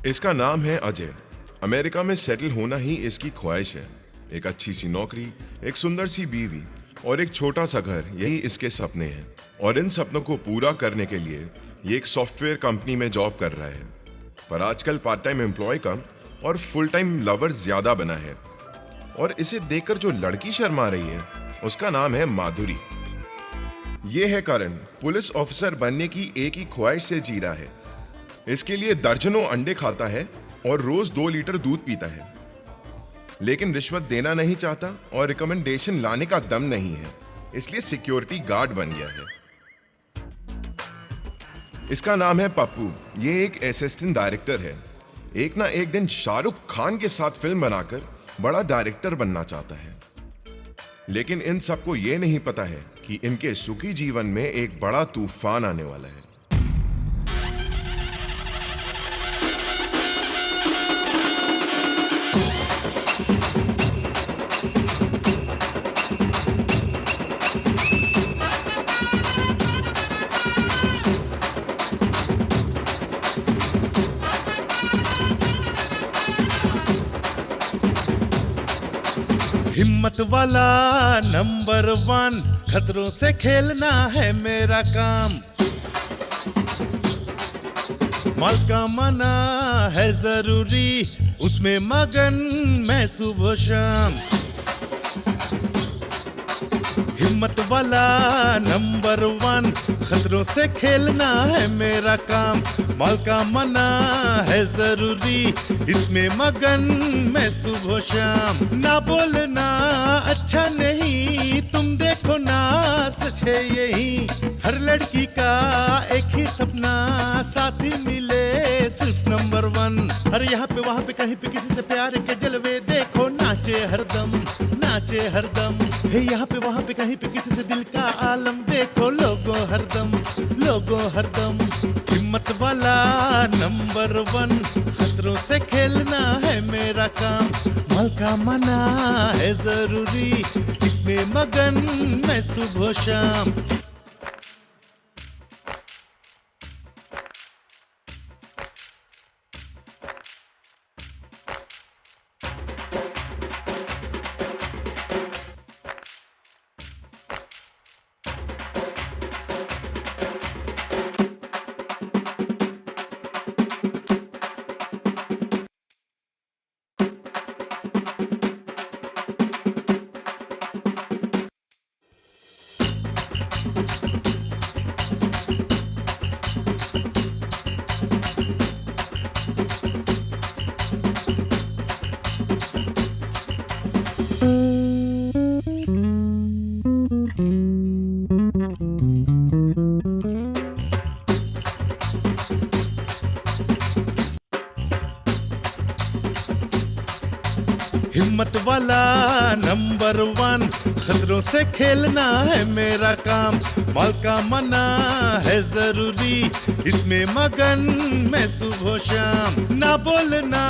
इसका नाम है अजय। अमेरिका में सेटल होना ही इसकी ख्वाहिश है। एक अच्छी सी नौकरी, एक सुंदर सी बीवी और एक छोटा सा घर, यही इसके सपने हैं। और इन सपनों को पूरा करने के लिए ये एक सॉफ्टवेयर कंपनी में जॉब कर रहा है। पर आजकल पार्ट टाइम एम्प्लॉय कम और फुल टाइम लवर ज्यादा बना है। और इसे देखकर जो लड़की शर्मा रही है उसका नाम है माधुरी। ये है करण, पुलिस ऑफिसर बनने की एक ही ख्वाहिश से जी रहा है। इसके लिए दर्जनों अंडे खाता है और रोज 2 लीटर दूध पीता है, लेकिन रिश्वत देना नहीं चाहता और रिकमेंडेशन लाने का दम नहीं है, इसलिए सिक्योरिटी गार्ड बन गया है। इसका नाम है पप्पू। ये एक असिस्टेंट डायरेक्टर है। एक ना एक दिन शाहरुख खान के साथ फिल्म बनाकर बड़ा डायरेक्टर बनना चाहता है, लेकिन इन सबको ये नहीं पता है कि इनके सुखी जीवन में एक बड़ा तूफान आने वाला है। हिम्मत वाला नंबर 1, खतरों से खेलना है मेरा काम। माल कमाना है जरूरी, उसमें मगन मैं सुबह शाम। हिम्मत वाला नंबर 1, खतरों से खेलना है मेरा काम। माल कमाना है जरूरी, इसमें मगन मैं सुबह शाम। ना बोलना अच्छा नहीं, तुम देखो ना सच है यही। हर लड़की का एक ही सपना, साथी मिले सिर्फ नंबर 1। अरे यहाँ पे वहाँ पे कहीं पे किसी से प्यार के जलवे देखो, नाचे हरदम नाचे हरदम। हे यहाँ पे वहाँ पे कहीं पे किसी से दिल का आलम देखो, लोगों हरदम। हिम्मत वाला नंबर 1, खतरों से खेलना है मेरा काम। माल का मना है जरूरी, इसमें मगन मैं सुबह शाम। हिम्मत वाला नंबर 1, खतरों से खेलना है मेरा काम। माल का मना है जरूरी, इसमें मगन मैं सुबह शाम। ना बोलना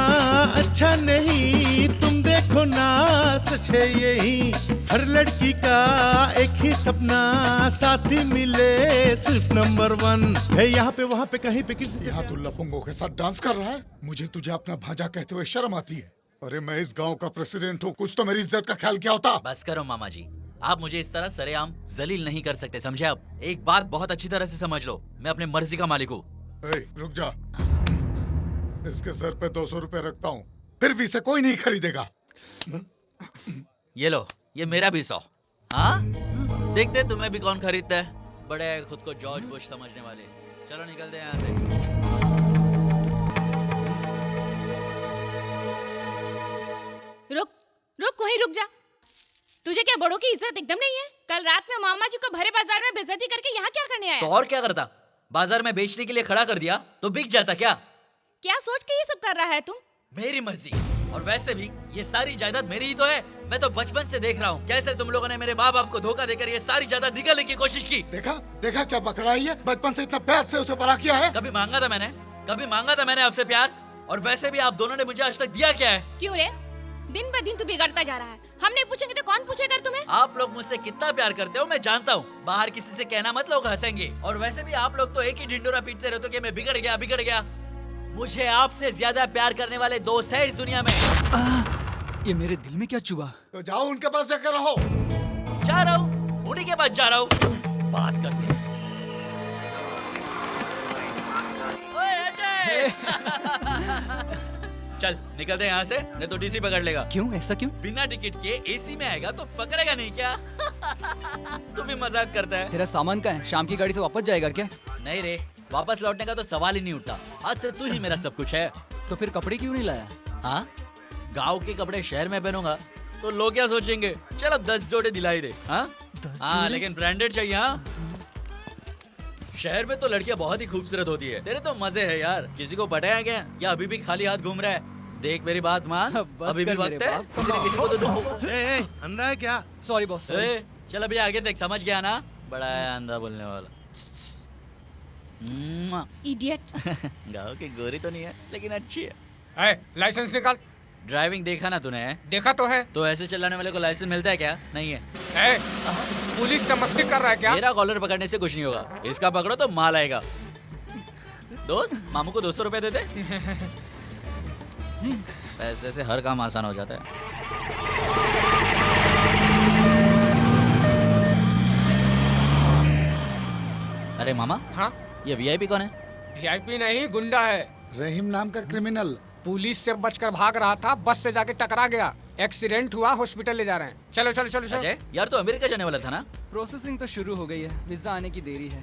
अच्छा नहीं, तुम देखो ना सच है यही। हर लड़की का एक ही सपना, साथी मिले सिर्फ नंबर 1। है यहाँ पे वहाँ पे कहीं पे किसी यहाँ तू लफंगों के साथ डांस कर रहा है। मुझे तुझे अपना भांजा कहते हुए शर्म आती है। अरे मैं इस गांव का प्रेसिडेंट हूँ, कुछ तो मेरी इज्जत का ख्याल क्या होता। बस करो मामा जी, आप मुझे इस तरह सरेआम जलील नहीं कर सकते, समझे आप? एक बात बहुत अच्छी तरह से समझ लो, मैं अपनी मर्जी का मालिक हूँ। रुक जा, इसके सर पे 200 रुपए रखता हूँ, फिर भी इसे कोई नहीं खरीदेगा। ये लो, ये मेरा भी 100। हाँ, देखते तुम्हें भी कौन खरीदता है। बड़े खुद को जॉर्ज बुश समझने वाले। चलो निकलते हैं यहाँ से। रुक वहीं रुक जा। तुझे क्या बड़ों की इज्जत एकदम नहीं है? कल रात में मामा जी को भरे बाजार में बेइज्जती करके यहाँ क्या करने आया? तो और क्या करता? बाजार में बेचने के लिए खड़ा कर दिया तो बिक जाता क्या? क्या सोच के ये सब कर रहा है तुम? मेरी मर्जी। और वैसे भी ये सारी जायदाद मेरी ही तो है। मैं तो बचपन से देख रहा हूँ कैसे तुम लोगों ने मेरे माँ बाप को धोखा देकर ये सारी जायदाद निकालने की कोशिश की। देखा क्या बकरा है? बचपन से इतना प्यार से उसे बड़ा किया है। कभी मांगा था मैंने आपसे प्यार? और वैसे भी आप दोनों ने मुझे आज तक दिया क्या है? क्यों रे? दिन ब दिन तू बिगड़ता जा रहा है। हम नहीं पूछेंगे तो कौन पूछेगा तुम्हें? आप लोग मुझसे कितना प्यार करते हो मैं जानता हूँ। बाहर किसी से कहना मत, लोग हंसेंगे। और वैसे भी आप लोग तो एक ही ढिंडोरा पीटते रहते हो कि मैं बिगड़ गया। मुझे आपसे ज्यादा प्यार करने वाले दोस्त है इस दुनिया में। ये मेरे दिल में क्या चुभा? तो जाओ उनके पास जाकर रहो। जा रहा हूँ, उन्हीं के पास जा रहा हूँ, बात करते हैं। ओए अजय! चल निकलते हैं यहाँ से, नहीं तो डीसी पकड़ लेगा। क्यों, ऐसा क्यों? बिना टिकट के एसी में आएगा तो पकड़ेगा नहीं क्या? तू भी मजाक करता है। तेरा सामान कहाँ है? शाम की गाड़ी से वापस जाएगा क्या? नहीं रे, वापस लौटने का तो सवाल ही नहीं उठता। आज से तू ही मेरा सब कुछ है। तो फिर कपड़े क्यों नहीं लाया? हाँ, गाँव के कपड़े शहर में पहनूंगा तो लोग क्या सोचेंगे? चल अब 10 जोड़े दिलाई दे। हाँ 10 हाँ, जोड़े? लेकिन ब्रांडेड चाहिए। हाँ, शहर में तो लड़कियां बहुत ही खूबसूरत होती है। तेरे तो मजे है यार। किसी को पटाया क्या या अभी भी खाली हाथ घूम रहा है? देख मेरी बात मान, बस अभी भी कर वक्त मेरे है। बाप। किसी न किसी को तो दूं। अंधा है क्या? Sorry boss. चल अभी आगे देख, समझ गया ना? बड़ा है अंधा बोलने वाला। इडियट। गाँव की गोरी तो नहीं है लेकिन अच्छी है। लाइसेंस निकाल। ड्राइविंग देखा ना तूने? देखा तो है। तो ऐसे चलाने वाले को लाइसेंस मिलता है क्या? नहीं है। पुलिस से मस्ती कर रहा है क्या? मेरा कॉलर पकड़ने से कुछ नहीं होगा, इसका पकड़ो तो माल आएगा। दोस्त, मामू को 200 रुपए दे दे। पैसे से हर काम आसान हो जाता है। अरे मामा, हाँ, ये वीआईपी कौन है? वीआईपी नहीं, गुंडा है। रहीम नाम का क्रिमिनल। पुलिस से बचकर भाग रहा था, बस से जाके टकरा गया। एक्सीडेंट हुआ, हॉस्पिटल ले जा रहे हैं। चलो चलो चलो चलो। अजय, यार तो अमेरिका जाने वाला था ना? प्रोसेसिंग तो शुरू हो गई है, वीजा आने की देरी है।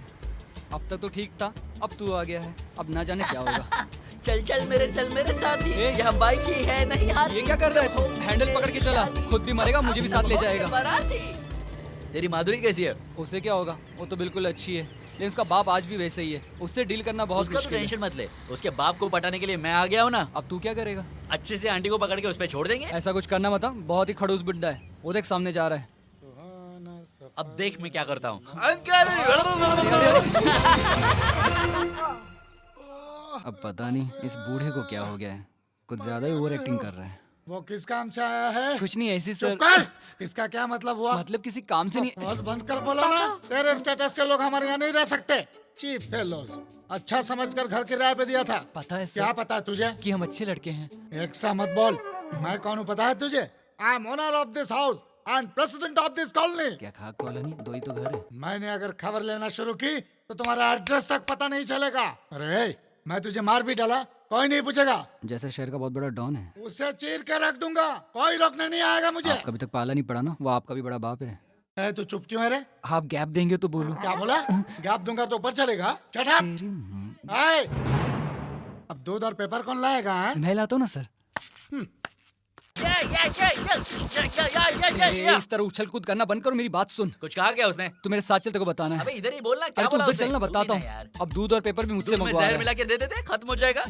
अब तक तो ठीक था, अब तू आ गया है, अब ना जाने क्या होगा। चल चल मेरे साथ ही, यहाँ बाइक ही है नहीं हाथ। ये क्या कर रहा है तू? हैंडल पकड़ के चला, खुद भी मरेगा, मुझे भी साथ ले जाएगा। तेरी माधुरी कैसी है? उसे क्या होगा, वो तो बिल्कुल अच्छी है, लेकिन उसका बाप आज भी वैसे ही है। उससे डील करना बहुत उसका तो मुश्किल है। टेंशन मत ले, उसके बाप को पटाने के लिए मैं आ गया हूँ ना। अब तू क्या करेगा? अच्छे से आंटी को पकड़ के उस पे छोड़ देंगे। ऐसा कुछ करना मत, बहुत ही खड़ूस बुड्ढा है। वो देख सामने जा रहा है। अब देख मैं क्या करता हूँ। अंकल! अब पता नहीं इस बूढ़े को क्या हो गया है, कुछ ज्यादा ही ओवर एक्टिंग कर रहा है। वो किस काम से आया है? कुछ नहीं, ऐसी सर। चुप कर। इसका क्या मतलब हुआ? मतलब किसी काम से नहीं। बस बंद कर बोला ना। तेरे स्टेटस के लोग हमारे यहाँ नहीं रह सकते। चीफ फेलोज, अच्छा समझकर घर किराए पे दिया था। पता है सर। क्या पता है तुझे? कि हम अच्छे लड़के हैं। एक्स्ट्रा मत बोल। मैं कौन हूँ पता है तुझे? I am owner of this house and president of this colony. क्या खाक कॉलोनी? दो ही तो घर है। मैंने अगर खबर लेना शुरू की तो तुम्हारा एड्रेस तक पता नहीं चलेगा। अरे मैं तुझे मार भी डाला, कोई नहीं पूछेगा। जैसे शहर का बहुत बड़ा डॉन है। उसे चीर कर रख दूंगा, कोई रोकने नहीं आएगा मुझे। कभी तक पाला नहीं पड़ा ना, वो आपका भी बड़ा बाप है। ए, तू चुप क्यों है रे? आप गैप देंगे तो बोलूं। क्या बोला? गैप दूंगा तो ऊपर चलेगा? Shut up! ए, अब दूध और पेपर कौन लाएगा? मैं लाता हूँ ना सर। या। इस तरह उछल कूद करना बंद करो, मेरी बात सुन। कुछ कहा क्या उसने? तू मेरे साथ चल, तेरे को बताना है। अबे इधर ही बोलना, क्या अरे तू बोला उधर उसने? चलना, तू भी बताता ना यार। हूँ। अब दूध और पेपर भी मुझसे दूध में मंगवा जहर रहा मिला है। के दे देते, खत्म हो जाएगा।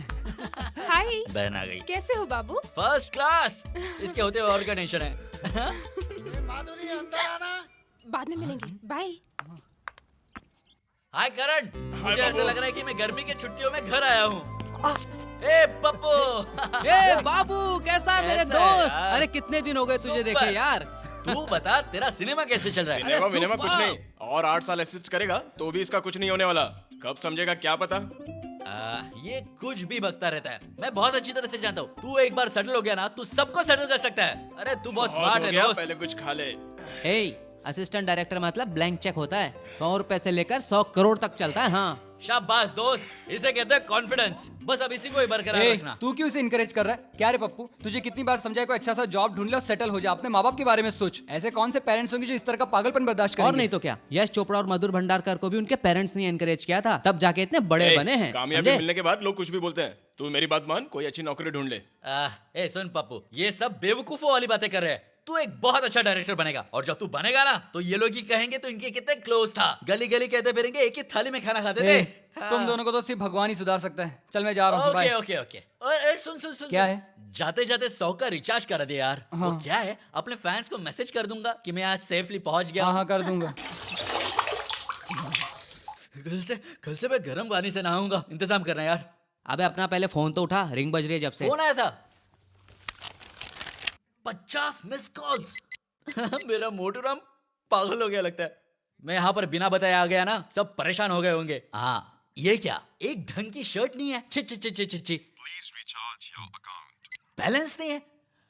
हाय, बहन आ गई। कैसे हो बाबू? First class. इसके होते हुए और क्या टेंशन है? माधुरी अंदर आना। बाद में मिलेंगे, बाय। हाय करण, मुझे ऐसा लग रहा है कि मैं गर्मी की छुट्टियों में घर आया हूँ। ए पप्पू। ए बाबू, कैसा है मेरे कैसा है दोस्त? यार? अरे कितने दिन हो गए तुझे सुपर। देखे यार। तू बता, तेरा सिनेमा कैसे चल रहा है? सिनेमा विनेमा कुछ सुपर। नहीं, और 8 साल असिस्ट करेगा तो भी इसका कुछ नहीं होने वाला। कब समझेगा क्या पता। ये कुछ भी बकता रहता है, मैं बहुत अच्छी तरह से जानता हूँ। तू एक बार सेटल हो गया ना, तू सबको सेटल कर सकता है। अरे तू बहुत बहुत स्मार्ट हो है गया, दोस्त। पहले कुछ खा ले। असिस्टेंट डायरेक्टर मतलब ब्लैंक चेक होता है। 100 रुपए से लेकर 100 करोड़ तक चलता है। हाँ, शाबाश दोस्त, इसे कहते हैं कॉन्फिडेंस। बस अब इसी को ही बरकरार ए, रखना। तू क्यों इसे इनकरेज कर रहा है? क्या रे पप्पू, तुझे कितनी बार समझाया कोई अच्छा सा जॉब ढूंढ ले और सेटल हो जा। अपने माँ बाप के बारे में सोच। ऐसे कौन से पेरेंट्स होंगे जो इस तरह का पागलपन बर्दाश्त करेंगे? और नहीं तो क्या, यश चोपड़ा और मधुर भंडारकर को भी उनके पेरेंट्स ने एनकरेज किया था, तब जाके इतने बड़े बने हैं। कामयाबी समझे? मिलने के बाद लोग कुछ भी बोलते हैं। तू मेरी बात मान, कोई अच्छी नौकरी ढूंढ ले। ए सुन पप्पू, ये सब बेवकूफों वाली बातें कर रहे हैं। तू एक बहुत अच्छा डायरेक्टर बनेगा, और जब तू बनेगा ना तो ये लोग ही कहेंगे तो इनके कितने क्लोज था। गली गली कहते फिरेंगे, एक ही थाली में खाना खाते थे। ए, तुम दोनों को तो सिर्फ भगवान ही सुधार सकता है। चल मैं जा रहा हूँ, ओके बाय। Okay okay. और सुन सुन सुन क्या सुन। है? जाते जाते 100 का रिचार्ज करा दे यार। वो हाँ। क्या है, अपने फैंस को मैसेज कर दूंगा कि मैं आज सेफली पहुंच गया। हाँ हाँ कर दूंगा। कल से मैं गर्म पानी से नहाऊंगा। इंतजाम करना यार। अबे अपना पहले फोन तो उठा, रिंग बज रही है जब से। कौन आया था? 50 मिस कॉल्स। मेरा मोटू राम पागल हो गया लगता है। मैं यहाँ पर बिना बताए आ गया ना, सब परेशान हो गए होंगे। हाँ, ये क्या, एक ढंग की शर्ट नहीं है। छी छी छी छी छी छी। Please recharge your account. Balance नहीं है?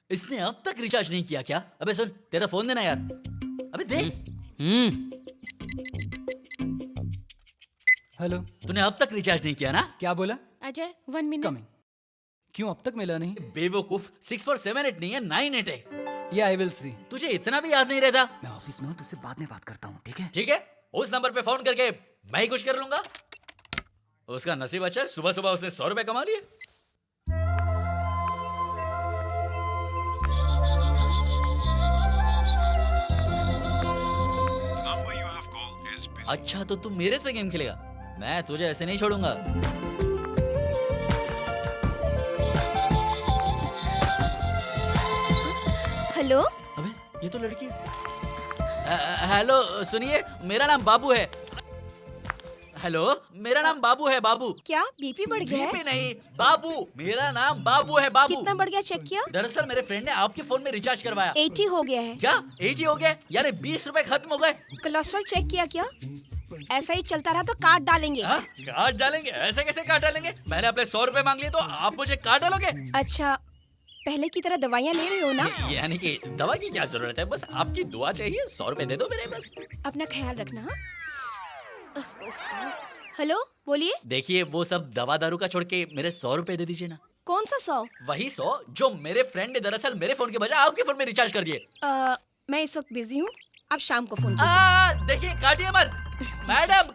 इसने अब तक रिचार्ज नहीं किया क्या? अबे सुन, तेरा फोन देना यार। अबे दे। हेलो, तूने अब तक रिचार्ज नहीं किया ना? क्या बोला? अजय 1 मिनट। कमिंग। क्यों अब तक मिला नहीं? बेवकूफ, 6478 नहीं है, 98 है। ये आई विल सी। तुझे इतना भी याद नहीं रहता? मैं ऑफिस में हूँ, तुझसे बाद में बात करता हूँ, ठीक है? ठीक है, उस नंबर पे फोन करके मैं ही कुछ कर लूंगा। उसका नसीब अच्छा है, सुबह सुबह उसने 100 रुपए कमा लिए। Number you have called is busy. अच्छा तो तू मेरे से गेम खेलेगा? मैं तुझे ऐसे नहीं छोड़ूंगा। हेलो, अबे ये तो लड़की है। हेलो सुनिए, मेरा नाम बाबू है। हेलो, मेरा नाम बाबू है, बाबू। क्या बीपी बढ़ गया है? बीपी नहीं, बाबू। मेरा नाम बाबू है, बाबू। कितना बढ़ गया, चेक किया? दरअसल मेरे फ्रेंड ने आपके फोन में रिचार्ज करवाया। 80 हो गया है। क्या 80 हो गया? यानी 20 रुपए खत्म हो गए। कोलेस्ट्रॉल चेक किया क्या? ऐसा ही चलता रहा तो काट डालेंगे। हाँ? काट डालेंगे? ऐसे कैसे काट डालेंगे? मैंने अपने 100 रुपए मांग लिए तो आप मुझे काट डालोगे? अच्छा, पहले की तरह दवाइयाँ ले रहे हो ना? यानी कि दवा की क्या जरूरत है? बस आपकी दुआ चाहिए। 100 रुपए दे दो मेरे बस। अपना ख्याल रखना। हाँ? हेलो, बोलिए। देखिए वो सब दवा दारू का छोड़ के मेरे 100 रुपए दे दीजिए ना। कौन सा 100? वही 100 जो मेरे फ्रेंड ने दरअसल मेरे फोन के बजाय आपके फोन में रिचार्ज कर दिए। मैं इस वक्त बिजी हूँ, आप शाम को फोन कीजिए। देखिए काटिए मत मैडम।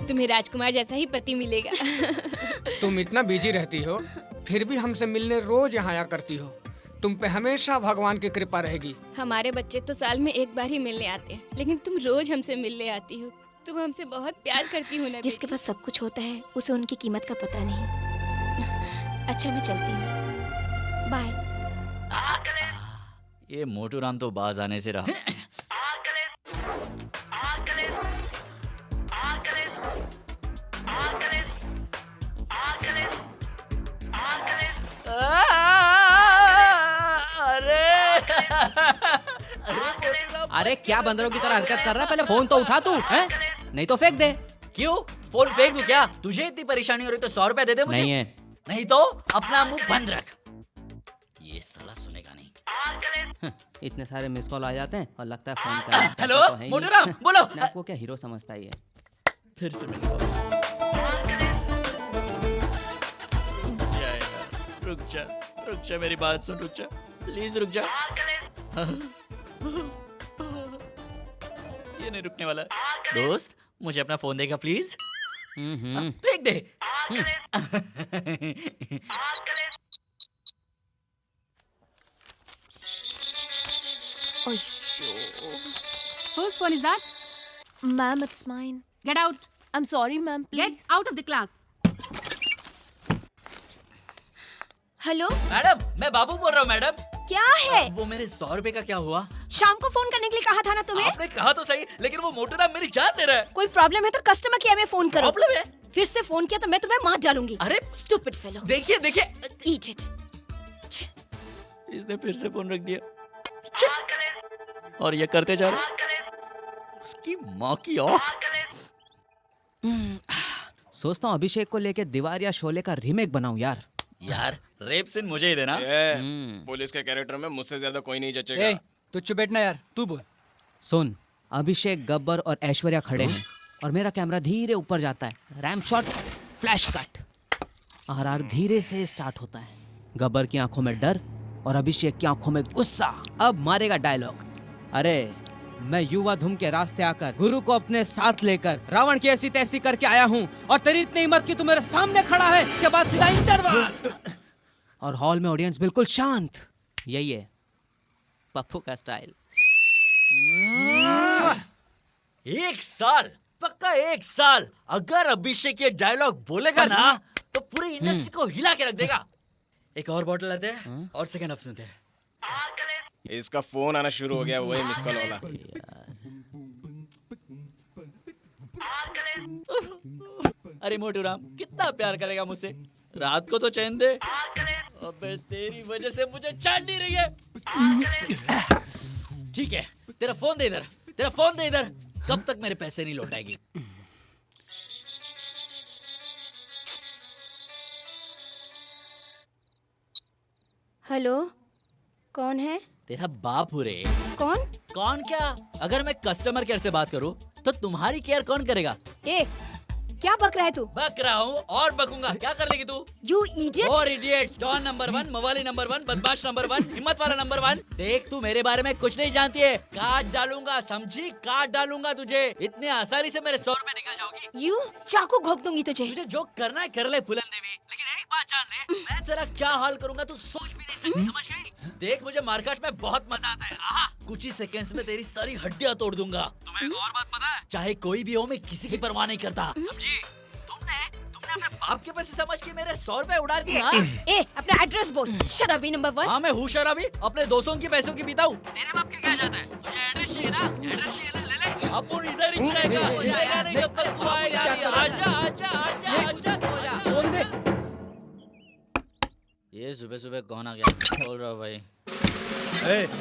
तुम्हें राजकुमार जैसा ही पति मिलेगा। तुम इतना बिजी रहती हो, फिर भी हमसे मिलने रोज यहाँ आया करती हो। तुम पे हमेशा भगवान की कृपा रहेगी। हमारे बच्चे तो साल में एक बार ही मिलने आते हैं, लेकिन तुम रोज हमसे मिलने आती हो। तुम हमसे बहुत प्यार करती हो ना। जिसके पास सब कुछ होता है उसे उनकी कीमत का पता नहीं। अच्छा मैं चलती हूँ, बाय। ये मोटू राम तो बाज आने से रहा। अरे क्या बंदरों की तरह हरकत कर रहा है? पहले फोन तो उठा तू, हैं? नहीं तो फेंक दे। क्यों? फोन फेंक दूं क्या? तुझे इतनी परेशानी हो रही तो 100 रुपए दे दे मुझे। नहीं है। नहीं तो अपना मुंह बंद रख। ये साला सुनेगा नहीं। इतने सारे मिस कॉल आ जाते हैं और लगता है फोन कर। हेलो, मोटू राम, बोलो। आपको क्या हीरो समझता ही है? फिर से मिस कॉल। रुक जा मेरी बात सुन, रुक जा प्लीज, रुक जा। ये नहीं रुकने वाला। दोस्त मुझे अपना फोन देगा प्लीज? फेंक दे। Whose phone is that? Ma'am, it's mine. Get out. I'm sorry, ma'am. Get Please. out of the class. Hello, madam मैं बाबू बोल रहा हूँ। मैडम क्या है? वो मेरे 100 रुपए का क्या हुआ? शाम को फोन करने के लिए कहा था ना तुम्हें? आपने कहा तो सही, लेकिन वो मोटू राम मेरी जान ले रहा है। कोई प्रॉब्लम है तो कस्टमर केयर में फोन करो। प्रॉब्लम है? फिर से फोन किया तो मैं तुम्हें मार डालूंगी। अरे स्टूपिड फेलो। देखिए देखिए, ईट इट। इसने फिर से फोन रख दिया। और ये करते जा रहा। उसकी माँ की औक। सोचता हूँ अभिषेक को लेके दीवार या शोले का रीमेक बनाऊं यार। यार रेप सीन मुझे ही देना। पुलिस के कैरेक्टर में मुझसे ज्यादा कोई नहीं जचेगा। ए, तू चुप बैठना यार, तू बोल। सुन, अभिषेक, गब्बर और ऐश्वर्या खड़े हैं और मेरा कैमरा धीरे ऊपर जाता है। Ramp shot, flash cut, RR धीरे से स्टार्ट होता है। गब्बर की आंखों में डर और अभिषेक की आंखों में गुस्सा। अब मारेगा डायलॉग। अरे मैं युवा धुम के रास्ते आकर गुरु को अपने साथ लेकर रावण की ऐसी तैसी करके आया हूँ और तेरी इतनी हिम्मत की तू मेरे सामने खड़ा है। के बाद सीधा इंटरवल और हॉल में ऑडियंस बिल्कुल शांत। यही है पप्पू का स्टाइल। 1 साल, पक्का 1 साल अगर अभिषेक ये डायलॉग बोलेगा ना तो पूरी इंडस्ट्री को हिला के रख देगा। एक और बॉटल लाते हैं और सेकंड हाफ सुनते हैं। इसका फोन आना शुरू हो गया, वही मिस कॉल वाला। अरे मोटू राम कितना प्यार करेगा मुझसे, रात को तो चैन दे। अबे तेरी वजह से मुझे चैन नहीं रही है। ठीक है, तेरा फोन दे इधर, तेरा फोन दे इधर। कब तक मेरे पैसे नहीं लौटाएगी? हेलो, कौन है? तेरा बाप रे। कौन? कौन क्या? अगर मैं कस्टमर केयर से बात करूं तो तुम्हारी केयर कौन करेगा? ए, क्या बक रहा है तू? बक रहा हूँ और बकूंगा। क्या कर लेगी तू? You idiot! और इडियट्स, डॉन नंबर 1, मवाली नंबर 1, बदमाश नंबर 1, हिम्मत वाला नंबर 1। देख तू मेरे बारे में कुछ नहीं जानती है, काट डालूंगा, समझी? काट डालूंगा तुझे। इतने आसानी से मेरे 100 रुपए निकल जाओगी। यू चाकू घोंप दूंगी तुझे। तुझे जो करना है कर ले फुलन देवी, लेकिन एक बात जान ले, मैं तेरा क्या हाल करूंगा तू सोच भी नहीं सकती, समझ गई? देख मुझे मार्केट में बहुत मजा आता है। आहा, कुछ ही सेकंड्स में तेरी सारी हड्डियां तोड़ दूंगा। तुम्हें एक और बात पता है? चाहे कोई भी हो, मैं किसी की परवाह नहीं करता, समझी? तुमने अपने बाप के पैसे समझ के मेरे 100 रुपए उड़ा दिए। ए, अपना एड्रेस बोल। शराबी नंबर 1। हाँ मैं हूँ शराबी, अपने दोस्तों की पैसों की पीता हूँ। तेरे बाप के क्या जाता है? तुझे एड्रेस चाहिए ना? एड्रेस चाहिए ना? ले ले। अपन इधर ही रहेगा, जाएगा नहीं जब तक तू आएगा। आजा आजा आजा आजा। फोन दे। ये सुबह सुबह कौन आ गया? बोल रहा हूँ भाई।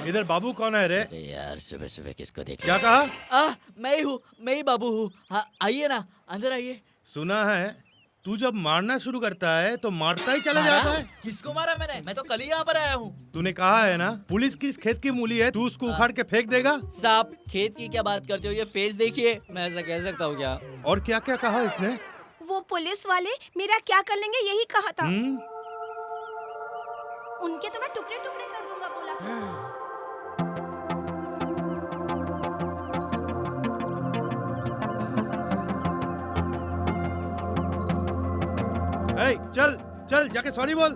इधर बाबू कौन है रे? अरे यार सुबह सुबह किसको देख? क्या कहा? मैं ही हूँ, मैं ही बाबू हूँ। हाँ आइए ना, अंदर आइए। सुना है तू जब मारना शुरू करता है तो मारता ही चला जाता है। किसको मारा मैंने? मैं तो कल ही यहाँ पर आया हूँ। तूने कहा है ना पुलिस किस खेत की मूली है, तू उसको उखाड़ के फेंक देगा। साहब खेत की क्या बात करते हो? ये फेस देखिए। मैं ऐसा कह सकता हूँ क्या? और क्या क्या कहा इसने? वो पुलिस वाले मेरा क्या कर लेंगे यही कहा था। उनके तो मैं टुकड़े टुकड़े कर दूंगा बोला था। चल चल जाके सॉरी बोल।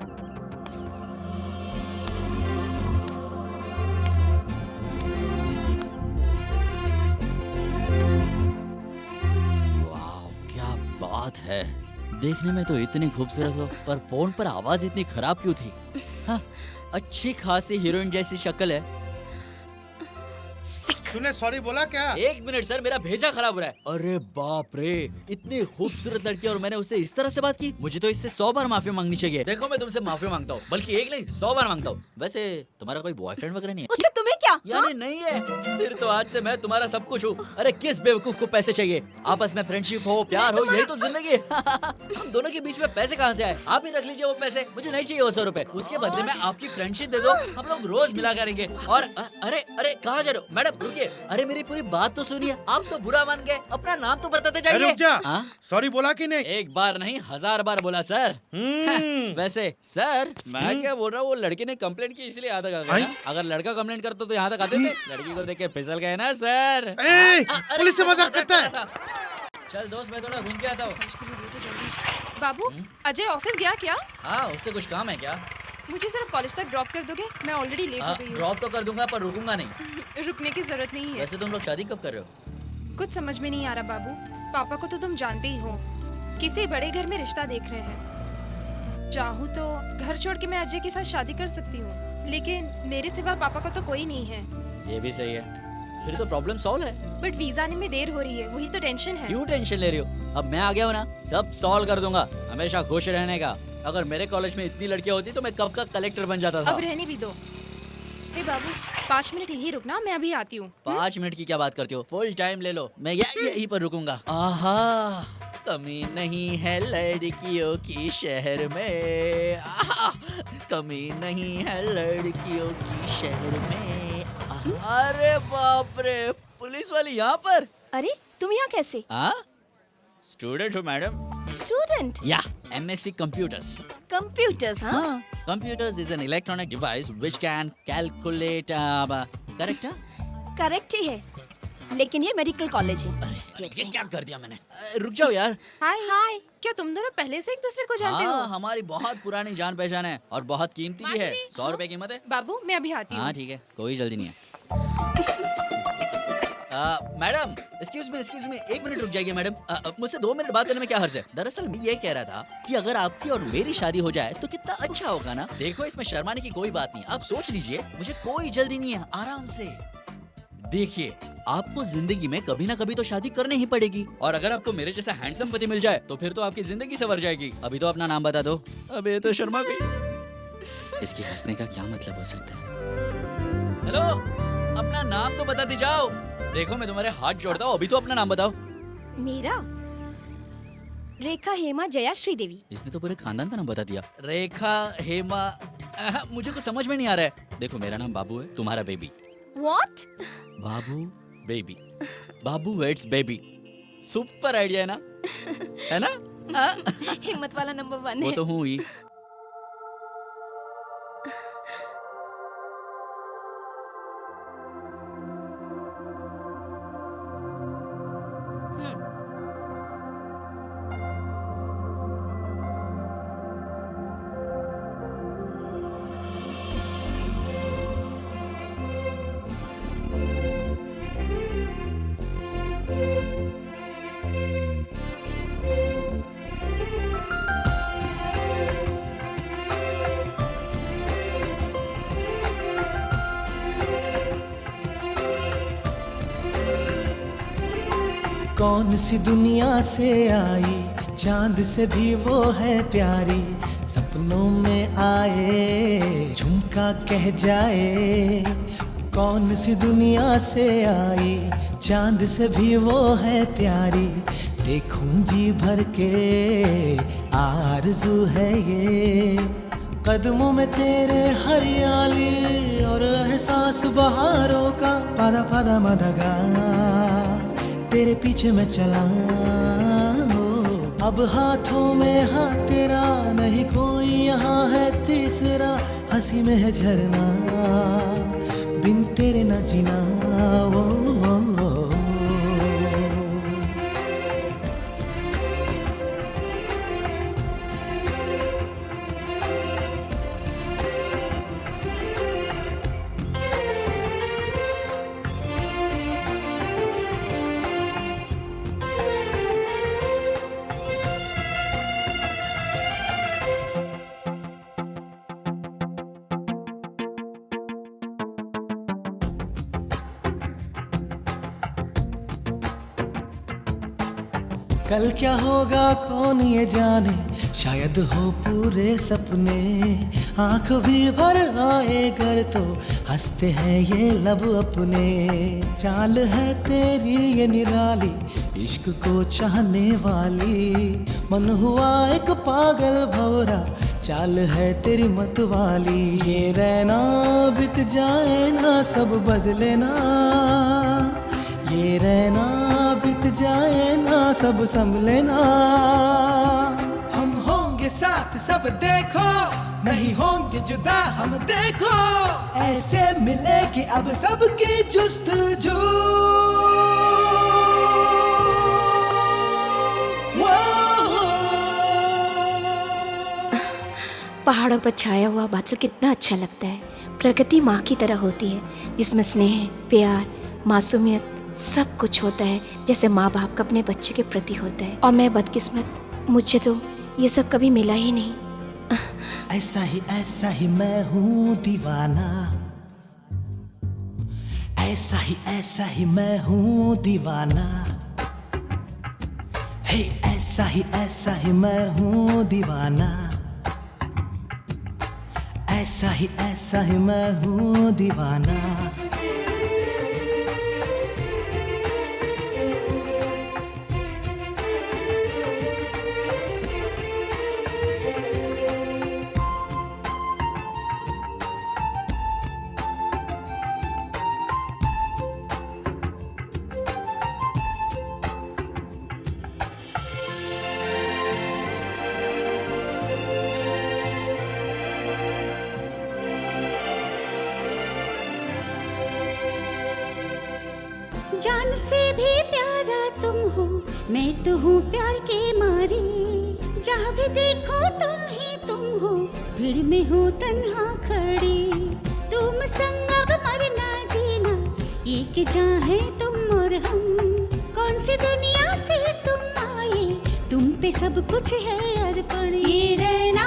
वाह क्या बात है, देखने में तो इतनी खूबसूरत हो, पर फोन पर आवाज इतनी खराब क्यों थी? हाँ, अच्छी खासी हीरोइन जैसी शक्ल है। तूने सॉरी बोला क्या? एक मिनट सर, मेरा भेजा खराब हो रहा है। अरे बाप रे, इतनी खूबसूरत लड़की और मैंने उससे इस तरह से बात की। मुझे तो इससे 100 बार माफी मांगनी चाहिए। देखो मैं तुमसे माफी मांगता हूँ, बल्कि एक नहीं 100 बार मांगता हूँ। वैसे तुम्हारा कोई बॉयफ्रेंड वगैरह नहीं है? उससे तुम्हें क्या? यानी नहीं है? फिर तो आज से मैं तुम्हारा सब कुछ हूँ। अरे किस बेवकूफ को पैसे चाहिए? आपस में फ्रेंडशिप हो, प्यार हो, यही तो जिंदगी है। हम दोनों के बीच में पैसे कहाँ से आए? आप ही रख लीजिए वो पैसे, मुझे नहीं चाहिए वो 100 रुपए। उसके बदले में आपकी फ्रेंडशिप दे दो, हम लोग रोज मिला करेंगे। और अरे अरे कहाँ जा रहे हो मैडम? रुकिए, अरे मेरी पूरी बात तो सुनिए। आप तो बुरा मान गए, अपना नाम तो बताते जाइए। रुक जा, सॉरी बोला कि नहीं? एक बार नहीं 1000 बार बोला सर। वैसे सर मैं क्या बोल रहा हूँ, वो लड़के ने कंप्लेंट की इसलिए यहाँ तक आ गया। अगर लड़का कंप्लेंट करता तो यहाँ तक आते थे? लड़की को देख के फिसल गए ना सर। पुलिस से मजाक करता है। चल दोस्त मैं थोड़ा घूम के आता हूँ। बाबू, अजय ऑफिस गया क्या? हाँ उससे कुछ काम है क्या? मुझे जरा कॉलेज तक ड्रॉप कर दोगे? मैं ऑलरेडी लेट हो गई हूँ। ड्रॉप तो कर दूंगा पर रुकूंगा नहीं। रुकने की जरूरत नहीं है। वैसे तुम लोग शादी कब कर रहे हो? कुछ समझ में नहीं आ रहा बाबू। पापा को तो तुम जानते ही हो, किसी बड़े घर में रिश्ता देख रहे हैं। चाहूँ तो घर छोड़ के मैं अजय के साथ शादी कर सकती हूँ, लेकिन मेरे सिवा पापा का तो कोई नहीं है। ये भी सही है, फिर तो प्रॉब्लम सॉल्व है। बट वीजा आने में देर हो रही है, वही तो टेंशन है। क्यों टेंशन ले रही हो? अब मैं आ गया हूँ ना, सब सॉल्व कर दूंगा। हमेशा खुश रहने का। अगर मेरे कॉलेज में इतनी लड़कियां होती तो मैं कब का कलेक्टर बन जाता था। अब रहने भी दो। हे बाबू 5 मिनट यही रुकना, मैं अभी आती हूँ। 5 मिनट की क्या बात करती हो? फुल टाइम ले लो, मैं यहीं पर रुकूंगा। आहा, कमी नहीं है लड़कियों की शहर में। आहा, कमी नहीं है लड़कियों की शहर में। अरे बाप रे, पुलिस वाली यहाँ पर? अरे तुम यहाँ कैसे? स्टूडेंट हो मैडम? स्टूडेंट? या MSc Computers. Computers, हाँ? Computers is an electronic device which can calculate. Correct? Correct ही है, लेकिन ये मेडिकल कॉलेज है। ये क्या कर दिया मैंने? रुक जाओ यार। हाय हाय, क्या तुम दोनों पहले से एक दूसरे को जानते हो? हमारी बहुत पुरानी जान पहचान है और बहुत कीमती भी है। 100 रुपए कीमत है। बाबू मैं अभी आती हूँ। हाँ ठीक है, कोई जल्दी नहीं है। मैडम एक्सक्यूज मी 1 मिनट रुक जाइए मैडम। मुझसे 2 मिनट बात करने में क्या हर्ज है? दरअसल मैं ये कह रहा था कि अगर आपकी और मेरी शादी हो जाए तो कितना अच्छा होगा ना। देखो इसमें शर्माने की कोई बात नहीं, आप सोच लीजिए, मुझे कोई जल्दी नहीं है, आराम से। देखिए आपको जिंदगी में कभी ना कभी तो शादी करनी ही पड़ेगी, और अगर आपको मेरे जैसा हैंडसम पति मिल जाए तो फिर तो आपकी जिंदगी संवर जाएगी। अभी तो अपना नाम बता दो। अबे ये तो शर्मा गई। इसके हंसने का क्या मतलब हो सकता है? हेलो, अपना नाम तो बताते जाओ। देखो मैं तुम्हारे हाथ जोड़ता हूँ, अभी तो अपना नाम बताओ। मेरा रेखा हेमा जया श्रीदेवी। इसने तो पूरे खानदान का नाम बता दिया। रेखा हेमा, मुझे कुछ समझ में नहीं आ रहा है। देखो मेरा नाम बाबू है, तुम्हारा baby. What? Babu baby, Babu weds baby. Super idea है ना? है ना? हिम्मत वाला नंबर 1 है। वो तो हूँ ही। कौन सी दुनिया से आई, चांद से भी वो है प्यारी, सपनों में आए झुमका कह जाए। कौन सी दुनिया से आई, चांद से भी वो है प्यारी, देखूं जी भर के आरज़ू है ये। कदमों में तेरे हरियाली और एहसास बहारों का, पादा पादा मदगा तेरे पीछे मैं चला। अब हाथों में हाथ तेरा, नहीं कोई यहाँ है तीसरा, हंसी में है झरना, बिन तेरे न जीना। कल क्या होगा कौन ये जाने, शायद हो पूरे सपने, आँख भी भर आए घर तो हंसते हैं ये लब अपने। चाल है तेरी ये निराली, इश्क को चाहने वाली, मन हुआ एक पागल भंवरा, चाल है तेरी मत वाली। ये रहना बीत जाए ना सब बदले ना, ये रहना बीत जाए ना सब संभले ना। हम होंगे साथ सब देखो, नहीं होंगे जुदा हम देखो, ऐसे मिले कि अब सबकी जुस्तजू। पहाड़ों पर छाया हुआ बादल कितना अच्छा लगता है। प्रकृति माँ की तरह होती है, जिसमें स्नेह, प्यार, मासूमियत सब कुछ होता है, जैसे माँ बाप का अपने बच्चे के प्रति होता है। और मैं बदकिस्मत, मुझे तो ये सब कभी मिला ही नहीं। ऐसा ही मैं हूँ दीवाना, ऐसा ही मैं हूँ दीवाना, हे ऐसा ही मैं हूँ दीवाना, ऐसा ही मैं हूँ दीवाना। जान से भी प्यारा तुम हो, मैं तो हूँ प्यार के मारी, जहाँ भी देखो तुम ही तुम हो, भीड़ में हो तन्हा खड़ी, तुम संग अब मरना जीना, एक जहाँ है तुम और हम, कौन सी दुनिया से तुम आए, तुम पे सब कुछ है अर्पण। ये रहना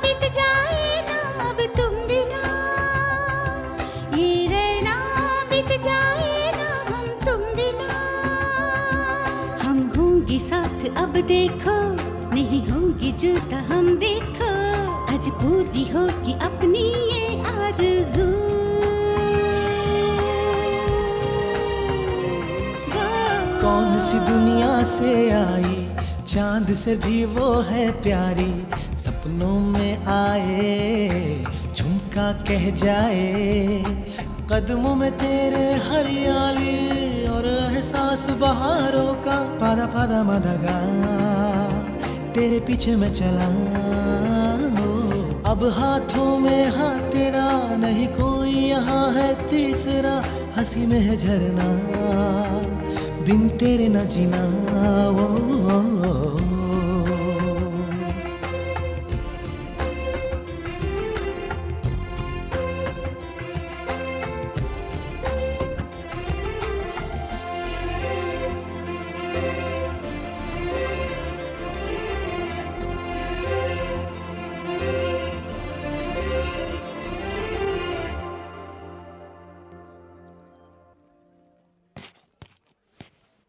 बीत जाए ना अब तुम बिना, ये रहना बीत जाए ना हम तुम बिना। हम होंगे साथ अब देखो, नहीं होंगे जुदा हम देखो, आज पूरी होगी अपनी ये आरज़ू। कौन सी दुनिया से आई, चांद से भी वो है प्यारी, सपनों में आए झुमका कह जाए, कदमों में तेरे हरियाली और एहसास बहारों का, पादा पादा मदगा तेरे पीछे मैं चला। अब हाथों में हाथ तेरा, नहीं कोई यहाँ है तीसरा, हंसी में है झरना, बिन तेरे न जीना।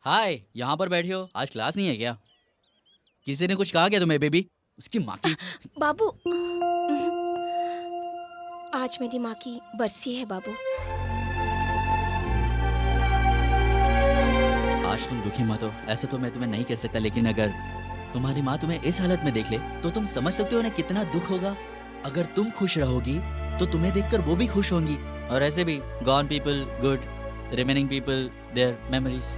हाय, यहाँ पर बैठे हो, आज क्लास नहीं है क्या? किसी ने कुछ कहा क्या तुम्हें बेबी? उसकी माँ की। बाबू, आज मेरी माँ की बरसी है बाबू। आज तुम दुखी मत हो, ऐसा तो मैं तुम्हें नहीं कह सकता, लेकिन अगर तुम्हारी माँ तुम्हें इस हालत में देख ले तो तुम समझ सकते हो ना कितना दुख होगा। अगर तुम खुश रहोगी तो तुम्हें देखकर वो भी खुश होंगी। और ऐसे भी gone people good, remaining people their memories.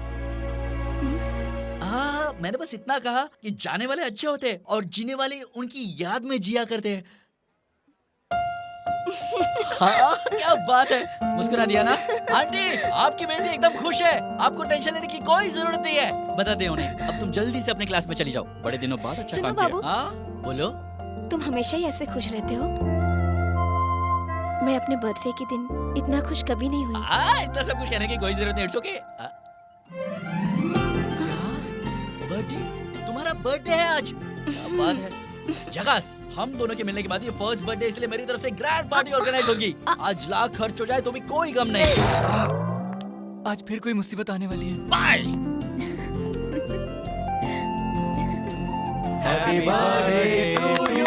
मैंने बस इतना कहा कि जाने वाले अच्छे होते हैं और जीने वाले उनकी याद में जिया करते हैं। हाँ, क्या बात है, मुस्कुरा दिया ना? आंटी, आपकी बेटी एकदम खुश है, आपको टेंशन लेने की कोई जरूरत नहीं है। बता दे उन्हें, अब तुम जल्दी से अपने क्लास में चली जाओ, बड़े दिनों बाद अच्छा काम किया। हाँ, बोलो। तुम हमेशा ही ऐसे खुश रहते हो, मैं अपने बर्थडे के दिन इतना खुश कभी नहीं हुई। इतना सब कुछ कहने की कोई जरूरत नहीं, इट्स ओके। बर्थडे, तुम्हारा बर्थडे है आज? क्या बात है। जगास, हम दोनों के मिलने के बाद ये फर्स्ट बर्थडे, इसलिए मेरी तरफ से ग्रैंड पार्टी ऑर्गेनाइज होगी। आज लाख खर्च हो जाए तो भी कोई गम नहीं। आज फिर कोई मुसीबत आने वाली है। Bye. Happy birthday to you.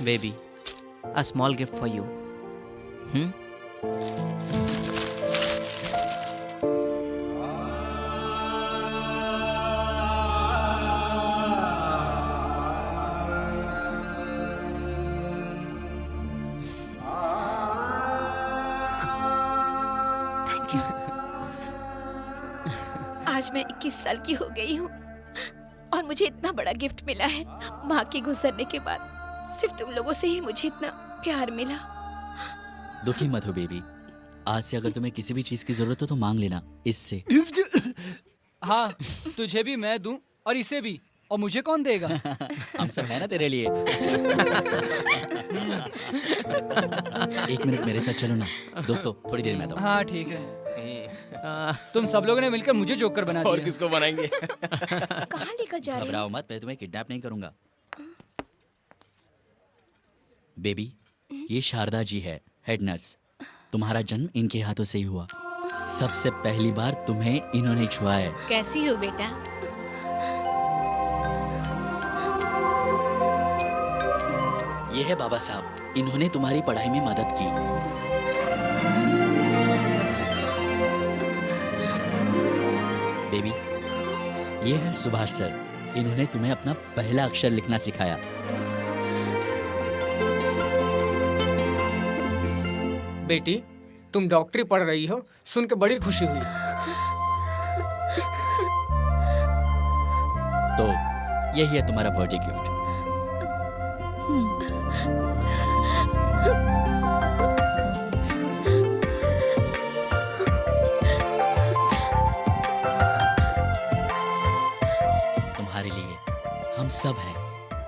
Baby, a small gift for you. आज मैं 21 साल की हो गई हूँ और मुझे इतना बड़ा गिफ्ट मिला है। माँ के गुजरने के बाद सिर्फ तुम लोगों से ही मुझे इतना प्यार मिला। दुखी मत हो बेबी, आज से अगर तुम्हें किसी भी चीज की जरूरत हो तो मांग लेना इससे। हाँ, तुझे भी मैं दूं और इसे भी, और मुझे कौन देगा? हम सब है ना तेरे लिए। एक मिनट मेरे साथ चलो ना दोस्तों, थोड़ी देर में आता हूँ। हाँ ठीक है। तुम सब लोगों ने मिलकर मुझे जोकर बना दिया। और किसको बनाएंगे? कहाँ लेकर जा रहे हो? घबराओ मत, मैं तुम्हें किडनैप नहीं करूंगा। बेबी, ये शारदा जी है, हेड नर्स। तुम्हारा जन्म इनके हाथों से ही हुआ। सबसे पहली बार तुम्हें इन्होंने छुआ है। कैसी हो बेटा? ये है बाबा साहब, इन्होंने तुम्हारी पढ़ाई में मदद की। बेबी, ये है सुभाष सर, इन्होंने तुम्हें अपना पहला अक्षर लिखना सिखाया। बेटी, तुम डॉक्टरी पढ़ रही हो, सुन के बड़ी खुशी हुई। तो यही है तुम्हारा बर्थडे गिफ्ट। सब है।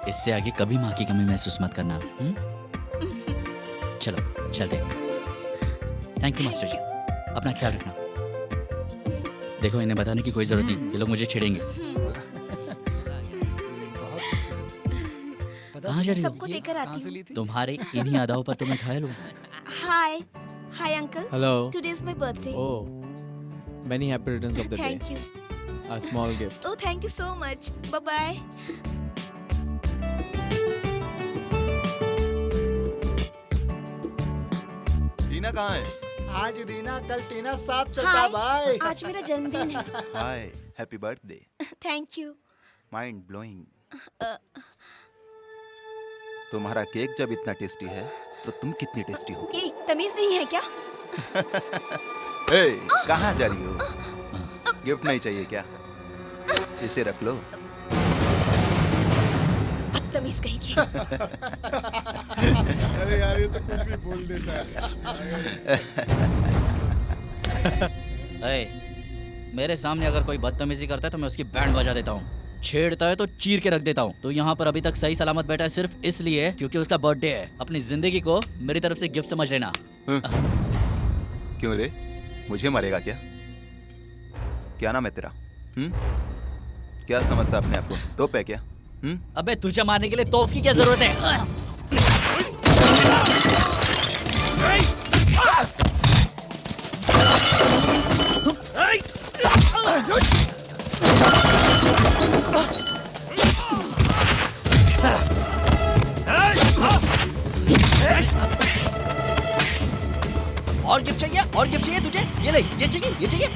इससे आगे कभी माँ की कमी महसूस मत करना। चलो चलते। थैंक यू मास्टर जी, अपना ख्याल रखना। देखो इन्हें बताने की कोई जरूरत नहीं, ये लोग मुझे छेड़ेंगे। कहाँ जा रही हो? सबको देकर आती हूँ। तुम्हारे इन्हीं अदाओं पर तो मैं घायल हूँ। Hi hi uncle. Hello. Today is my birthday. Oh, many happy returns of the Thank day. you. A small gift. Oh, thank you so much. Bye bye. टीना कहाँ है? आज रीना कल टीना साफ चलता भाई। आज मेरा जन्मदिन है। Hi, happy birthday. Thank you. Mind blowing. तुम्हारा केक जब इतना टेस्टी है तो तुम कितनी टेस्टी हो? ये तमीज नहीं है क्या? ए, कहाँ जा रही हो? गिफ्ट नहीं चाहिए क्या? इसे रख लो। बदतमीज कहीं की। अरे यार ये तो कुछ भी बोल देता है। मेरे सामने अगर कोई बदतमीजी करता है तो मैं उसकी बैंड बजा देता हूँ। छेड़ता है तो चीर के रख देता हूँ। तो यहाँ पर अभी तक सही सलामत बैठा है सिर्फ इसलिए क्योंकि उसका बर्थडे है। अपनी जिंदगी को मेरी तरफ से गिफ्ट समझ लेना। क्यों रे? मुझे मारेगा क्या? क्या नाम है तेरा? क्या समझता अपने आप को? तोप है क्या? अबे तुझे मारने के लिए तोफ की क्या जरूरत है? और गिफ्ट चाहिए? और गिफ्ट चाहिए तुझे? ये ले, ये चाहिए, ये चाहिए।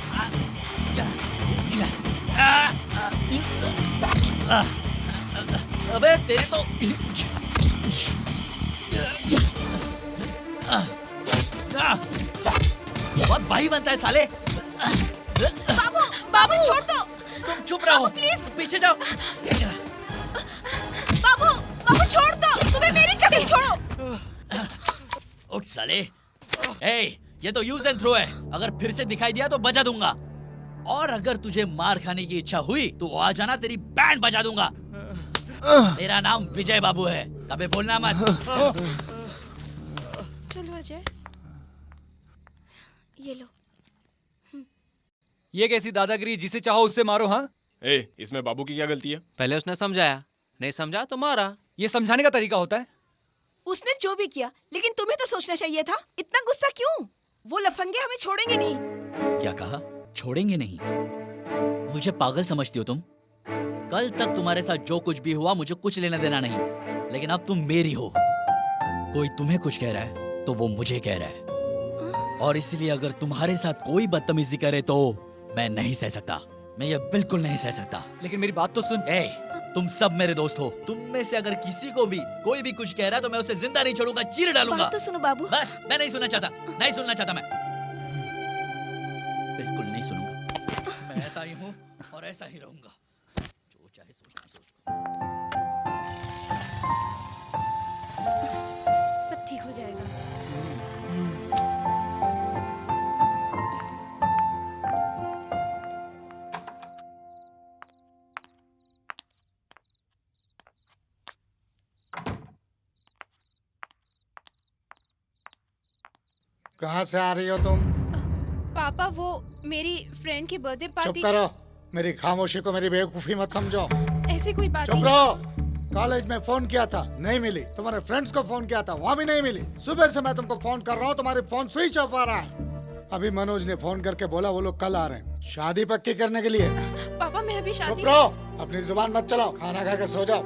अबे तेरे तो बहुत भाई बनता है साले। बाबू बाबू छोड़ दो। तुम चुप रहो प्लीज। पीछे जाओ। बाबू बाबू छोड़ दो। तुम्हें मेरी कसम छोड़ो। उठ साले। ए, ये तो यूज एंड थ्रो है। अगर फिर से दिखाई दिया तो बजा दूंगा। और अगर तुझे मार खाने की इच्छा हुई तो आ जाना, तेरी बैंड बजा दूंगा। मेरा नाम विजय बाबू है, कभी बोलना मत। चलो अजय, ये लो। ये कैसी दादागिरी? जिसे चाहो उससे मारो। हाँ, इसमें बाबू की क्या गलती है? पहले उसने समझाया, नहीं समझा तो मारा। ये समझाने का तरीका होता है? उसने जो भी किया, लेकिन तुम्हें तो सोचना चाहिए था। इतना गुस्सा क्यों? वो लफंगे हमें छोड़ेंगे नहीं। क्या कहा? छोड़ेंगे नहीं? मुझे पागल समझती हो तुम? कल तक तुम्हारे साथ जो कुछ भी हुआ मुझे कुछ लेना देना नहीं, लेकिन अब तुम मेरी हो। कोई तुम्हें कुछ कह रहा है तो वो मुझे कह रहा है, और इसलिए अगर तुम्हारे साथ कोई बदतमीजी करे तो मैं नहीं सह सकता। मैं ये बिल्कुल नहीं सह सकता। लेकिन मेरी बात तो सुन। तुम सब मेरे दोस्त हो। तुम में से अगर किसी को भी कोई भी कुछ कह रहा है तो मैं उसे जिंदा नहीं छोड़ूंगा, चीर डालूंगा। बात तो सुनो बाबू। बस, मैं नहीं सुनना चाहता, नहीं सुनना चाहता। मैं बिल्कुल नहीं सुनूंगा। मैं ऐसा ही हूँ और ऐसा ही रहूंगा। जो चाहे सोचना सोच। सब ठीक हो जाएगा। कहाँ से आ रही हो तुम? पापा, वो मेरी फ्रेंड की बर्थडे चुप पार्टी। करो। मेरी खामोशी को मेरी बेवकूफी मत समझो। ऐसी कोई बात चुप नहीं। रहो। कॉलेज में फोन किया था, नहीं मिली। तुम्हारे फ्रेंड्स को फोन किया था, वहाँ भी नहीं मिली। सुबह से मैं तुमको फोन कर रहा हूँ, तुम्हारे फोन स्विच ऑफ आ रहा है। अभी मनोज ने फोन करके बोला वो लोग कल आ रहे हैं शादी पक्की करने के लिए। पापा मैं अभी शादी। चुप रहो, अपनी जुबान मत चलाओ। खाना खा के सो जाओ।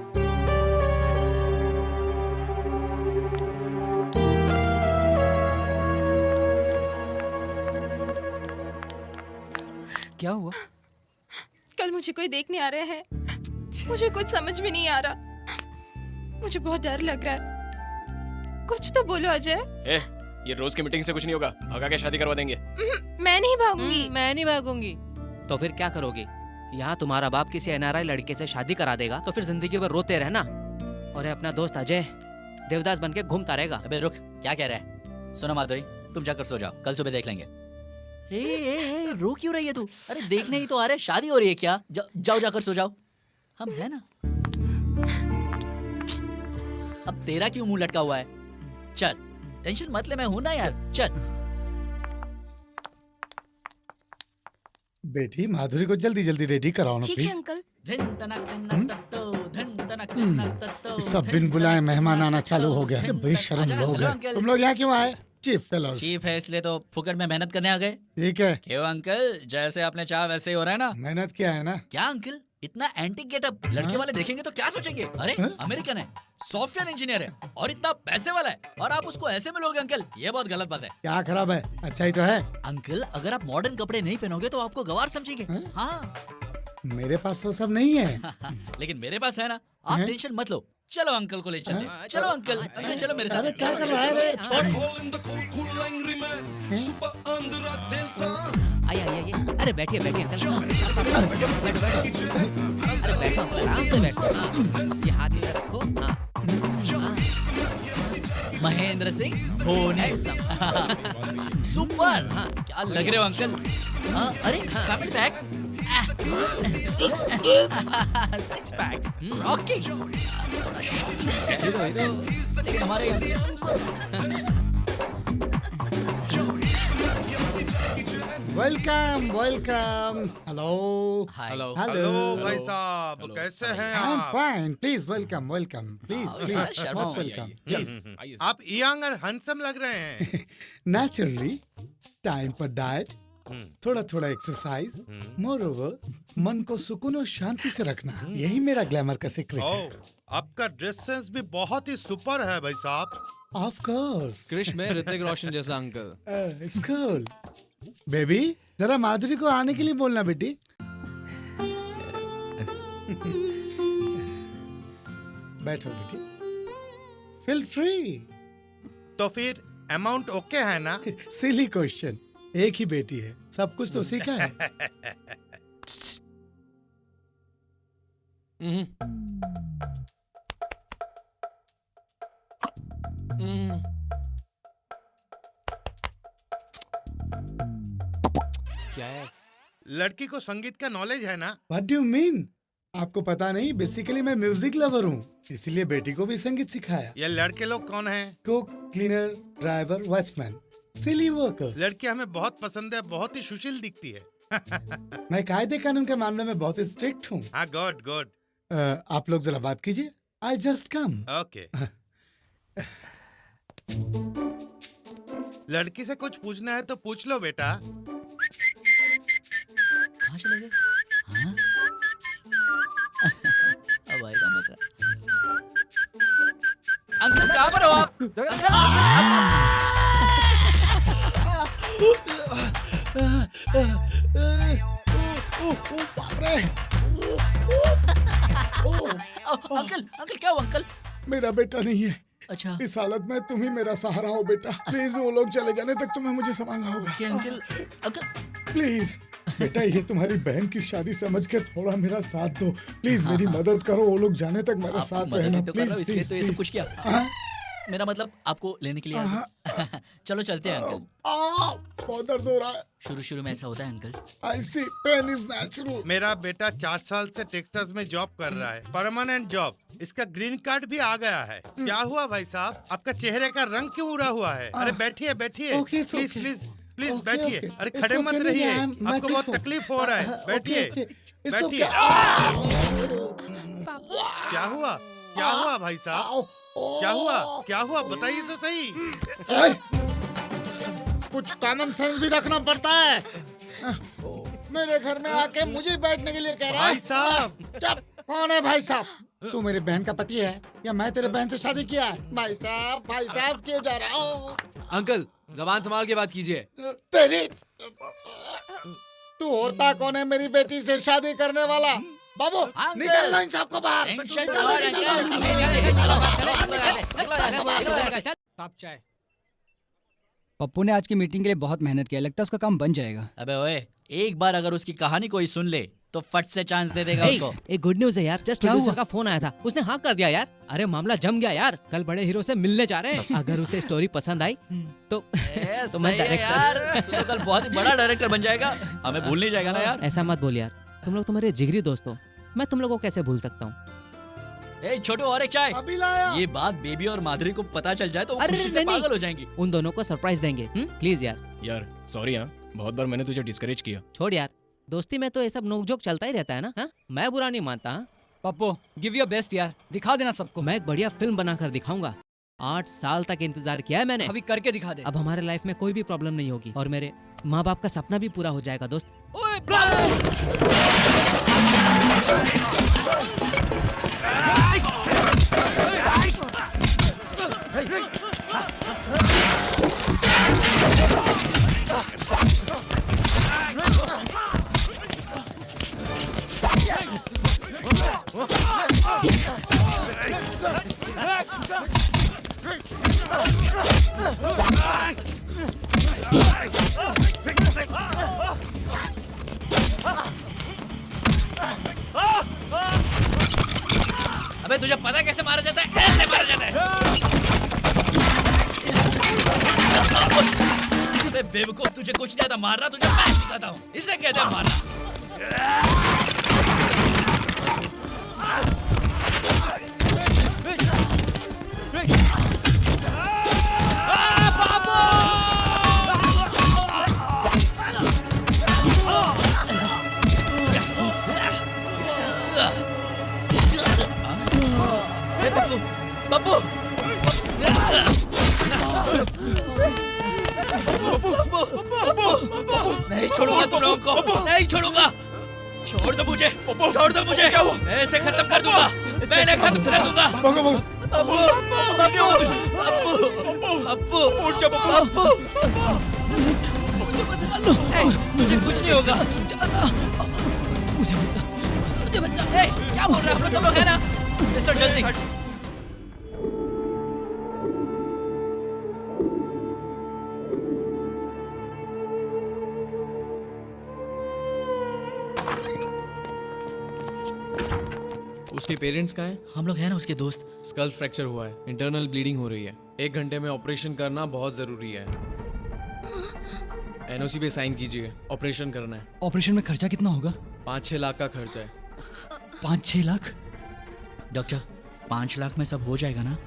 क्या हुआ? कल मुझे कोई देखने आ रहे हैं। मुझे कुछ समझ में नहीं आ रहा। मुझे बहुत डर लग रहा है। कुछ तो बोलो अजय। ये रोज की मीटिंग से कुछ नहीं होगा। भगा के शादी करवा देंगे। मैं नहीं भागूंगी। मैं नहीं भागूंगी। तो फिर क्या करोगे? यहाँ तुम्हारा बाप किसी एनआरआई लड़के से शादी करा देगा तो फिर जिंदगी भर रोते रहना, और अपना दोस्त अजय देवदास बन के घूमता रहेगा। अबे रुक, क्या कह रहा है? सुनो माधुरी, तुम जाकर सो जाओ, कल सुबह देख लेंगे। रो क्यों रही है तू? अरे देखने ही तो आ रहे, शादी हो रही है क्या? जाओ जाकर सो जाओ, हम है ना। अब तेरा क्यों मुंह लटका हुआ है? चल, टेंशन मत ले, मैं हूं ना यार, चल। बेटी माधुरी को जल्दी जल्दी रेडी कराओ ना ठीक है प्लीज। अंकल। सब बिन बुलाए मेहमान आना चालू हो गया। बेशर्म लोग हैं। अंकल। तुम लोग यहाँ क्यों आए? Chief fellows. चीफ है इसलिए तो फुकट में मेहनत करने आ गए। ठीक है। क्यों अंकल, जैसे आपने चाहा वैसे ही हो रहा है ना? मेहनत क्या है ना? क्या अंकल, इतना एंटीक गेटअप लड़के वाले देखेंगे तो क्या सोचेंगे? अरे अमेरिकन है, सॉफ्टवेयर इंजीनियर है और इतना पैसे वाला है, और आप उसको ऐसे मिलोगे अंकल? ये बहुत गलत बात है। क्या खराब है? अच्छा ही तो है। अंकल, अगर आप मॉडर्न कपड़े नहीं पहनोगे तो आपको गवार समझेंगे। हाँ। मेरे पास वो सब नहीं है। लेकिन मेरे पास है ना, आप टेंशन मत लो। चलो अंकल को ले चलते हैं। चलो अंकल, अंकल चलो मेरे साथ। अरे क्या कर रहा है रे? आइए अरे बैठिए बैठिए अंकल। अरे बैठो आराम से बैठो। ये हाथ इधर रखो। महेंद्र सिंह धोनी। सुपर, क्या लग रहे हो अंकल? अरे family pack, six packs, rocking. थोड़ा शॉकिंग है लेकिन हमारे welcome welcome. Hello hello hello भाई साहब, कैसे हैं आई एम आप? Fine. Please welcome welcome. Please please Sharma most मत वेलकम। आप यंग और हैंडसम लग रहे हैं। नेचुरली टाइम पर डाइट, थोड़ा थोड़ा एक्सरसाइज, मोर ओवर मन को सुकून और शांति से रखना, यही मेरा ग्लैमर का सीक्रेट है। आपका ड्रेस सेंस भी बहुत ही सुपर है भाई साहब। Of course. क्रिश में ऋतिक रोशन जैसा अंकल। स्कूल बेबी, जरा माधुरी को आने के लिए बोलना बेटी। बैठो बेटी, फील फ्री। तो फिर अमाउंट ओके है ना? सिली क्वेश्चन, एक ही बेटी है, सब कुछ तो सीखा है। क्या है? लड़की को संगीत का नॉलेज है ना? What do you mean? आपको पता नहीं, बेसिकली मैं म्यूजिक लवर हूँ, इसलिए बेटी को भी संगीत सिखाया। ये लड़के लोग कौन हैं? कुक, क्लीनर, ड्राइवर, वॉचमैन, सिली वर्कर्स। लड़की हमें बहुत पसंद है, बहुत ही सुशील दिखती है। मैं कायदे कानून के मामले में बहुत स्ट्रिक्ट हूँ। हाँ, गुड गुड। आप लोग जरा बात कीजिए। I just come. ओके। लड़की से कुछ पूछना है तो पूछ लो बेटा। कहाँ चले गए? हाँ? अब आएगा मजा। अंकल कहाँ पर हो आप? अंकल अंकल क्या हुआ अंकल? मेरा बेटा नहीं है। अच्छा। इस हालत में तुम ही मेरा सहारा हो बेटा। प्लीज वो लोग चले जाने तक तुम्हें मुझे संभालना होगा। अंकल अंकल प्लीज बेटा, ये तुम्हारी बहन की शादी समझ के थोड़ा मेरा साथ दो प्लीज। मेरी मदद करो, वो लोग जाने तक मेरा साथ रहना तो कर रहा हूँ, प्लीज इसलिए तो ये सब कुछ प्लीज। किया। मेरा मतलब आपको लेने के लिए आ गया। चलो चलते हैं अंकल। बहुत दर्द हो रहा है। शुरू शुरू में ऐसा होता है uncle. I see, pain is natural. मेरा बेटा 4 साल से टेक्सास में जॉब कर रहा है, परमानेंट जॉब। इसका ग्रीन कार्ड भी आ गया है। क्या हुआ भाई साहब, आपका चेहरे का रंग क्यों उड़ा हुआ है? अरे बैठिए बैठिए, Okay, please okay. Please please Okay, बैठिए। okay. अरे It's खड़े okay, मत नहीं, रहिए, मैं आपको ठीक बहुत हूँ। तकलीफ हो रहा है। Okay, बैठिए okay. It's बैठिए। okay. क्या हुआ, क्या हुआ भाई साहब, क्या हुआ, क्या हुआ बताइए तो सही। कुछ कॉमन सेंस भी रखना पड़ता है। मेरे घर में आके मुझे बैठने के लिए कह रहा है। भाई साहब। चुप, कौन है भाई साहब? तू मेरी बहन का पति है या मैं तेरे बहन से शादी किया है? भाई साहब किए जा रहा हूँ। अंकल जबान संभाल के बात कीजिए। तेरी तू होता कौन है मेरी बेटी से शादी करने वाला? बाबू निकालना इन सबको बाहर। कप चाय। पप्पू ने आज की मीटिंग के लिए बहुत मेहनत किया, लगता है उसका काम बन जाएगा। अबे ओए, एक बार अगर उसकी कहानी कोई सुन ले तो फट से चांस दे देगा उसको। एक गुड न्यूज है यार, जस्ट प्रोड्यूसर का फोन आया था, उसने हाँ कर दिया यार। अरे मामला जम गया यार, कल बड़े हीरो से मिलने जा रहे हैं। अगर उसे स्टोरी पसंद आई तो मैं डायरेक्टर। तू तो कल बहुत ही बड़ा डायरेक्टर बन जाएगा, हमें भूल नहीं जाएगा ना यार। ऐसा मत बोल यार, तुम लोग तो मेरे जिगरी दोस्त हो, मैं तुम लोगों को कैसे भूल सकता हूँ? ए छोटू और एक चाय। अभी लाया। ये बात बेबी और माधुरी को पता चल जाए तो वो अरे खुशी से नहीं, पागल हो जाएंगी। उन दोनों को सरप्राइज देंगे। प्लीज यार। यार सॉरी हाँ, बहुत बार मैंने तुझे डिस्करेज किया। छोड़ यार, दोस्ती में तो ये सब नोकझोंक चलता ही रहता है ना। हाँ? मैं बुरा नहीं मानता। हाँ? पप्पू गिव योर बेस्ट यार, दिखा देना सबको। मैं एक बढ़िया फिल्म बनाकर दिखाऊंगा। 8 साल तक इंतजार किया है मैंने। अभी करके दिखा दे। अब हमारे लाइफ में कोई भी प्रॉब्लम नहीं होगी और मेरे माँ बाप का सपना भी पूरा हो जाएगा दोस्त। ओए अबे तुझे पता है कैसे मारा जाता है? ऐसे मारा जाता है। अबे बेवकूफ, तुझे कुछ नहीं आता मारना, तुझे मैं सिखाता हूँ। इसे कहते हैं मारना। बब्बू नहीं छोड़ूंगा तुम लोगों को, नहीं छोड़ूंगा। छोड़ दो मुझे, छोड़ दो मुझे। ऐसे खत्म कर दूंगा, मैंने खत्म कर दूंगा। अब्बू अब्बू अब्बू अब्बू, तुझे कुछ नहीं होगा। मुझे बता, क्या बोल रहे हैं? हम लोग सब लोग हैं ना? सिस्टर जल्दी। उसके पेरेंट्स कहाँ हैं? हम लोग हैं ना उसके दोस्त। स्कल फ्रैक्चर हुआ है, इंटरनल ब्लीडिंग हो रही है। 1 घंटे में ऑपरेशन करना बहुत जरूरी है। एनओसी पे साइन कीजिए, ऑपरेशन करना है। ऑपरेशन में खर्चा कितना होगा? 5-6 लाख का खर्चा है। 5-6 लाख? डॉक्टर 5 लाख में सब हो जाएगा ना?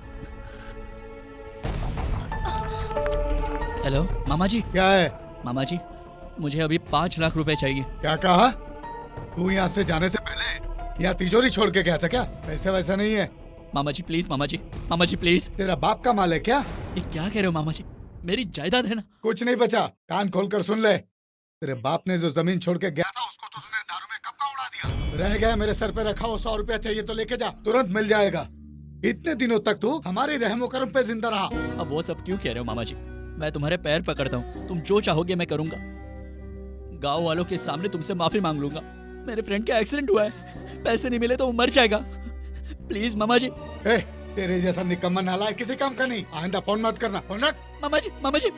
हेलो मामा जी। क्या है? मामा जी मुझे अभी 5 लाख रुपए चाहिए। क्या कहा? तू यहाँ से जाने से पहले यहाँ तिजोरी छोड़ के गया था क्या? पैसे वैसा नहीं है। मामा जी प्लीज, मामा जी, मामा जी प्लीज। तेरा बाप का माल है क्या? ये क्या कह रहे हो मामा जी? मेरी जायदाद है ना। कुछ नहीं बचा, कान खोलकर सुन ले। तेरे बाप ने जो जमीन छोड़ के गया था उसको तो तूने दारू में कब का उड़ा दिया। रह गया मेरे सर पे रखा हो 100 रुपया चाहिए तो लेके जा, तुरंत मिल जाएगा। इतने दिनों तक तू हमारी रहमो करम पे जिंदा रहा। अब वो सब क्यों कह रहे हो मामा जी? मैं तुम्हारे पैर पकड़ता हूँ, तुम जो चाहोगे मैं करूंगा। गाँव वालों के सामने तुमसे माफी मांग लूंगा। मेरे फ्रेंड का एक्सीडेंट हुआ है, पैसे नहीं मिले तो वो मर जाएगा। प्लीज मामा जी। तेरे जैसा निकम्मा नाला किसी काम का नहीं। आइंदा फोन मत करना। फोन रख। मामा जी, मामा जी।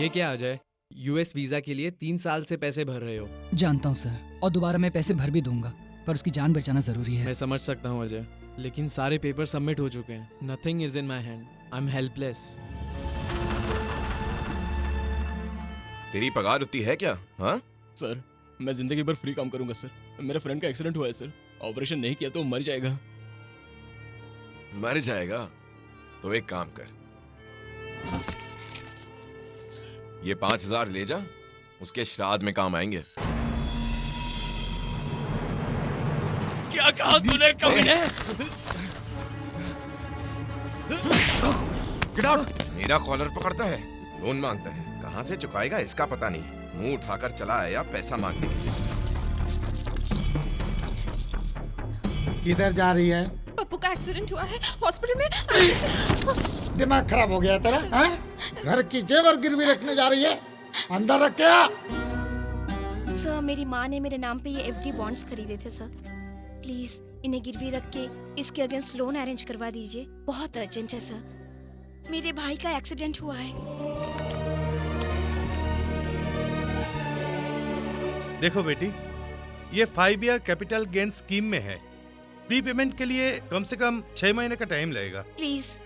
ये क्या आ जाए? यूएस वीजा के लिए 3 साल से पैसे भर रहे हो। जानता हूँ सर, और दोबारा मैं पैसे भर भी दूंगा, पर उसकी जान बचाना जरूरी है। मैं समझ सकता हूँ अजय, लेकिन सारे पेपर सबमिट हो चुके हैं। Nothing is in my hand, I am helpless. तेरी पगार उतनी है क्या? हाँ सर मैं जिंदगी भर फ्री काम करूंगा सर। मेरे फ्रेंड का एक्सीडेंट हुआ है सर, ऑपरेशन नहीं किया तो मर जाएगा। मर जाएगा तो एक काम कर, ये 5,000 ले जा, उसके श्राद्ध में काम आएंगे। क्या कहा तूने कमीने? मेरा कॉलर पकड़ता है, लोन मांगता है, कहां से चुकाएगा इसका पता नहीं। मुंह उठाकर चला आया पैसा मांगने के लिए। किधर जा रही है? पप्पू का एक्सीडेंट हुआ है, हॉस्पिटल में। दिमाग खराब हो गया तेरा? हाँ? घर की जेवर गिरवी रखने जा रही है, अंदर रख क्या? सर मेरी माँ ने मेरे नाम पे ये एफडी बॉन्ड्स खरीदे थे सर। प्लीज इन्हें गिरवी रख के इसके अगेंस्ट लोन अरेंज करवा दीजिए, बहुत अर्जेंट है सर। मेरे भाई का एक्सीडेंट हुआ है। देखो बेटी, ये 5 ईयर कैपिटल गेन स्कीम में है। प्री पेमेंट के लिए कम से कम 6 महीने का टाइम लगेगा। प्लीज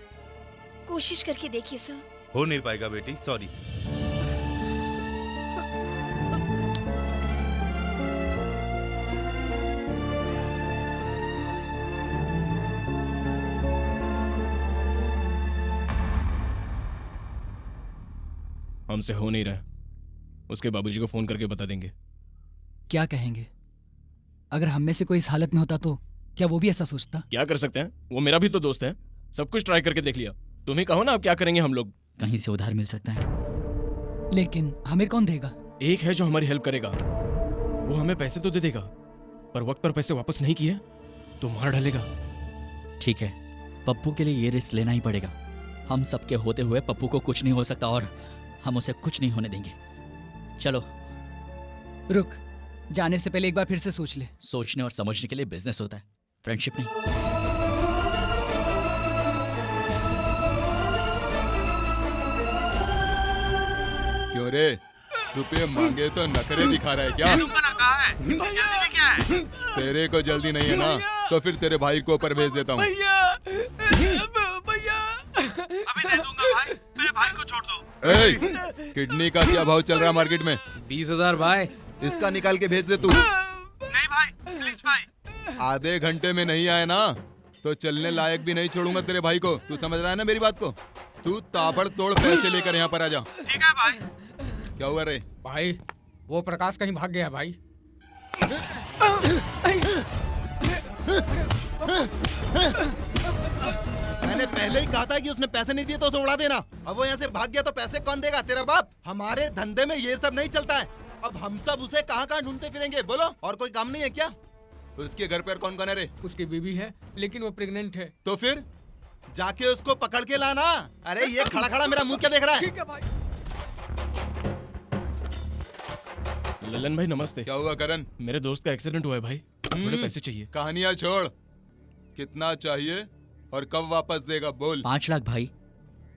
कोशिश करके देखिए सर। हो नहीं पाएगा बेटी, सॉरी। हमसे हो नहीं रहा। उसके बाबूजी को फोन करके बता देंगे। क्या कहेंगे? अगर हम में से कोई इस हालत में होता तो क्या वो भी ऐसा सोचता? क्या कर सकते हैं, वो मेरा भी तो दोस्त है। सब कुछ ट्राई करके देख लिया। तुम ही कहो ना अब क्या करेंगे हम लोग। कहीं से उधार मिल सकता है, लेकिन हमें कौन देगा? एक है जो हमारी हेल्प करेगा, वो हमें पैसे तो दे देगा, पर वक्त पर पैसे वापस नहीं किए तो मार डालेगा। ठीक है, पप्पू के लिए ये रिस्क लेना ही पड़ेगा। हम सबके होते हुए पप्पू को कुछ नहीं हो सकता और हम उसे कुछ नहीं होने देंगे। चलो। रुक, जाने से पहले एक बार फिर से सोच ले। सोचने और समझने के लिए बिजनेस होता है, फ्रेंडशिप नहीं। क्यों रे, रुपये मांगे तो नखरे दिखा रहा है क्या? तेरे को जल्दी नहीं है ना, तो फिर तेरे भाई को ऊपर भेज देता हूँ। अभी दे दूंगा भाई, मेरे भाई को छोड़ दो। किडनी का क्या भाव चल रहा है मार्केट में? 20,000 भाई। इसका निकाल के भेज दे तू। नहीं भाई, प्लीज भाई। आधे घंटे में नहीं आए ना तो चलने लायक भी नहीं छोड़ूंगा तेरे भाई को। तू समझ रहा है ना मेरी बात को? तू ताबड़तोड़ पैसे लेकर यहाँ पर आ जा। ठीक है भाई। क्या हुआ रे? भाई वो प्रकाश कहीं भाग गया भाई। मैंने पहले ही कहा था कि उसने पैसे नहीं दिए तो उसे उड़ा देना। अब वो यहाँ से भाग गया तो पैसे कौन देगा? तेरा बाप। हमारे धंधे में ये सब नहीं चलता है। अब हम सब उसे कहाँ कहाँ ढूंढते फिरेंगे? बोलो, और कोई काम नहीं है क्या? उसके घर पर कौन कौन है रे? उसकी बीवी है, लेकिन वो प्रेग्नेंट है। तो फिर जाके उसको पकड़ के लाना। अरे ये खड़ा खड़ा मेरा मुंह क्या देख रहा है? ठीक है भाई। ललन भाई नमस्ते। क्या हुआ करण? मेरे दोस्त का एक्सीडेंट हुआ है भाई, थोड़े पैसे चाहिए। कहानियां छोड़, कितना चाहिए और कब वापस देगा? बोल। 5 लाख भाई।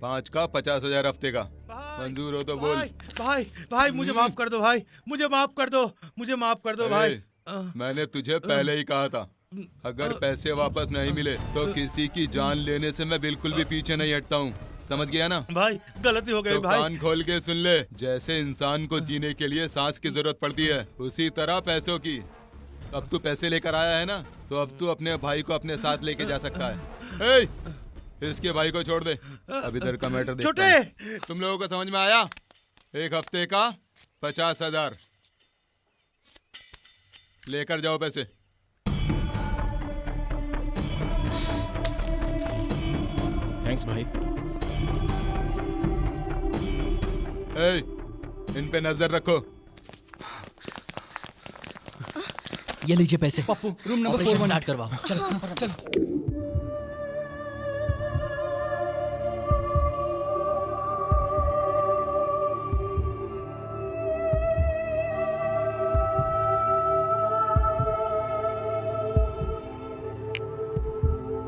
5 का 50,000 हफ्ते का। मंजूर हो तो बोल। भाई भाई मुझे माफ कर दो भाई, मुझे माफ कर दो, मुझे माफ कर दो भाई। मैंने तुझे पहले ही कहा था, अगर पैसे वापस नहीं मिले तो किसी की जान लेने से मैं बिल्कुल भी पीछे नहीं हटता हूँ। समझ गया ना? भाई गलती हो गई तो भाई। कान खोल के सुन ले। जैसे इंसान को जीने के लिए सांस की जरूरत पड़ती है, उसी तरह पैसों की। अब तू पैसे लेकर आया है ना, तो अब तू अपने भाई को अपने साथ लेके जा सकता है। इसके भाई को छोड़ दे। अब इधर का मैटर देखते हैं। तुम लोगों को समझ में आया? 1 हफ्ते का 50,000 लेकर जाओ पैसे। थैंक्स भाई। इन पे नजर रखो। ये लीजिए पैसे। पप्पू, रूम नंबर 4 स्टार्ट करवाओ। चलो चलो।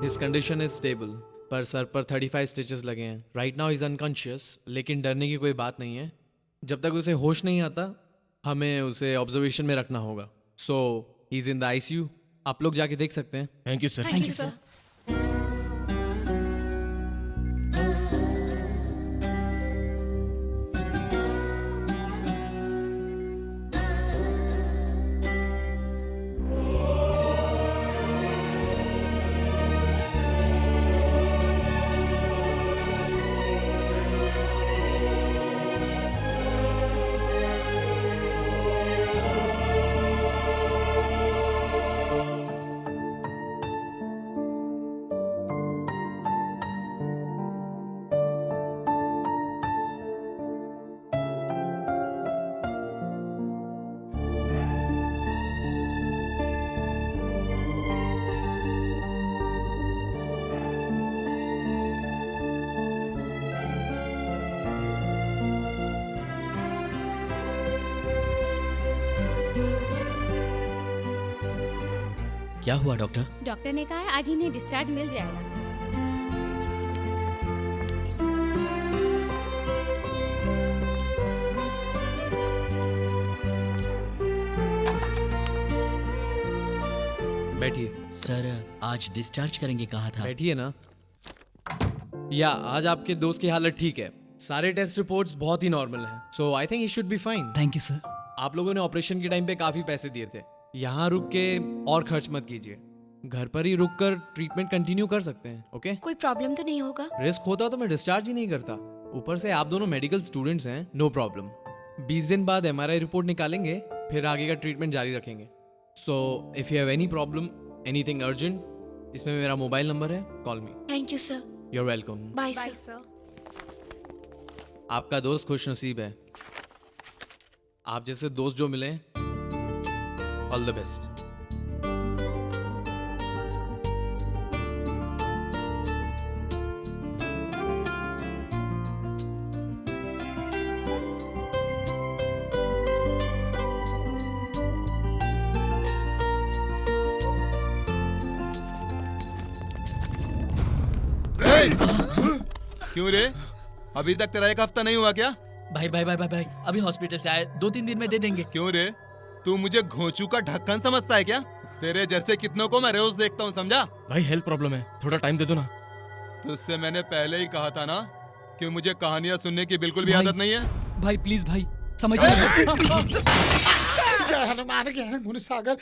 His condition is stable, पर सर पर 35 स्टिचेस लगे हैं। राइट नाउ इज अनकॉन्शियस, लेकिन डरने की कोई बात नहीं है। जब तक उसे होश नहीं आता, हमें उसे ऑब्जर्वेशन में रखना होगा। So he is in the ICU. आप लोग जाके देख सकते हैं। Thank you sir. Thank you sir. क्या हुआ डॉक्टर? डॉक्टर ने कहा है आज इन्हें डिस्चार्ज मिल जाएगा। बैठिए। सर आज डिस्चार्ज करेंगे कहा था। बैठिए ना। या आज आपके दोस्त की हालत ठीक है। सारे टेस्ट रिपोर्ट्स बहुत ही नॉर्मल हैं। So I think he should be fine. Thank you sir. आप लोगों ने ऑपरेशन के टाइम पे काफी पैसे दिए थे। यहाँ रुक के और खर्च मत कीजिए। घर पर ही रुककर ट्रीटमेंट कंटिन्यू कर सकते हैं। ओके? कोई प्रॉब्लम तो नहीं होगा? रिस्क होता तो मैं डिस्चार्ज ही नहीं करता। ऊपर से आप दोनों मेडिकल स्टूडेंट्स हैं, नो प्रॉब्लम। 20 दिन बाद MRI रिपोर्ट निकालेंगे, फिर आगे का ट्रीटमेंट जारी रखेंगे। So if you have any problem, anything urgent, इसमें मेरा मोबाइल नंबर है, call me. Thank you sir. You are welcome. Bye sir. आपका दोस्त खुश नसीब है, आप जैसे दोस्त जो मिले, ऑल द बेस्ट। क्यों रे, अभी तक तेरा एक हफ्ता नहीं हुआ क्या? भाई भाई भाई भाई भाई अभी हॉस्पिटल से आए, 2-3 दिन में दे देंगे। क्यों रे, तू मुझे घोंचू का ढक्कन समझता है क्या? तेरे जैसे कितनों को मैं रोज देखता हूँ, समझा? भाई हेल्थ प्रॉब्लम है, थोड़ा टाइम दे दो ना। तुझसे मैंने पहले ही कहा था ना कि मुझे कहानियां सुनने की बिल्कुल भी आदत नहीं है। भाई प्लीज भाई समझिए। जय हनुमान ज्ञान गुण सागर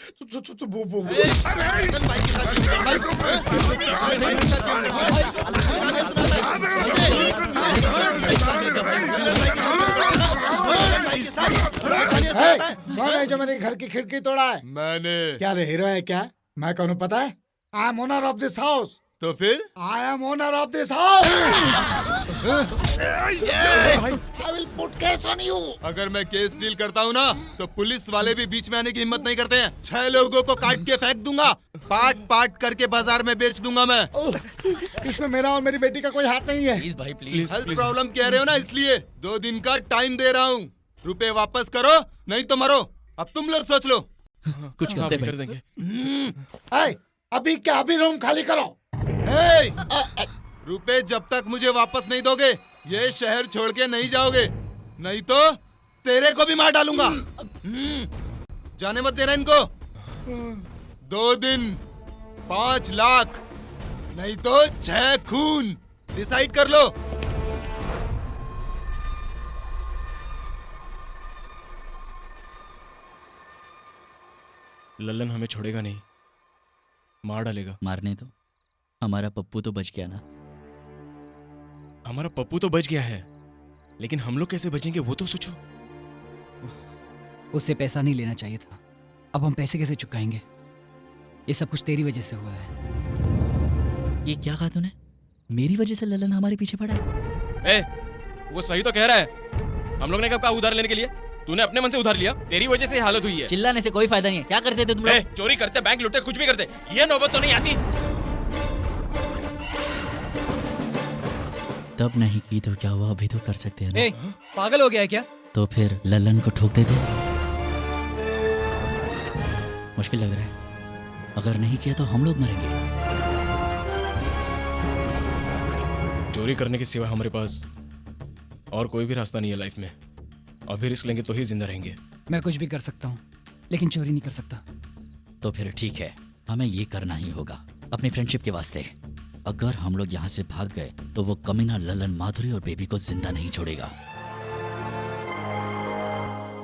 कौन है जो मेरे घर की खिड़की तोड़ा है? मैंने। क्या रे हीरो है क्या? मैं कौन हूँ पता है? I am owner of this house. तो फिर? I am owner of this house. I will put case on you. अगर मैं केस डील करता हूँ ना, तो पुलिस वाले भी बीच में आने की हिम्मत नहीं करते हैं। 6 लोगों को काट के फेंक दूंगा, पार्ट पार्ट करके बाजार में बेच दूंगा मैं। इसमें मेरा और मेरी बेटी का कोई हाथ नहीं है। प्लीज भाई प्लीज। हेल्थ प्रॉब्लम कह रहे हो ना, इसलिए 2 दिन का टाइम दे रहा हूँ। रुपए वापस करो, नहीं तो मरो। अब तुम लोग सोच लो। कुछ करते कर देंगे। अभी क्या, अभी रूम खाली करो। रुपए जब तक मुझे वापस नहीं दोगे, ये शहर छोड़ के नहीं जाओगे, नहीं तो तेरे को भी मार डालूंगा। जाने मत देना इनको। 2 दिन 5 लाख, नहीं तो 6 खून। डिसाइड कर लो। लल्लन हमें छोड़ेगा नहीं, मार डालेगा। मारने दो, हमारा पप्पू तो बच गया ना। हमारा पप्पू तो बच गया है, लेकिन हम लोग कैसे बचेंगे वो तो सोचो। उससे पैसा नहीं लेना चाहिए था, अब हम पैसे कैसे चुकाएंगे? ये सब कुछ तेरी वजह से हुआ है। ये क्या कहा तूने? मेरी वजह से ललन हमारे पीछे पड़ा है? वो सही तो कह रहा है। हम लोग ने कब कहा उधार लेने के लिए? तूने अपने मन से उधार लिया, तेरी वजह से हालत हुई है। चिल्लाने से कोई फायदा नहीं है। क्या करते थे तुम लोग? चोरी करते, बैंक लूटते, कुछ भी करते, ये नौबत तो नहीं आती। तब नहीं की तो क्या हुआ, अभी तो कर सकते हैं ना। पागल हो गया है क्या? तो फिर ललन को ठोक देते। मुश्किल लग रहा है, अगर नहीं किया तो हम लोग मरेंगे। चोरी करने के सिवा हमारे पास और कोई भी रास्ता नहीं है लाइफ में। अभी रिस्क लेंगे तो ही जिंदा रहेंगे। मैं कुछ भी कर सकता हूँ, लेकिन चोरी नहीं कर सकता। तो फिर ठीक है, हमें ये करना ही होगा अपनी फ्रेंडशिप के वास्ते। अगर हम लोग यहाँ से भाग गए तो वो कमीना ललन माधुरी और बेबी को जिंदा नहीं छोड़ेगा।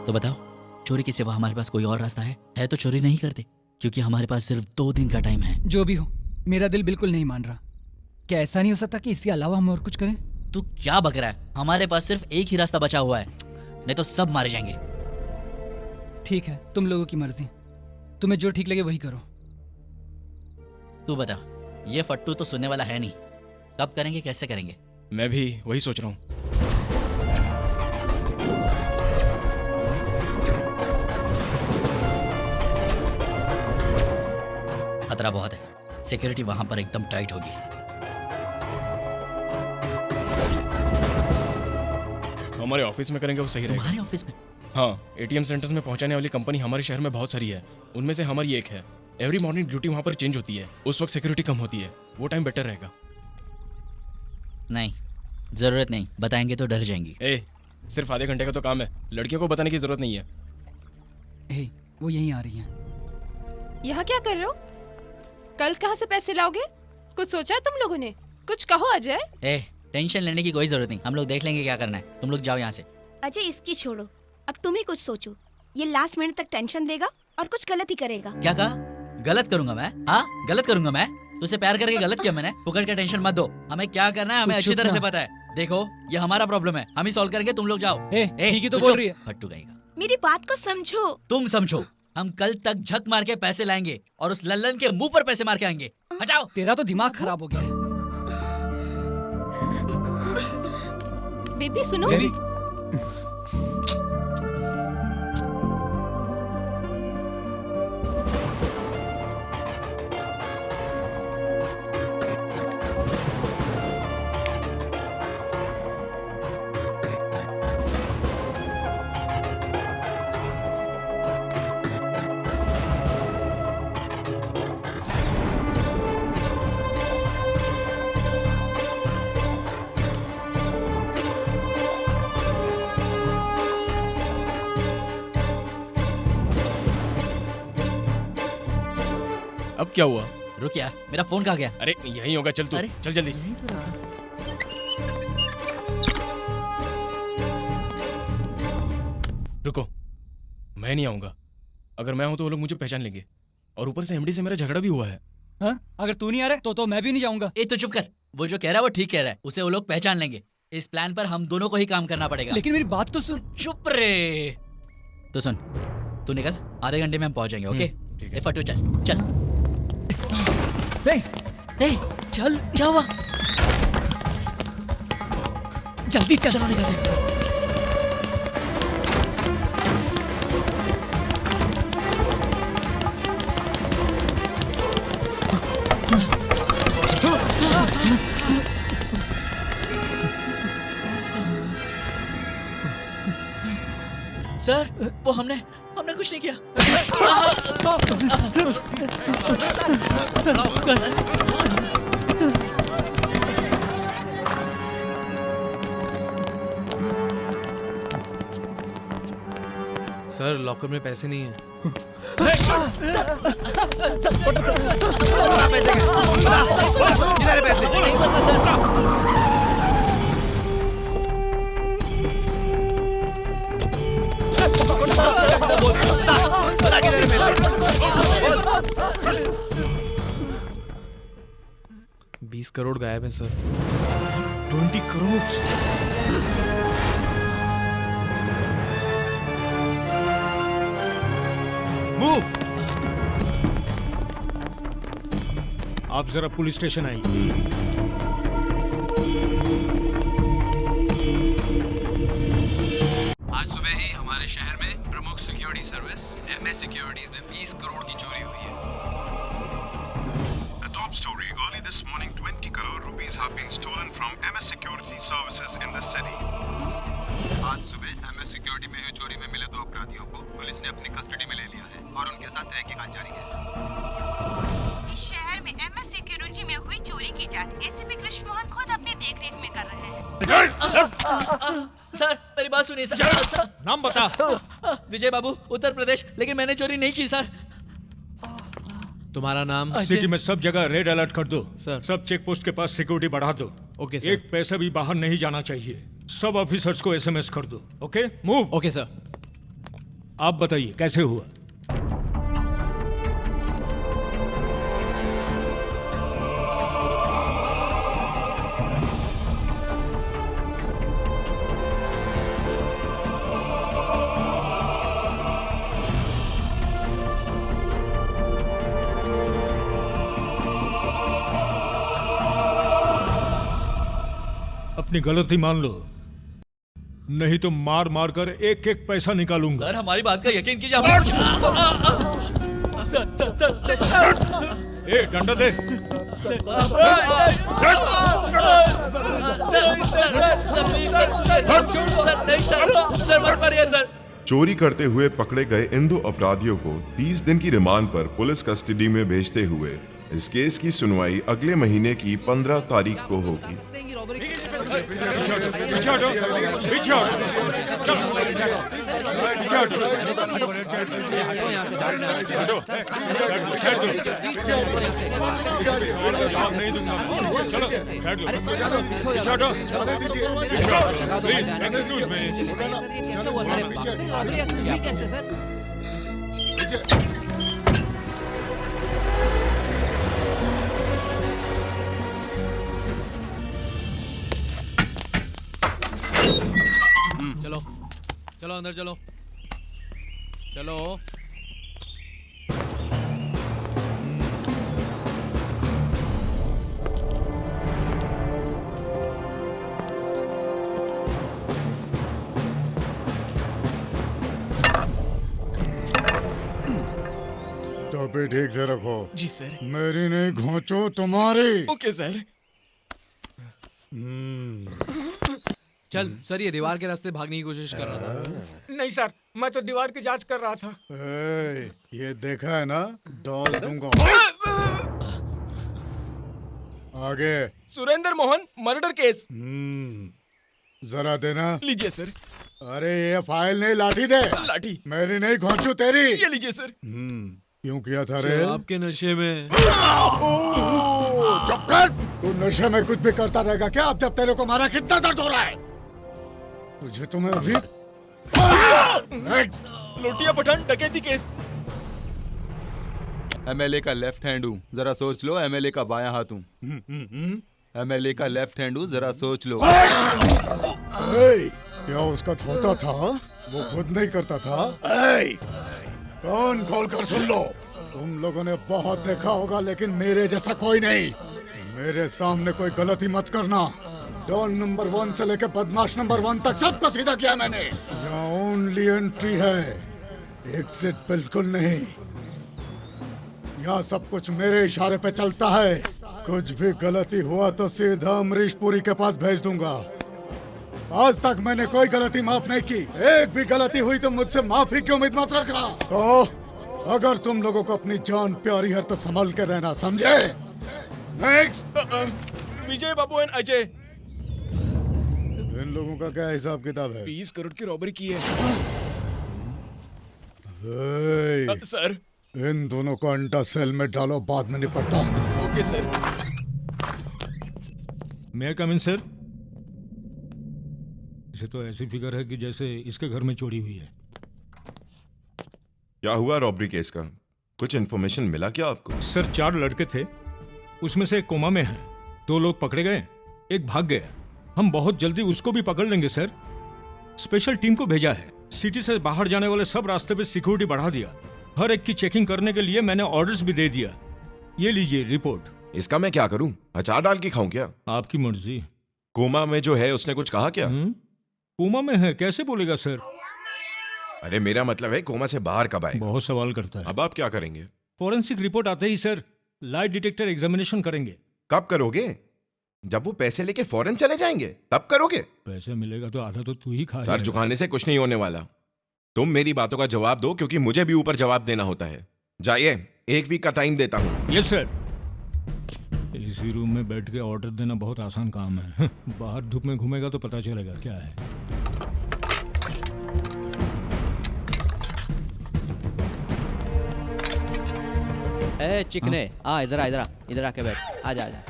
तो बताओ, चोरी के सिवा हमारे पास कोई और रास्ता है तो चोरी नहीं करते, क्योंकि हमारे पास सिर्फ 2 दिन का टाइम है। जो भी हो, मेरा दिल बिल्कुल नहीं मान रहा। क्या ऐसा नहीं हो सकता कि इसके अलावा हम और कुछ करें? तू क्या बक रहा है? हमारे पास सिर्फ एक ही रास्ता बचा हुआ है, नहीं तो सब मारे जाएंगे। ठीक है, तुम लोगों की मर्जी, तुम्हें जो ठीक लगे वही करो। तू बता, ये फट्टू तो सुनने वाला है नहीं। कब करेंगे, कैसे करेंगे? मैं भी वही सोच रहा हूँ। खतरा बहुत है, सिक्योरिटी वहां पर एकदम टाइट होगी। हमारे ऑफिस में करेंगे वो सही रहेगा। हमारे ऑफिस में? हाँ, एटीएम सेंटर्स में पहुंचाने वाली कंपनी हमारे शहर में बहुत सारी है, उनमें से हमारी एक है। एवरी मॉर्निंग ड्यूटी वहां पर चेंज होती है, उस वक्त सिक्योरिटी कम होती है, वो टाइम बेटर रहेगा। नहीं, जरूरत नहीं, बताएंगे तो डर जाएंगी। सिर्फ आधे घंटे का तो काम है, लड़कियों को बताने की जरूरत नहीं है। वो यहीं आ रही हैं। यहाँ क्या कर रहे हो? कल कहाँ से पैसे लाओगे? कुछ सोचा है तुम लोगों ने? कुछ कहो अजय। टेंशन लेने की कोई जरूरत नहीं, हम लोग देख लेंगे क्या करना है। तुम लोग जाओ यहाँ से। अजय, इसकी छोड़ो, अब तुम ही कुछ सोचो। ये लास्ट मिनट तक टेंशन देगा और कुछ गलत ही करेगा। क्या कहा? गलत करूंगा मैं? हाँ, गलत करूंगा मैं? तुझसे प्यार करके गलत किया मैंने? फुकट का टेंशन मत दो, हमें क्या करना है हमें अच्छी तरह से पता है। देखो ये हमारा प्रॉब्लम है, हम ही सॉल्व करेंगे, तुम लोग जाओ। ठीक ही तो तू बोल चुप, रही है। फट्टू कहेगा। मेरी बात को समझो। तुम समझो, हम कल तक झक मार के पैसे लाएंगे और उस लल्लन के मुंह पर पैसे मार के आएंगे। हटाओ। तेरा तो दिमाग खराब हो गया है। बेबी सुनो। बेबी अब क्या हुआ? रुक यार, मेरा फोन कहाँ गया? अरे यहीं होगा, चल तू, अरे, चल जल्दी। रुको, मैं नहीं आऊंगा। अगर मैं हूं तो वो लोग मुझे पहचान लेंगे, और ऊपर से एमडी से मेरा झगड़ा भी हुआ है। हाँ? अगर तू नहीं आ रहा तो मैं भी नहीं जाऊंगा। ए तो चुप कर, वो जो कह रहा है वो ठीक कह रहा है, उसे वो लोग पहचान लेंगे। इस प्लान पर हम दोनों को ही काम करना पड़ेगा। लेकिन मेरी बात तो सुन। चुप रे। तो सुन, तू निकल, आधे घंटे में हम पहुंच जाएंगे। ओके? ठीक है। ए फटू चल, चल। ए, चल, क्या हुआ? जल्दी चल, चलो निकलते। सर, वो हमने कुछ नहीं किया। सर लॉकर में पैसे नहीं है। $20 करोड़ गायब है सर। 20 करोड़? मूव! आप जरा पुलिस स्टेशन आइए। आज सुबह ही हमारे शहर में प्रमुख सिक्योरिटी सर्विस MS सिक्योरिटीज में 20 करोड़ की चोरी हुई है। The top story: early this morning, 20 crore rupees have been stolen from MS Security Services in the city. आज सुबह MS सिक्योरिटी में हुई चोरी में मिले 2 अपराधियों को पुलिस ने अपनी कस्टडी में ले लिया है और उनके साथ तहकीकात जारी है। इस शहर में MS सिक्योरिटी में हुई चोरी की जांच एसीपी कृष्ण मोहन खुद अपनी देखरेख में कर रहे हैं। सर, मेरी बात सुनिए सर। नाम बता। विजय बाबू, उत्तर प्रदेश। लेकिन मैंने चोरी नहीं की सर। तुम्हारा नाम? सिटी में सब जगह रेड अलर्ट कर दो सर। सब चेक पोस्ट के पास सिक्योरिटी बढ़ा दो। Okay sir. एक पैसा भी बाहर नहीं जाना चाहिए। सब ऑफिसर्स को SMS कर दो। Okay, move. Okay sir. आप बताइए कैसे हुआ? अपनी गलती मान लो, नहीं तो मार मार कर एक एक पैसा निकालूंगा। सर, हमारी बात का यकीन कीजिए। सर, ए डंडा दे। सर मत मारिए सर। चोरी करते हुए पकड़े गए इन 2 अपराधियों को 30 दिन की रिमांड पर पुलिस कस्टडी में भेजते हुए इस केस की सुनवाई अगले महीने की 15 तारीख को होगी। चलो चलो अंदर चलो चलो। टोपी ठीक से रखो। जी सर। मेरी नहीं घोंचो तुम्हारी। Okay sir. चल सर, ये दीवार के रास्ते भागने की कोशिश कर रहा था। नहीं सर, मैं तो दीवार की जांच कर रहा था। ये देखा है ना, डाल दूंगा। आगे। Surendra Mohan murder case. जरा देना। लीजिए सर। अरे ये फाइल नहीं, लाठी दे। लाठी। मेरी नहीं घोंचू तेरी। ये लीजिए सर। क्यों किया था रे? आपके नशे में। चुप कर। तू नशे में कुछ भी करता रहेगा क्या? अब जब तेरे को मारा कितना दर्द हो रहा है तुझे? तुम्हें अभी लोटिया पठान डकैती केस। एमएलए का लेफ्ट हैंड हूँ, जरा सोच लो। एमएलए का बायां हाथ हूँ। एमएलए का लेफ्ट हैंड हूँ, जरा सोच लो। क्या उसका धोता था? वो खुद नहीं करता था। कान खोल कर सुन लो। तुम लोगों ने बहुत देखा होगा, लेकिन मेरे जैसा कोई नहीं। मेरे सामने कोई गलती मत करना। डॉन नंबर 1 से लेकर बदमाश नंबर 1 तक सबको सीधा किया मैंने। यहाँ ओनली एंट्री है, एग्जिट बिल्कुल नहीं। यहाँ सब कुछ मेरे इशारे पे चलता है। कुछ भी गलती हुआ तो सीधा अमरीश पुरी के पास भेज दूंगा। आज तक मैंने कोई गलती माफ नहीं की। एक भी गलती हुई तो मुझसे माफी की उम्मीद मत रखना। तो अगर तुम लोगों को अपनी जान प्यारी है तो संभल के रहना, समझे? नेक्स्ट। विजय बाबू एंड अजय। इन लोगों का क्या हिसाब किताब है? 20 करोड़ की रॉबरी की है। सर। इन दोनों को अंडा सेल में डालो, बाद में निपटता हूँ। Okay sir. मैं कम इन सर। इसे तो ऐसी फिगर है कि जैसे इसके घर में चोरी हुई है। क्या हुआ रॉबरी केस का? कुछ इन्फॉर्मेशन मिला क्या आपको? सर 4 लड़के थे, उसमें से एक कोमा में है। 2 लोग पकड़े गए, एक भाग गया। हम बहुत जल्दी उसको भी पकड़ लेंगे सर। स्पेशल टीम को भेजा है। सिटी से बाहर जाने वाले सब रास्ते पे सिक्योरिटी बढ़ा दिया। हर एक की चेकिंग करने के लिए मैंने ऑर्डर्स भी दे दिया। ये लीजिए रिपोर्ट। इसका मैं क्या करूं? अचार डाल के खाऊं क्या? आपकी मर्जी। कोमा में जो है उसने कुछ कहा क्या? कोमा में है कैसे बोलेगा सर? अरे मेरा मतलब है कोमा से बाहर कब आए? बहुत सवाल करता है। अब आप क्या करेंगे? फॉरेंसिक रिपोर्ट आते ही सर लाइट डिटेक्टर एग्जामिनेशन करेंगे। कब करोगे? जब वो पैसे लेके फॉरेन चले जाएंगे तब करोगे? पैसे मिलेगा तो आधा तो तू ही खा। सर झुकाने से कुछ नहीं होने वाला। तुम मेरी बातों का जवाब दो, क्योंकि मुझे भी ऊपर जवाब देना होता है। जाइए, 1 वीक का टाइम देता हूँ। Yes sir. इसी रूम में बैठ के ऑर्डर देना बहुत आसान काम है। बाहर धूप में घूमेगा तो पता चलेगा क्या है। ए चिकने, आ इधर आ, इधर आके बैठ। आजा आजा।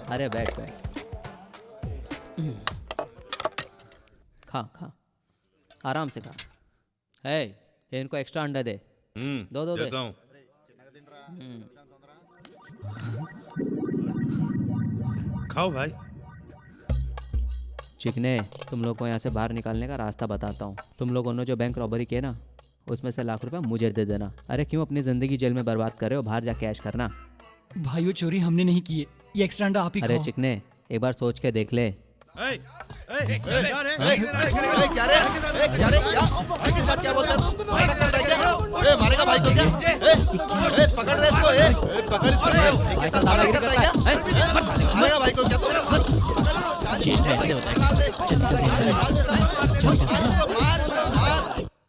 अरे बैठ बैठ। खा खा, आराम से खा। है इनको एक्स्ट्रा अंडा दे। दो दो देता हूं। खाओ भाई। चिकने, तुम लोग को यहाँ से बाहर निकालने का रास्ता बताता हूँ। तुम लोगों ने जो बैंक रॉबरी किए ना, उसमें से लाख रुपया मुझे दे देना। अरे क्यों अपनी जिंदगी जेल में बर्बाद कर रहे हो? बाहर जाके ऐश करना। भाई वो चोरी हमने नहीं की है, ये एक्स्ट्रा अंडा आप ही अरे खाओ। चिकने, एक बार सोच के देख ले। मारेगा भाई को क्या? पकड़ रहे इसको। मारेगा भाई को क्या?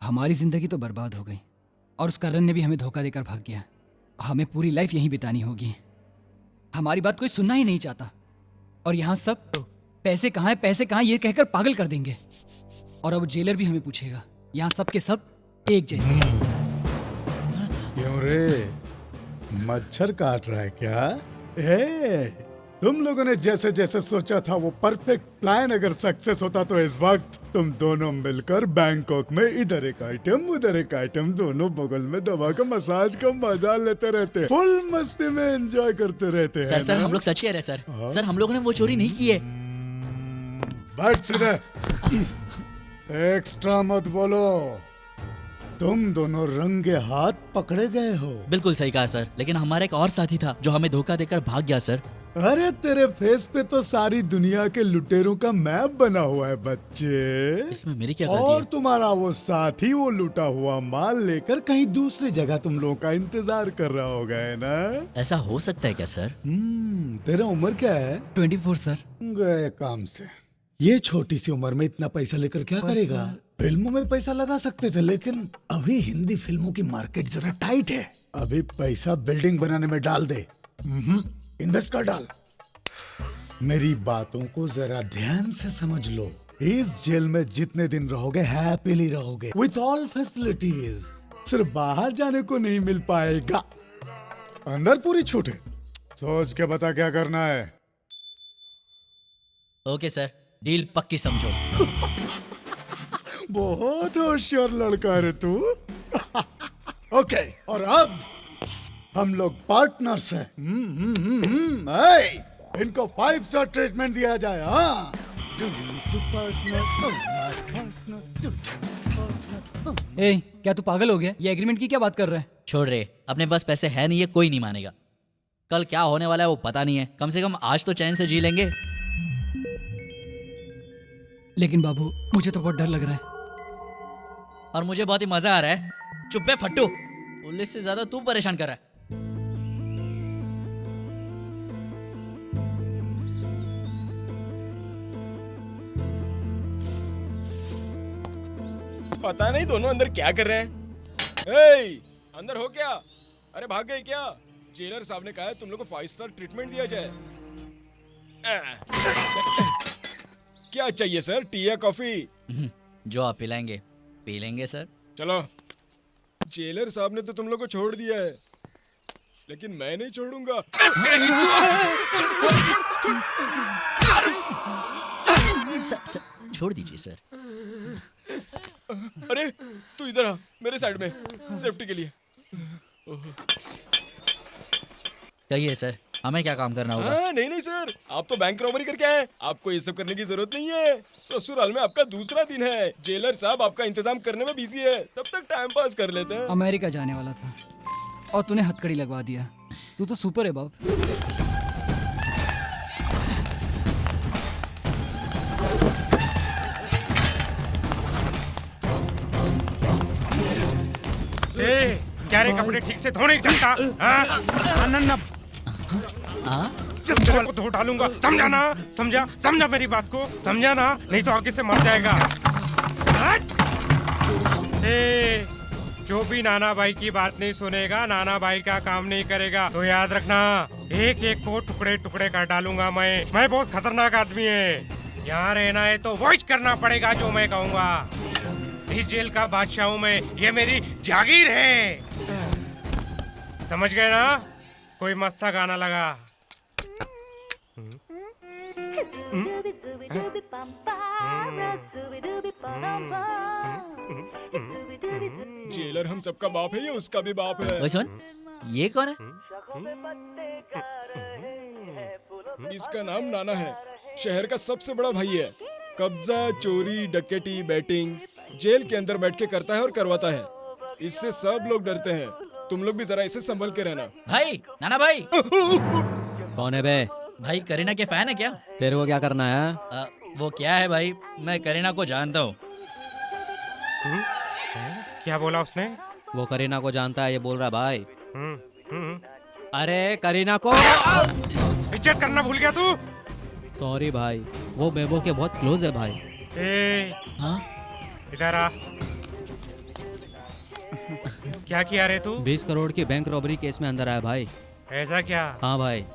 हमारी जिंदगी तो बर्बाद हो गई और उस करण ने भी हमें धोखा देकर भाग गया। हमें पूरी लाइफ यहीं बितानी होगी। हमारी बात कोई सुनना ही नहीं चाहता और यहाँ सब पैसे कहाँ है, पैसे कहाँ, ये कहकर पागल कर देंगे। और अब जेलर भी हमें पूछेगा। यहाँ सब के सब एक जैसे। क्यों रे, मच्छर काट रहा है क्या? तुम लोगों ने जैसे जैसे सोचा था वो परफेक्ट प्लान अगर सक्सेस होता तो इस वक्त तुम दोनों मिलकर बैंकॉक में इधर एक आइटम उधर एक आइटम दोनों बगल में दबा कर मसाज का मजा लेते रहते, फुल मस्ती में एंजॉय करते रहते हैं। सर हम लोग सच कह रहे हैं सर। सर हम लोगों ने वो चोरी नहीं की है। बैठ सीधे। एक्स्ट्रा मत बोलो। तुम दोनों रंगे हाथ पकड़े गए हो। बिल्कुल सही कहा सर, लेकिन हमारा एक और साथी था जो हमें धोखा देकर भाग गया सर। अरे तेरे फेस पे तो सारी दुनिया के लुटेरों का मैप बना हुआ है बच्चे। इसमें मेरी क्या गलती और है? तुम्हारा वो साथी वो लुटा हुआ माल लेकर कहीं दूसरी जगह तुम लोगों का इंतजार कर रहा होगा, है ना? ऐसा हो सकता है क्या सर? तेरा उम्र क्या है? 24 सर। गए काम से। ये छोटी सी उम्र में इतना पैसा लेकर क्या बस करेगा? सर। फिल्मों में पैसा लगा सकते थे, लेकिन अभी हिंदी फिल्मों की मार्केट जरा टाइट है। अभी पैसा बिल्डिंग बनाने में डाल दे, इन्वेस्ट कर डाल। मेरी बातों को जरा ध्यान से समझ लो। इस जेल में जितने दिन रहोगे हैप्पीली रहोगे, विथ ऑल फैसिलिटीज। सिर्फ बाहर जाने को नहीं मिल पाएगा, अंदर पूरी छूट है। सोच के बता क्या करना है। ओके सर, डील पक्की समझो। बहुत होशियार लड़का है तू। ओके, और अब हम लोग पार्टनर्स हैं। इनको 5 स्टार ट्रीटमेंट दिया जाए। हाँ, ए, क्या तू पागल हो गया? ये एग्रीमेंट की क्या बात कर रहा है? छोड़ रे, अपने पास पैसे है नहीं, ये कोई नहीं मानेगा। कल क्या होने वाला है वो पता नहीं है, कम से कम आज तो चैन से जी लेंगे। लेकिन बाबू, मुझे तो बहुत डर लग रहा है। और मुझे बहुत ही मजा आ रहा है। चुप बे फट्टू, पुलिस से ज्यादा तू परेशान कर रहा है। पता नहीं दोनों अंदर क्या कर रहे हैं। ए, अंदर हो क्या? अरे भाग गए क्या? जेलर साहब ने कहा है तुम लोग को 5 स्टार ट्रीटमेंट दिया जाए। क्या चाहिए सर, टी या कॉफी? जो आप पिलाएंगे पी लेंगे सर। चलो। जेलर साहब ने तो तुम लोग को छोड़ दिया है, लेकिन मैं नहीं छोड़ूंगा। सर, छोड़ दीजिए सर। अरे तू इधर आ, मेरे साइड में, सेफ्टी के लिए। कहिए सर, हमें क्या काम करना होगा? हाँ, नहीं सर, आप तो बैंक रॉबरी करके आए, आपको ये सब करने की जरूरत नहीं है। ससुराल में आपका दूसरा दिन है, जेलर साहब आपका इंतजाम करने में बिजी है, तब तक टाइम पास कर लेते हैं। अमेरिका जाने वाला था और तूने हथकड़ी लगवा दिया। तू तो सुपर है बाप। क्या रे, कपड़े ठीक से धो नहीं सकता? तेरे को धो डालूंगा, समझा ना? समझा मेरी बात को, समझा ना? नहीं तो आगे से मर जाएगा। जो भी नाना भाई की बात नहीं सुनेगा, नाना भाई का काम नहीं करेगा, तो याद रखना एक एक को टुकड़े टुकड़े कर डालूंगा मैं बहुत खतरनाक आदमी है। यहाँ रहना है तो वॉइस करना पड़ेगा जो मैं कहूँगा। इस जेल का बादशाह हूँ मैं, ये मेरी जागीर है। समझ गए ना? कोई मस्त सा गाना लगा। जेलर हम सबका बाप है, ये उसका भी बाप है। ओए सुन, ये कौन है? इसका नाम नाना है, शहर का सबसे बड़ा भाई है। कब्जा, चोरी, डकैती, बैटिंग जेल के अंदर बैठ के करता है और करवाता है। इससे सब लोग डरते हैं। तुम लोग भी जरा इसे संभल के रहना। भाई, नाना भाई। कौन है बे? भाई करीना के फैन है क्या? तेरे को क्या करना है? वो क्या है भाई, मैं करीना को जानता हूँ। क्या बोला उसने? वो करीना को जानता है, ये बोल रहा भाई। अरे करीना को इज्जत करना भूल गया तू? सॉरी भाई, वो बेबो के बहुत क्लोज है भाई। हाँ? इधर आ। क्या किया रे तू? 20 करोड़ की बैंक रॉबरी केस में अंदर आया भाई। ऐसा क्या? हाँ भाई।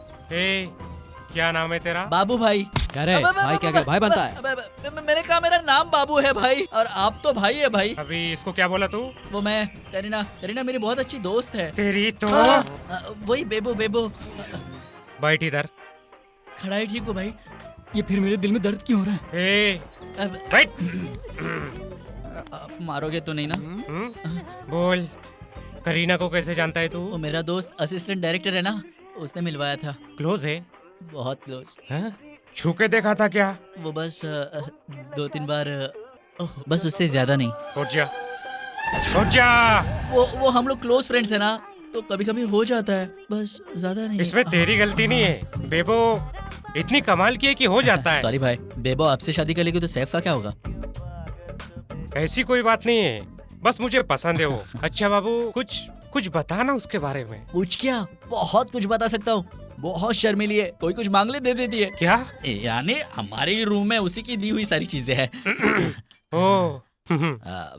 क्या नाम है तेरा? बाबू भाई। क्या रे भाई, क्या भाई बनता है? मैंने कहा मेरा नाम बाबू है भाई, और आप तो भाई है भाई। अभी इसको क्या बोला तू? वो मैं करीना मेरी बहुत अच्छी दोस्त है। तेरी तो वही बेबो। बैठ इधर। खड़ा ही ठीक हो भाई। ये फिर मेरे दिल में दर्द क्यों हो रहा है? बैठ। आप मारोगे तो नहीं ना? बोल, करीना को कैसे जानता है तू? वो मेरा दोस्त असिस्टेंट डायरेक्टर है ना, उसने मिलवाया था। क्लोज है? बहुत क्लोज। छू के देखा था क्या? वो बस 2-3 बार बस उससे ज्यादा नहीं। उठ जा, उठ जा। वो हम लोग क्लोज फ्रेंड्स है ना, तो कभी कभी हो जाता है, बस ज्यादा नहीं। इसमें तेरी गलती नहीं है। बेबो इतनी कमाल की है कि हो जाता है। सॉरी भाई, बेबो आपसे शादी कर लेगी तो सैफ का क्या होगा? ऐसी कोई बात नहीं है, बस मुझे पसंद है वो। अच्छा बाबू, कुछ बताना उसके बारे में। कुछ क्या, बहुत कुछ बता सकता हूँ। बहुत शर्मीली है, कोई कुछ मांग ले दे देती है। क्या? यानी हमारे ही रूम में उसी की दी हुई सारी चीजें हैं।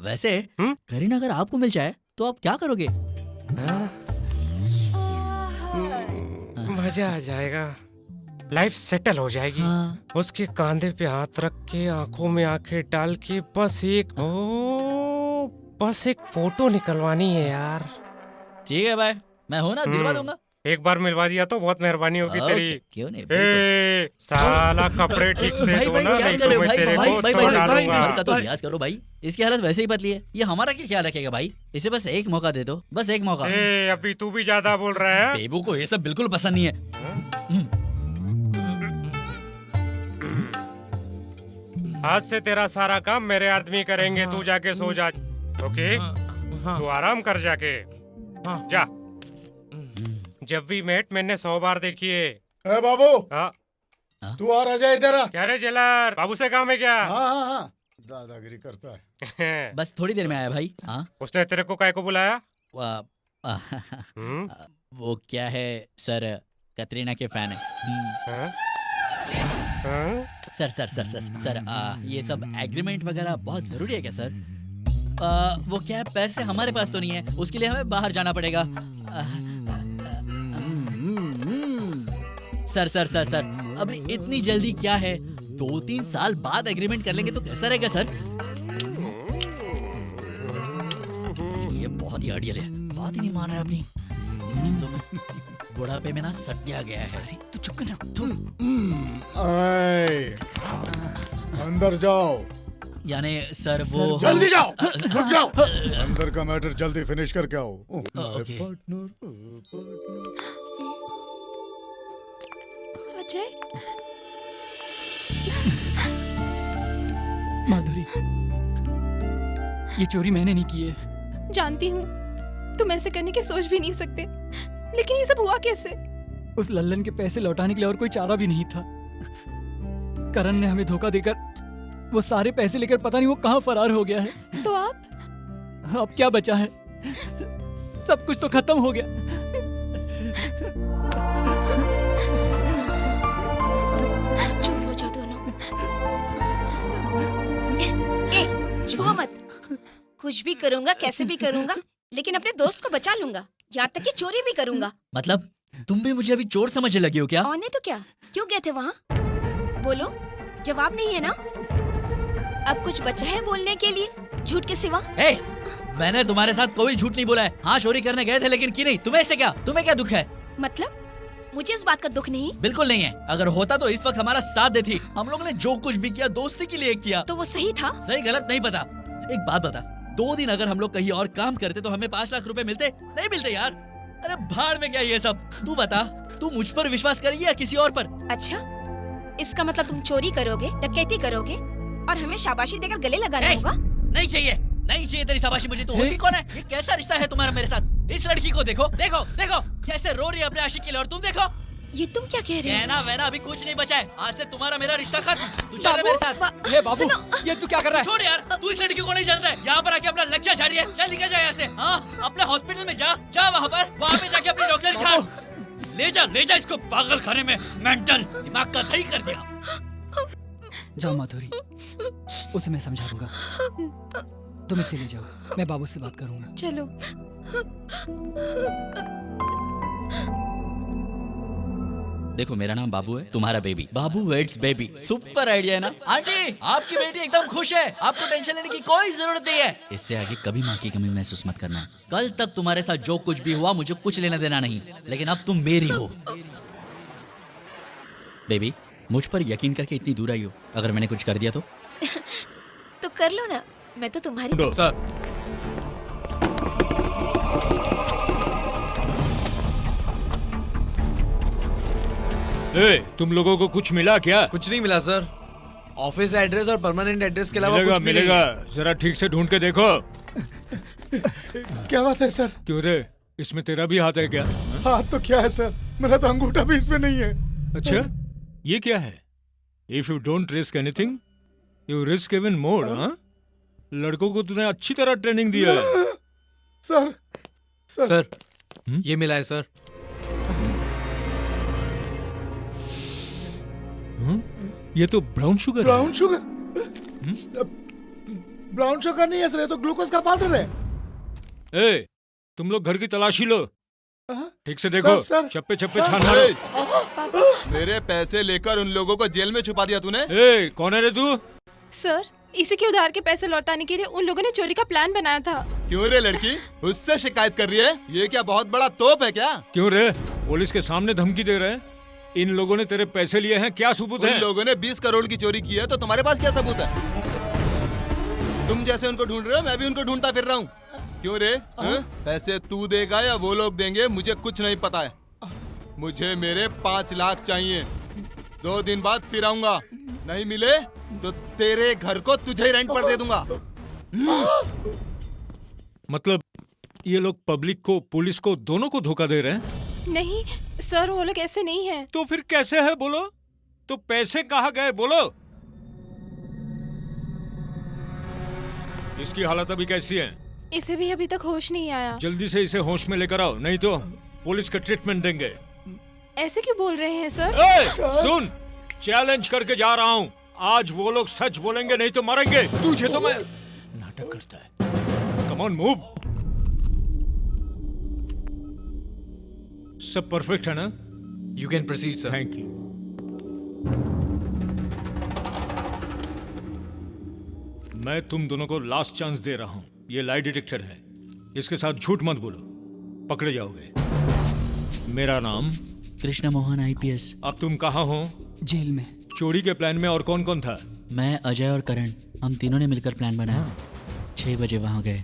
वैसे करीना अगर आपको मिल जाए तो आप क्या करोगे? मजा आ जाएगा, लाइफ सेटल हो जाएगी। उसके कांधे पे हाथ रख के, आंखों में आंखें डाल के, बस एक फोटो निकलवानी है यार। ठीक है भाई, मैं हूं ना, दिलवा दूंगा। एक बार मिलवा दिया तो बहुत मेहरबानी होगी तेरी। क्यों नहीं? साला कपड़े ठीक से धोना, नहीं तो मैं तेरे को छोड़ डालूंगा। का तो लिहाज करो भाई, इसकी हालत वैसे ही पतली है, ये हमारा क्या ख्याल रखेगा भाई? इसे बस एक मौका दे दो, बस एक मौका। अभी तू भी ज्यादा बोल रहा है। बेबू को ये सब बिल्कुल पसंद नहीं है। आज से तेरा सारा काम मेरे आदमी करेंगे, तू जाके सो जा। ओके, तू आराम कर जाके जा। जब भी मेट मैंने 100 बार देखी है। ए बाबू, तू आ राजा इधर आ। क्या रे जेलर, बाबू से काम है क्या? हाँ, दादागिरी करता है। बस थोड़ी देर में आया भाई। उसने तेरे को काय को बुलाया? वो क्या है सर, कतरीना के फैन है। सर, ये सब एग्रीमेंट वगैरह बहुत जरूरी है क्या सर? वो क्या है, पैसे हमारे पास तो नहीं है, उसके लिए हमें बाहर जाना पड़ेगा। सर, अभी इतनी जल्दी क्या है? 2-3 साल बाद एग्रीमेंट कर लेंगे तो कैसा रहेगा सर? ये बहुत ही अड़ियल है, बात ही नहीं मान रहा है अपनी। इसकी तो मैं बुढ़ापे में ना सटिया गया है। तू चुप कर ना। अंदर जाओ। यानी सर वो जल्दी जाओ, रुक जाओ। अंदर का मैटर जल्दी फिनिश करके आओ। अजय, माधुरी, ये चोरी मैंने नहीं की है। जानती हूँ तुम ऐसे करने की सोच भी नहीं सकते, लेकिन ये सब हुआ कैसे? उस लल्लन के पैसे लौटाने के लिए और कोई चारा भी नहीं था। करण ने हमें धोखा देकर वो सारे पैसे लेकर पता नहीं वो कहाँ फरार हो गया है। तो आप? अब क्या बचा है? सब कुछ तो खत्म हो गया। चुप हो जाओ दोनों। छुओ मत। कुछ भी करूंगा, कैसे भी करूंगा, लेकिन अपने दोस्त को बचा लूंगा, यहाँ तक कि चोरी भी करूंगा। मतलब तुम भी मुझे अभी चोर समझने लगी हो क्या? और नहीं तो क्या, क्यों गए थे वहाँ? बोलो, जवाब नहीं है ना? अब कुछ बचा है बोलने के लिए झूठ के सिवा? मैंने तुम्हारे साथ कोई झूठ नहीं बोला है। हाँ, चोरी करने गए थे, लेकिन की नहीं। तुम्हें इससे क्या? तुम्हें क्या दुख है? मतलब मुझे इस बात का दुख नहीं? बिल्कुल नहीं है। अगर होता तो इस वक्त हमारा साथ देती। हम लोगों ने जो कुछ भी किया दोस्ती के लिए किया। तो वो सही था? सही गलत नहीं पता। एक बात बता, 2 दिन अगर हम लोग कहीं और काम करते तो हमें 5 लाख रुपए मिलते? नहीं मिलते यार। अरे भाड़ में क्या ये सब। तू बता, तू मुझ पर विश्वास करेगी या किसी और पर? अच्छा, इसका मतलब तुम चोरी करोगे, डकैती करोगे और हमें शाबाशी देकर गले लगाना होगा? नहीं चाहिए, नहीं चाहिए तेरी शाबाशी मुझे। तू होती कौन है? ये कैसा रिश्ता है तुम्हारा मेरे साथ? इस लड़की को देखो, देखो, देखो कैसे रो रही है अपने आशिक के लिए, और तुम देखो। ये तुम क्या कह रहे हो? कहना वहना अभी कुछ नहीं बचा है। आज से तुम्हारा मेरा रिश्ता खत्म। तू चल मेरे साथ। ये बाबू, ये तू क्या कर रहा है? छोड़ यार, तू इस लड़की को नहीं जानता है। यहाँ पर आके अपना लेक्चर झाड़ी है। चल निकल जा यहाँ से। हाँ, अपने हॉस्पिटल में जा, जा वहाँ पे जाके अपनी डॉक्टर झाड़। ले जा इसको पागल खाने में। मेंटल दिमाग का दही कर दिया। जाओ माधुरी, उसे मैं समझा दूंगा। तुम इसे ले जाओ, मैं बाबू से बात करूंगा। चलो। देखो, मेरा नाम बाबू है, तुम्हारा baby. Babu weds baby. Super idea है ना? आंटी, आपकी बेटी एकदम खुश है, आपको टेंशन लेने की कोई जरूरत नहीं है। इससे आगे कभी माँ की कमी महसूस मत करना। कल तक तुम्हारे साथ जो कुछ भी हुआ मुझे कुछ लेना देना नहीं, लेकिन अब तुम मेरी हो। बेबी, मुझ पर यकीन करके इतनी दूर आई हो। अगर मैंने कुछ कर दिया तो कर लो ना, मैं तो तुम्हारी। तुम लोगों को कुछ मिला क्या? कुछ नहीं मिला सर। ऑफिस एड्रेस और परमानेंट एड्रेस के अलावा मिलेगा कुछ भी नहीं मिलेगा, है। जरा ठीक से ढूंढ के देखो। क्या बात है सर? क्यों रे, इसमें तेरा भी हाथ है क्या? हाथ तो क्या है सर, मेरा तो अंगूठा भी इसमें नहीं है। अच्छा, ये क्या है? If you don't risk anything you risk even more. हाँ, लड़कों को तूने अच्छी तरह ट्रेनिंग दिया है। सर सर ये मिला है सर। ये तो brown sugar brown sugar? Brown sugar नहीं है सर, ये तो ग्लूकोज का पाउडर है। ए, तुम लोग घर की तलाशी लो, ठीक से देखो। सर, चप्पे चप्पे सर, छान मारो। मेरे पैसे लेकर उन लोगों को जेल में छुपा दिया तूने। ए, कौन है रे तू? सर, इसी के उधार के पैसे लौटाने के लिए उन लोगों ने चोरी का प्लान बनाया था। क्यों रे लड़की, उससे शिकायत कर रही है? ये क्या बहुत बड़ा तोप है क्या? क्यों रे, पुलिस के सामने धमकी दे रहे हैं? इन लोगों ने तेरे पैसे लिए हैं, क्या सबूत है? उन लोगों ने 20 करोड़ की चोरी की है, तो तुम्हारे पास क्या सबूत है? तुम जैसे उनको ढूंढ रहे हो, मैं भी उनको ढूंढता फिर रहा हूँ। क्यों रे, पैसे तू देगा या वो लोग देंगे, मुझे कुछ नहीं पता है। मुझे मेरे 5 लाख चाहिए। 2 दिन बाद फिर आऊंगा, नहीं मिले तो तेरे घर को तुझे ही रेंट पर दे दूंगा। मतलब ये लोग पब्लिक को, पुलिस को, दोनों को धोखा दे रहे हैं? नहीं सर, वो लोग ऐसे नहीं है। तो फिर कैसे है बोलो? तो पैसे कहाँ गए बोलो? इसकी हालत अभी कैसी है? इसे भी अभी तक होश नहीं आया। जल्दी से इसे होश में लेकर आओ, नहीं तो पुलिस का ट्रीटमेंट देंगे। ऐसे क्यों बोल रहे हैं सर? सुन, चैलेंज करके जा रहा हूँ, आज वो लोग सच बोलेंगे, नहीं तो मरेंगे। तुझे तो मैं नाटक करता है। Come on move. सब परफेक्ट है ना? You can proceed sir. Thank you. मैं तुम दोनों को लास्ट चांस दे रहा हूं। ये लाई डिटेक्टर है, इसके साथ झूठ मत बोलो, पकड़े जाओगे। मेरा नाम कृष्ण मोहन IPS। अब तुम कहाँ हो? जेल में। चोरी के प्लान में और कौन कौन था? मैं, अजय और करण, हम तीनों ने मिलकर प्लान बनाया। 6 बजे वहाँ गए,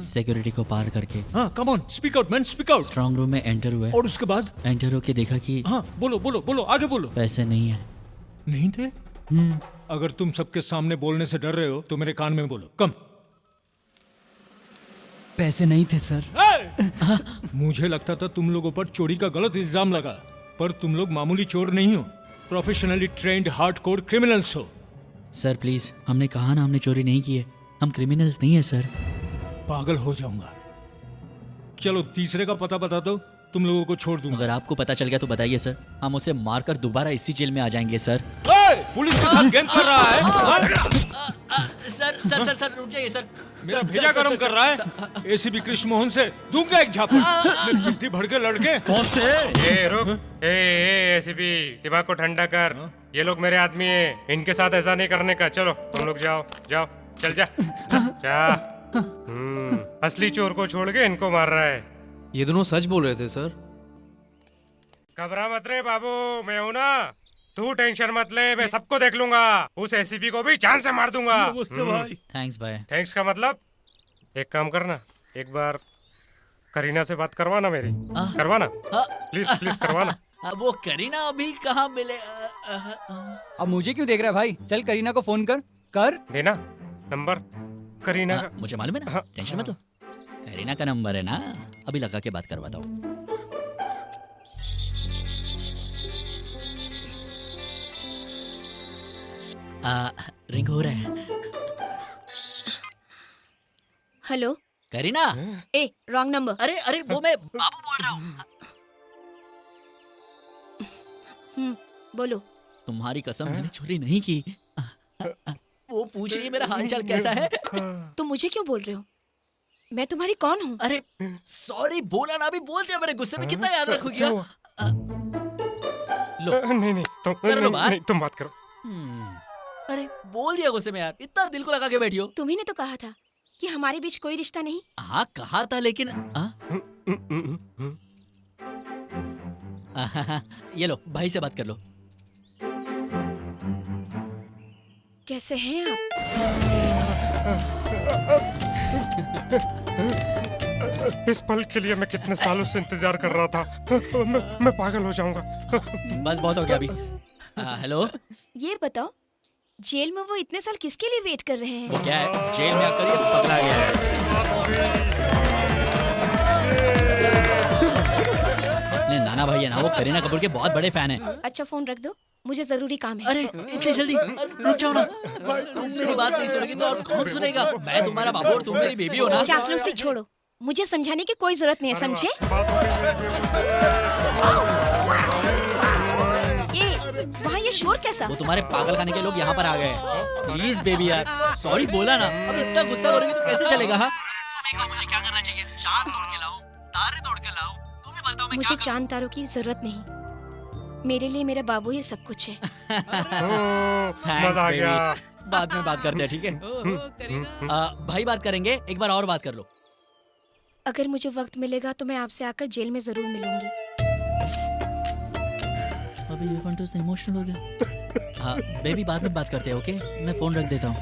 सिक्योरिटी को पार करके। हाँ, come on, speak out man, speak out. Strong room में एंटर हुए। और उसके बाद? एंटर होके देखा कि हाँ, बोलो बोलो बोलो, आगे बोलो। पैसे नहीं है। नहीं थे? अगर तुम सबके सामने बोलने से डर रहे हो तो मेरे कान में बोलो। कम। पैसे नहीं थे सर। मुझे लगता था तुम लोगों पर चोरी का गलत इल्जाम लगा, पर तुम लोग मामूली चोर नहीं हो, प्रोफेशनली ट्रेंड हार्डकोर क्रिमिनल्स हो। सर प्लीज, हमने कहा ना हमने चोरी नहीं की है, हम क्रिमिनल्स नहीं है सर। पागल हो जाऊंगा। चलो तीसरे का पता बता दो, तुम लोगों को छोड़ दूंगा। अगर आपको पता चल गया तो बताइए सर, हम उसे मारकर दोबारा इसी जेल में आ जाएंगे सर। पुलिस के साथ गेम कर रहा है। सर सर सर सर रुक जाइए सर। मेरा भेजा गरम कर रहा है। ACP कृष्ण मोहन से दूंगा एक झापड़। मिट्टी भर के लड़के। कौन से? ए रुक, ए ACP, दिमाग को ठंडा कर। ये लोग मेरे आदमी हैं, इनके साथ ऐसा नहीं करने का। चलो तुम लोग जाओ जाओ, चल जा जा। असली चोर को छोड़ के इनको मार रहा है। ये दोनों सच बोल रहे थे सर। घबरा मत रे बाबू, मैं हूं ना, तू टेंशन मत ले, मैं सबको देख लूंगा। उस ACP को भी जान से मार दूंगा। नमस्ते भाई। थैंक्स भाई। थैंक्स का मतलब, एक काम करना, एक बार करीना से बात करवाना मेरी। करवाना प्लीज प्लीज करवाना। वो करीना अभी कहाँ मिले? अब मुझे क्यों देख रहा है भाई? चल करीना को फोन कर देना नंबर करीना का। मुझे मालूम है ना, टेंशन मत लो। करीना का नंबर है ना, अभी लगा के बात करवाता हूँ। रिंग हो रहा है। हेलो करीना। ए रॉन्ग नंबर। अरे अरे वो मैं बाबू बोल रहा हूँ। बोलो। तुम्हारी कसम, मैंने चोरी नहीं की। वो पूछ रही है मेरा हालचाल कैसा है। तुम मुझे क्यों बोल रहे हो? मैं तुम्हारी कौन हूँ? अरे सॉरी, बोला ना, अभी बोल दिया। मेरे गुस्से में कितना याद रखोगी? लो नहीं तुम कर लो बात। नहीं, तुम बात करो। अरे बोल दिया गुस्से में यार, इतना दिल को लगा के बैठी हो। तुम्ही ने तो कहा था कि हमारे बीच कोई रिश्ता नहीं। हाँ कहा था, लेकिन ये लो भाई से बात कर लो। कैसे हैं आप? इस पल के लिए मैं कितने सालों से इंतजार कर रहा था। मैं पागल हो जाऊंगा। बस बहुत हो गया अभी। हेलो। ये बताओ जेल में वो इतने साल किसके लिए वेट कर रहे हैं? वो क्या है, जेल में आकर ये पकड़ा गया है। अपने नाना भाई है ना, वो करीना कपूर के बहुत बड़े फैन हैं। अच्छा फोन रख दो, मुझे जरूरी काम है। अरे इतनी जल्दी? रुक जाओ ना, तुम मेरी बात नहीं सुनोगी तो और कौन सुनेगा? मैं तुम्हारा बाबू और तुम मेरी बेबी हो ना। चापलूसी छोड़ो, मुझे समझाने की कोई जरूरत नहीं है, समझे? ये वहाँ ये शोर कैसा? वो तुम्हारे पागल खाने के लोग यहाँ पर आ गए हैं। प्लीज बेबी यार, सॉरी बोला ना। अब इतना गुस्सा करोगी तो कैसे चलेगा? हाँ मुझे क्या करना चाहिए? चांद तोड़ के लाओ, तारे तोड़ के लाओ, तुम ही बताओ मैं मुझे चांद तारों की जरूरत नहीं, मेरे लिए मेरा बाबू ही सब कुछ है। मजा आ गया। बाद में बात करते हैं, ठीक है? भाई बात करेंगे, एक बार और बात कर लो। अगर मुझे वक्त मिलेगा तो मैं आपसे आकर जेल में जरूर मिलूंगी। अभी ये फंटू से इमोशनल हो गया। हाँ बेबी, बाद में बात करते हैं, ओके? मैं फोन रख देता हूँ।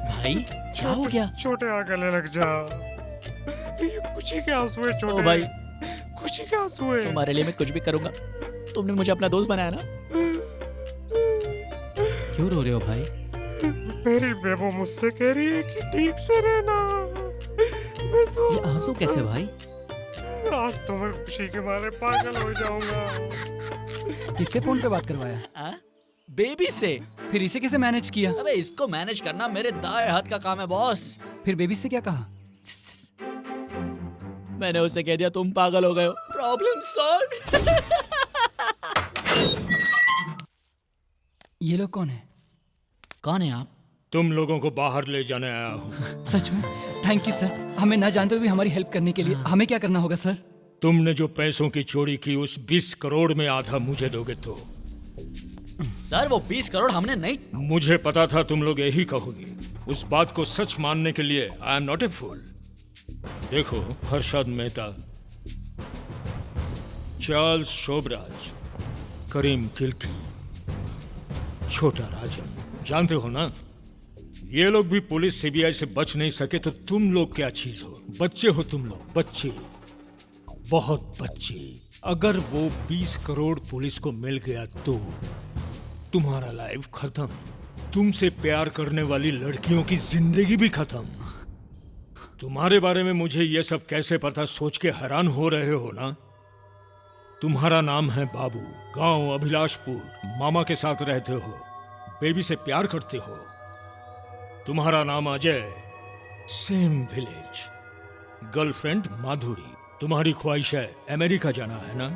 भाई क्या हो गया? छोटे आ गले लग जा। ये खुशी के आंसू है छोटे। ओ भाई, खुशी के आंसू है। तुम्हारे लिए मैं कुछ भी करूंगा। तुमने मुझे अपना दोस्त बनाया ना। क्यों रो रहे हो भाई? मेरी बेबो मुझसे कह रही है कि ठीक से रहना। मैं तो ये आंसू कैसे भाई? आज तो मैं खुशी के मारे पागल हो जाऊंगा। किससे फोन पे बात करवाया? बेबी से। फिर इसे कैसे मैनेज किया? अबे इसको मैनेज करना मेरे दाएं हाथ का काम है बॉस। फिर बेबी से क्या कहा? मैंने उसे कह दिया तुम पागल हो गए हो। Problem solve. ये लोग कौन है? कौन है आप? तुम लोगों को बाहर ले जाने आया हूँ। सच में? थैंक यू सर, हमें ना जानते हुए भी हमारी हेल्प करने के लिए। हमें क्या करना होगा सर? तुमने जो पैसों की चोरी की उस 20 करोड़ में आधा मुझे दोगे तो? सर वो 20 करोड़ हमने नहीं। मुझे पता था तुम लोग यही कहोगे। उस बात को सच मानने के लिए आई एम नॉट ए फूल। देखो, हर्षद मेहता, चार्ल्स शोभराज, करीम किल्की, छोटा राजन, जानते हो ना? ये लोग भी पुलिस सीबीआई से बच नहीं सके तो तुम लोग क्या चीज हो? बच्चे हो तुम लोग, बच्चे, बहुत बच्चे। अगर वो 20 करोड़ पुलिस को मिल गया तो तुम्हारा लाइफ खत्म। तुमसे प्यार करने वाली लड़कियों की जिंदगी भी खत्म। तुम्हारे बारे में मुझे ये सब कैसे पता, सोच के हैरान हो रहे हो ना? तुम्हारा नाम है बाबू, गांव अभिलाषपुर, मामा के साथ रहते हो, बेबी से प्यार करते हो। तुम्हारा नाम अजय, सेम विलेज, गर्लफ्रेंड माधुरी। तुम्हारी ख्वाहिश है अमेरिका जाना, है ना?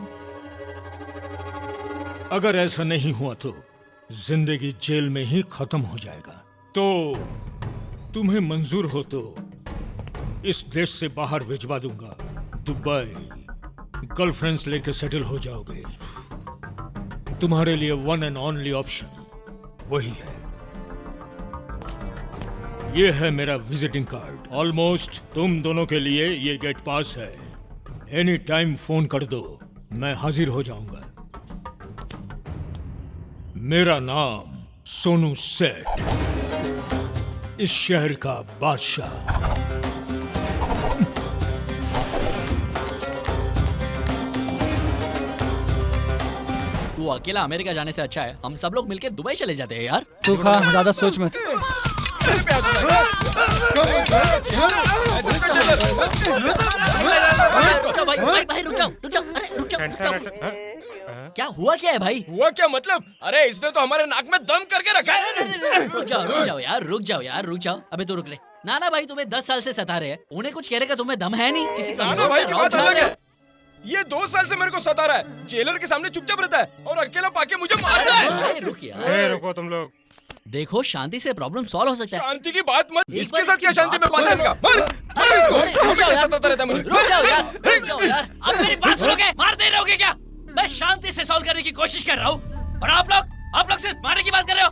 अगर ऐसा नहीं हुआ तो जिंदगी जेल में ही खत्म हो जाएगा। तो तुम्हें मंजूर हो तो इस देश से बाहर भिजवा दूंगा, दुबई। गर्लफ्रेंड्स लेके सेटल हो जाओगे। तुम्हारे लिए वन एंड ओनली ऑप्शन वही है। ये है मेरा विजिटिंग कार्ड। ऑलमोस्ट तुम दोनों के लिए ये गेट पास है। एनी टाइम फोन कर दो, मैं हाजिर हो जाऊंगा। मेरा नाम सोनू सेठ, इस शहर का बादशाह। तू अकेला अमेरिका जाने से अच्छा है हम सब लोग मिलकर दुबई चले जाते हैं यार। तू खा, ज्यादा सोच मत। भाई रुक जाओ, अरे रुक जाओ। क्या हुआ, क्या है भाई? हुआ क्या मतलब? अरे इसने तो हमारे नाक में दम करके रखा है। रुक जाओ यार, रुक जाओ। अबे तो रुक ले। नाना भाई तुम्हें 10 साल से सता रहे हैं, उन्हें कुछ कहने का तुम्हें दम है नहीं? किसी नाना भाई की बात अलग है। ये 2 साल से मेरे को सता रहा है, जेलर के सामने चुपचाप रहता है और अकेला पाके मुझे मारता है। रुक यार, रुको तुम लोग। देखो शांति से प्रॉब्लम सॉल्व हो सकता है। शांति की बात मत, इसके साथ क्या शांति में बात करेगा? मार इसको। सताता रहता है मुझे। रुक जाओ यार, आप मेरी बात सुनोगे? मार दे रहोगे क्या? मैं शांति से सॉल्व करने की कोशिश कर रहा हूँ और आप लोग सिर्फ मारने की बात कर रहे हो।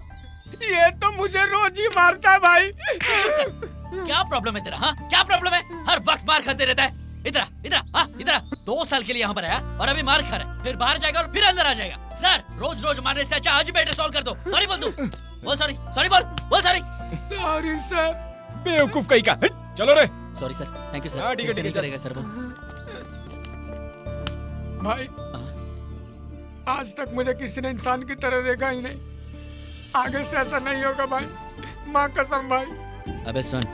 ये तो मुझे रोज ही मारता है भाई। क्या प्रॉब्लम है तेरा? हाँ क्या प्रॉब्लम है? हर वक्त मार खाते रहता है। इधर 2 साल के लिए यहाँ पर आया और अभी मार खा रहा है, फिर बाहर जाएगा और फिर अंदर आ जाएगा। सर रोज मारने से अच्छा आज ही बैठे सॉल्व कर दो। सॉरी बोल, तू बोल सॉरी सॉरी सर। बेवकूफ कहीं का। चलो रे। Sorry sir, thank you sir. हाँ, ठीक है, करेगा सर वो। भाई आज तक मुझे किसी ने इंसान की तरह देखा ही नहीं। आगे से ऐसा नहीं होगा भाई, माँ कसम भाई। अबे सुन,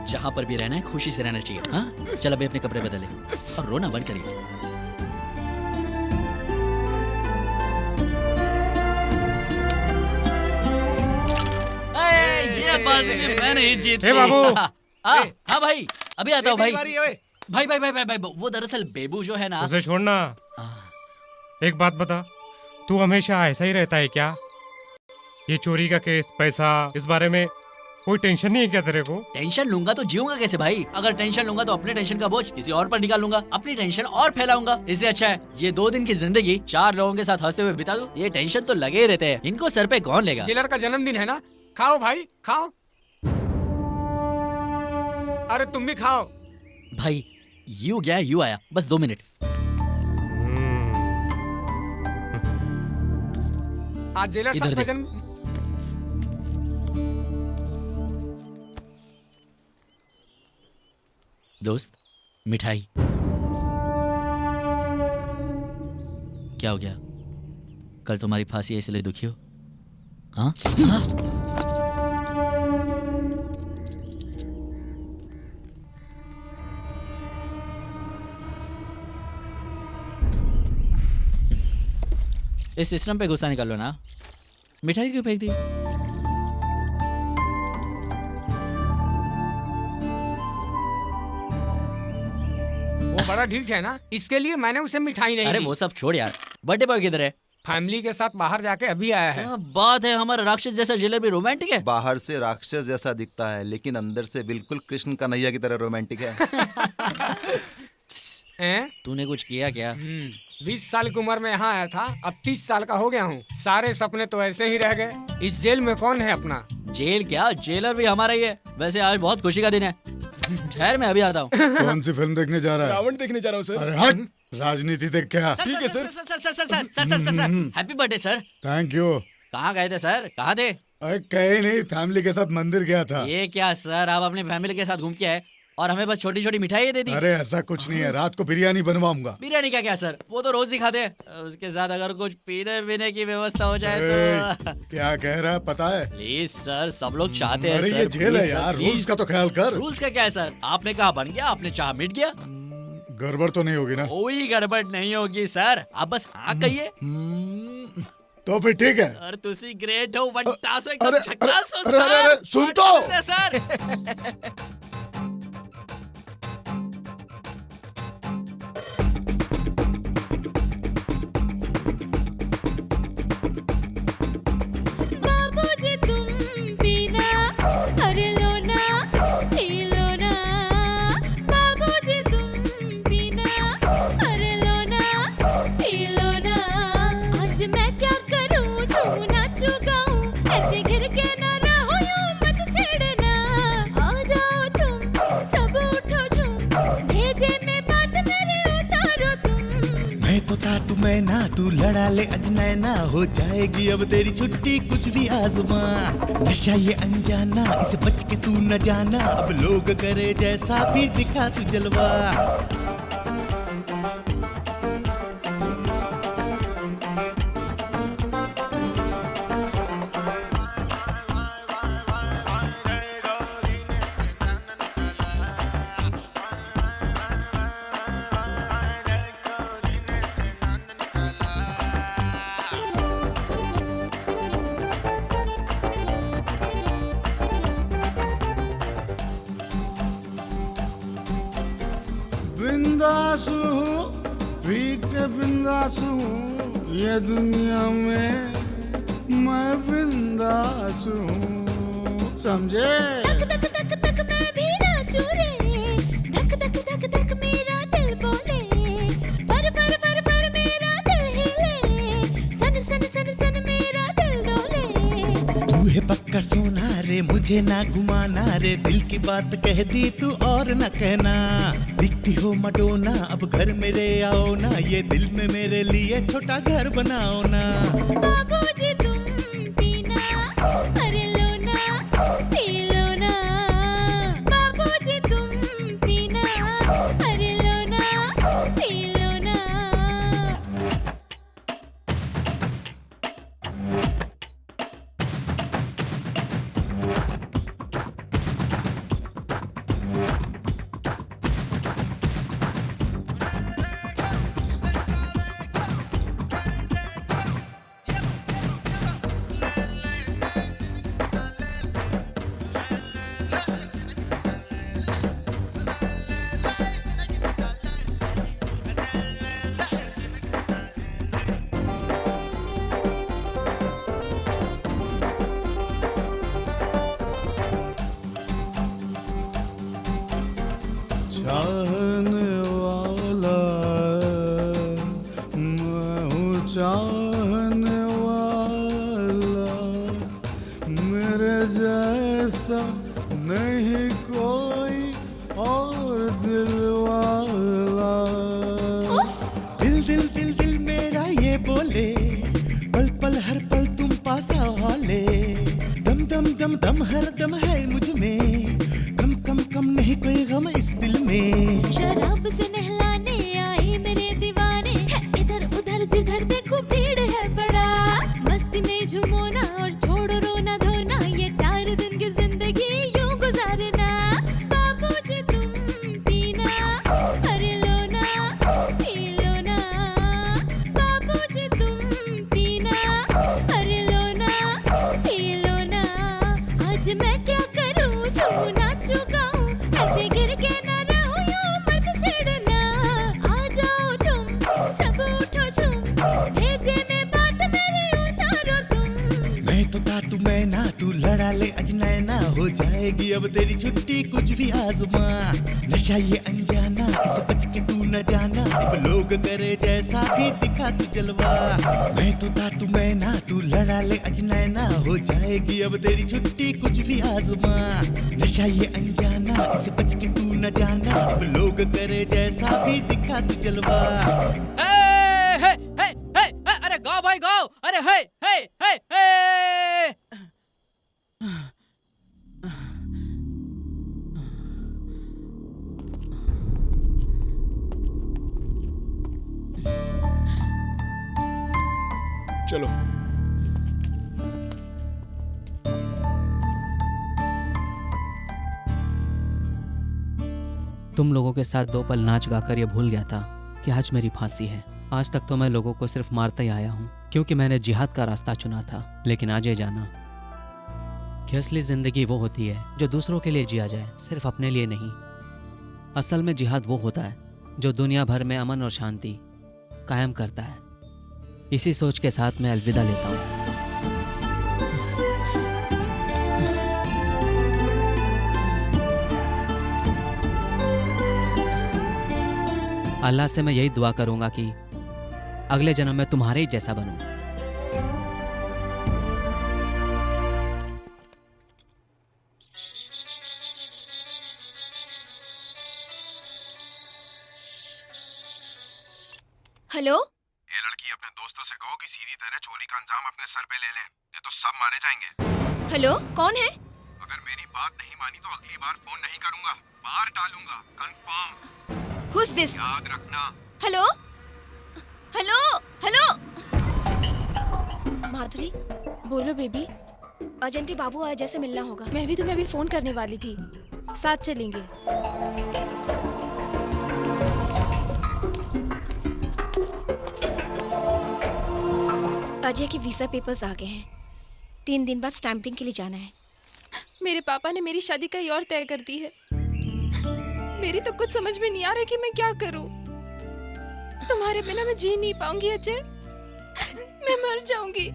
जहाँ पर भी रहना है खुशी से रहना चाहिए। हाँ चल अभी अपने कपड़े बदले और रोना बंद करिए। ये बाजी में मैं नहीं जीत। हे बाबू। हाँ भाई अभी आता हूँ भाई। भाई भाई भाई भाई भाई वो दरअसल बेबू जो है ना। उसे छोड़ना। एक बात बता, तू हमेशा ऐसा ही रहता है क्या? ये चोरी का केस, पैसा, इस बारे में कोई टेंशन नहीं है क्या तेरे को? टेंशन लूंगा तो जीऊंगा कैसे भाई? अगर टेंशन लूंगा तो अपने टेंशन का बोझ किसी और पर निकाल लूंगा, अपनी टेंशन और फैलाऊंगा। इससे अच्छा है ये 2 दिन की जिंदगी 4 लोगों के साथ हंसते हुए बिता दूं। ये टेंशन तो लगे ही रहते हैं, इनको सर पे कौन लेगा? जेलर का जन्मदिन है ना, खाओ भाई खाओ। अरे तुम भी खाओ। भाई यू गया यू आया, बस 2 मिनट। आज जेलर साहब का जन्म। दोस्त मिठाई। क्या हो गया? कल तुम्हारी फांसी है इसलिए दुखी हो? हाँ? हाँ? इस सिस्टम पे गुस्सा निकाल लो ना। मिठाई क्यों फेंक दी? वो बड़ा ढीठ है ना, इसके लिए मैंने उसे मिठाई नहीं अरे दी। वो सब छोड़ यार, बर्थडे बॉय किधर है? फैमिली के साथ बाहर जाके अभी आया है। बात है हमारा राक्षस जैसा जेलर भी रोमांटिक है। बाहर से राक्षस जैसा दिखता है लेकिन अंदर से बिल्कुल कृष्ण कन्हैया की तरह रोमांटिक है। तूने कुछ किया क्या? 20 साल की उम्र में यहाँ आया था, अब 30 साल का हो गया हूँ। सारे सपने तो ऐसे ही रह गए। इस जेल में कौन है अपना? जेल क्या, जेलर भी हमारा ही है। वैसे आज बहुत खुशी का दिन है। ठहर मैं अभी आता हूँ। कौन सी फिल्म देखने जा रहा है? रावण देखने जा रहा हूँ सर। अरे हट, राजनीति देख क्या? ठीक है sir. Sir happy birthday sir. Thank you. कहाँ गए थे सर? कहाँ थे? अरे कहीं नहीं, फैमिली के साथ मंदिर गया था। ये क्या सर, आप अपनी फैमिली के साथ घूम के आए और हमें बस छोटी छोटी मिठाई दे दी? अरे ऐसा कुछ नहीं है, रात को बिरयानी बनवाऊंगा। बिरयानी का क्या सर, वो तो रोज ही खाते हैं। उसके साथ अगर कुछ पीने वीने की व्यवस्था हो जाए तो। क्या कह रहा है पता है? प्लीज सर, सब लोग चाहते हैं अरे सर। ये जेल है यार, रूल्स का तो ख्याल कर। रूल्स का क्या है सर? आपने कहा बन गया, आपने चाह मिट गया। गड़बड़ तो नहीं होगी ना? कोई गड़बड़ नहीं होगी सर, आप बस हाँ कहिए। तो फिर ठीक है सर। तुसी ग्रेट हो, वंटासो एकदम झकास हो अरे, अरे, अरे, सुन तो। सर। बाबूजी तुम पीना, अरे लो ना, पी लो ना। बाबूजी तुम पीना, अरे लो ना, पी लो ना। आज मैं क्या करूं, झूमूं नाचूं गाऊं, ऐसे घिर के ना रहो, यूं मत छेड़ना। आ जाओ तुम, सब उठो झूम, भेजे में बात मेरे उतारो तुम। मैं तो था तू मैं ना, तू लड़ा ले अजनैना, हो जाएगी अब तेरी छुट्टी कुछ भी आजमा। नशा ये अनजाना, इसे बच के तू न जाना, अब लोग करे जैसा भी दिखा तू जलवा। बिंदास हूँ, पी के बिंदास हूँ, ये दुनिया में मैं बिंदास हूँ, समझे? धक धक धक धक मैं भी नाचूं रे, धक धक धक धक मेरा दिल बोले, पर पर पर पर मेरा दिल हिले, सन सन सन सन मेरा दिल डोले। तू है पक्का सोना रे, मुझे ना घुमाना रे, दिल की बात कह दी तू और न कहना। दिखती हो मडोना, अब घर मेरे आओ ना, ये दिल में मेरे लिए छोटा घर बनाओ ना। बाबूजी तुम पीना, अरे लो ना, पी लो ना। बाबूजी तुम पीना, अरे लो ना, पी लो ना। चाहने वाला, मैं हूँ चाहने वाला, मेरे जैसा नहीं कोई और दिल वाला। दिल दिल दिल दिल मेरा ये बोले, पल पल हर पल तुम पास हौले, दम दम दम दम हर दम है मुझ में, कम कम कम नहीं कोई गम इस दिल में। शराब से नहलाने आए मेरे दीवाने, है इधर उधर जिधर देखो भीड़ है बड़ा, मस्ती में झूमो ना और छोड़ो रोना धोना, ये 4 दिन की जिंदगी यूं गुजारना। बाबूजी तुम पीना, अरे लो ना, पी लो ना। बाबूजी तुम पीना, अरे लो ना, पी लो ना। आज मैं क्या करूं, झूमूं नाचूं गाऊं, ऐसे गिर के ना रहूं, यूं मत छेड़ना। आ जाओ तुम, सब उठो झूम, भेजे में बात मेरी उतारो तुम। मैं तो था तू मैं ना, तू लड़ा ले अजनैना, हो जाएगी अब तेरी छुट्टी कुछ भी आजमा। नशा ये अनजाना, इस बच के तू न जाना, अब लोग करे जैसा भी दिखा तू जलवा। मैं तो था तू मैं ना, तू लड़ा ले अजनैना, हो जाएगी अब तेरी छुट्टी कुछ भी आजमा। नशा ये अनजाना, इस बच के तू न जाना, अब लोग करे जैसा भी दिखा तू जलवा। अरे गाओ भाई गाओ, अरे हे हे हे हे। चलो तुम लोगों के साथ 2 पल नाच गाकर ये भूल गया था कि आज मेरी फांसी है। आज तक तो मैं लोगों को सिर्फ मारता ही आया हूँ, क्योंकि मैंने जिहाद का रास्ता चुना था। लेकिन आज ये जाना कि असली जिंदगी वो होती है जो दूसरों के लिए जिया जाए, सिर्फ अपने लिए नहीं। असल में जिहाद वो होता है जो दुनिया भर में अमन और शांति कायम करता है। इसी सोच के साथ मैं अलविदा लेता हूँ। अल्लाह से मैं यही दुआ करूंगा कि अगले जन्म में तुम्हारे ही जैसा बनूं। हेलो, ये लड़की अपने दोस्तों से कहो कि सीधी तरह चोरी का अंजाम अपने सर पे ले लें, ये तो सब मारे जाएंगे। हेलो, कौन है? अगर मेरी बात नहीं मानी तो अगली बार फोन नहीं करूंगा, मार डालूंगा, कंफर्म। Who's this? याद रखना। Hello hello hello. माधुरी, बोलो बेबी। अजंती बाबू आए, जैसे मिलना होगा। मैं भी तुम्हें अभी फोन करने वाली थी, साथ चलेंगे। अजय के वीजा पेपर्स आ गए हैं, 3 दिन बाद स्टैंपिंग के लिए जाना है। मेरे पापा ने मेरी शादी कहीं और तय कर दी है। मेरी तो कुछ समझ में नहीं आ रहा कि मैं क्या करूं। तुम्हारे बिना मैं जी नहीं पाऊंगी अजय, मैं मर जाऊंगी।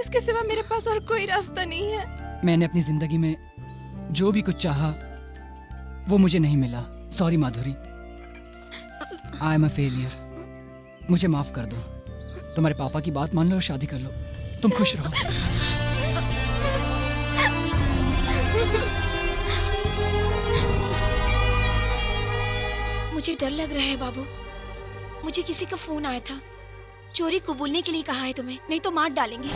इसके सिवा मेरे पास और कोई रास्ता नहीं है। मैंने अपनी जिंदगी में जो भी कुछ चाहा वो मुझे नहीं मिला। Sorry Madhuri, I am a failure. मुझे माफ कर दो। तुम्हारे पापा की बात मान लो और शादी कर लो। तुम खुश रहो। मुझे डर लग रहा है बाबू। मुझे किसी का फोन आया था, चोरी कबूलने के लिए कहा है तुम्हें, नहीं तो मार डालेंगे।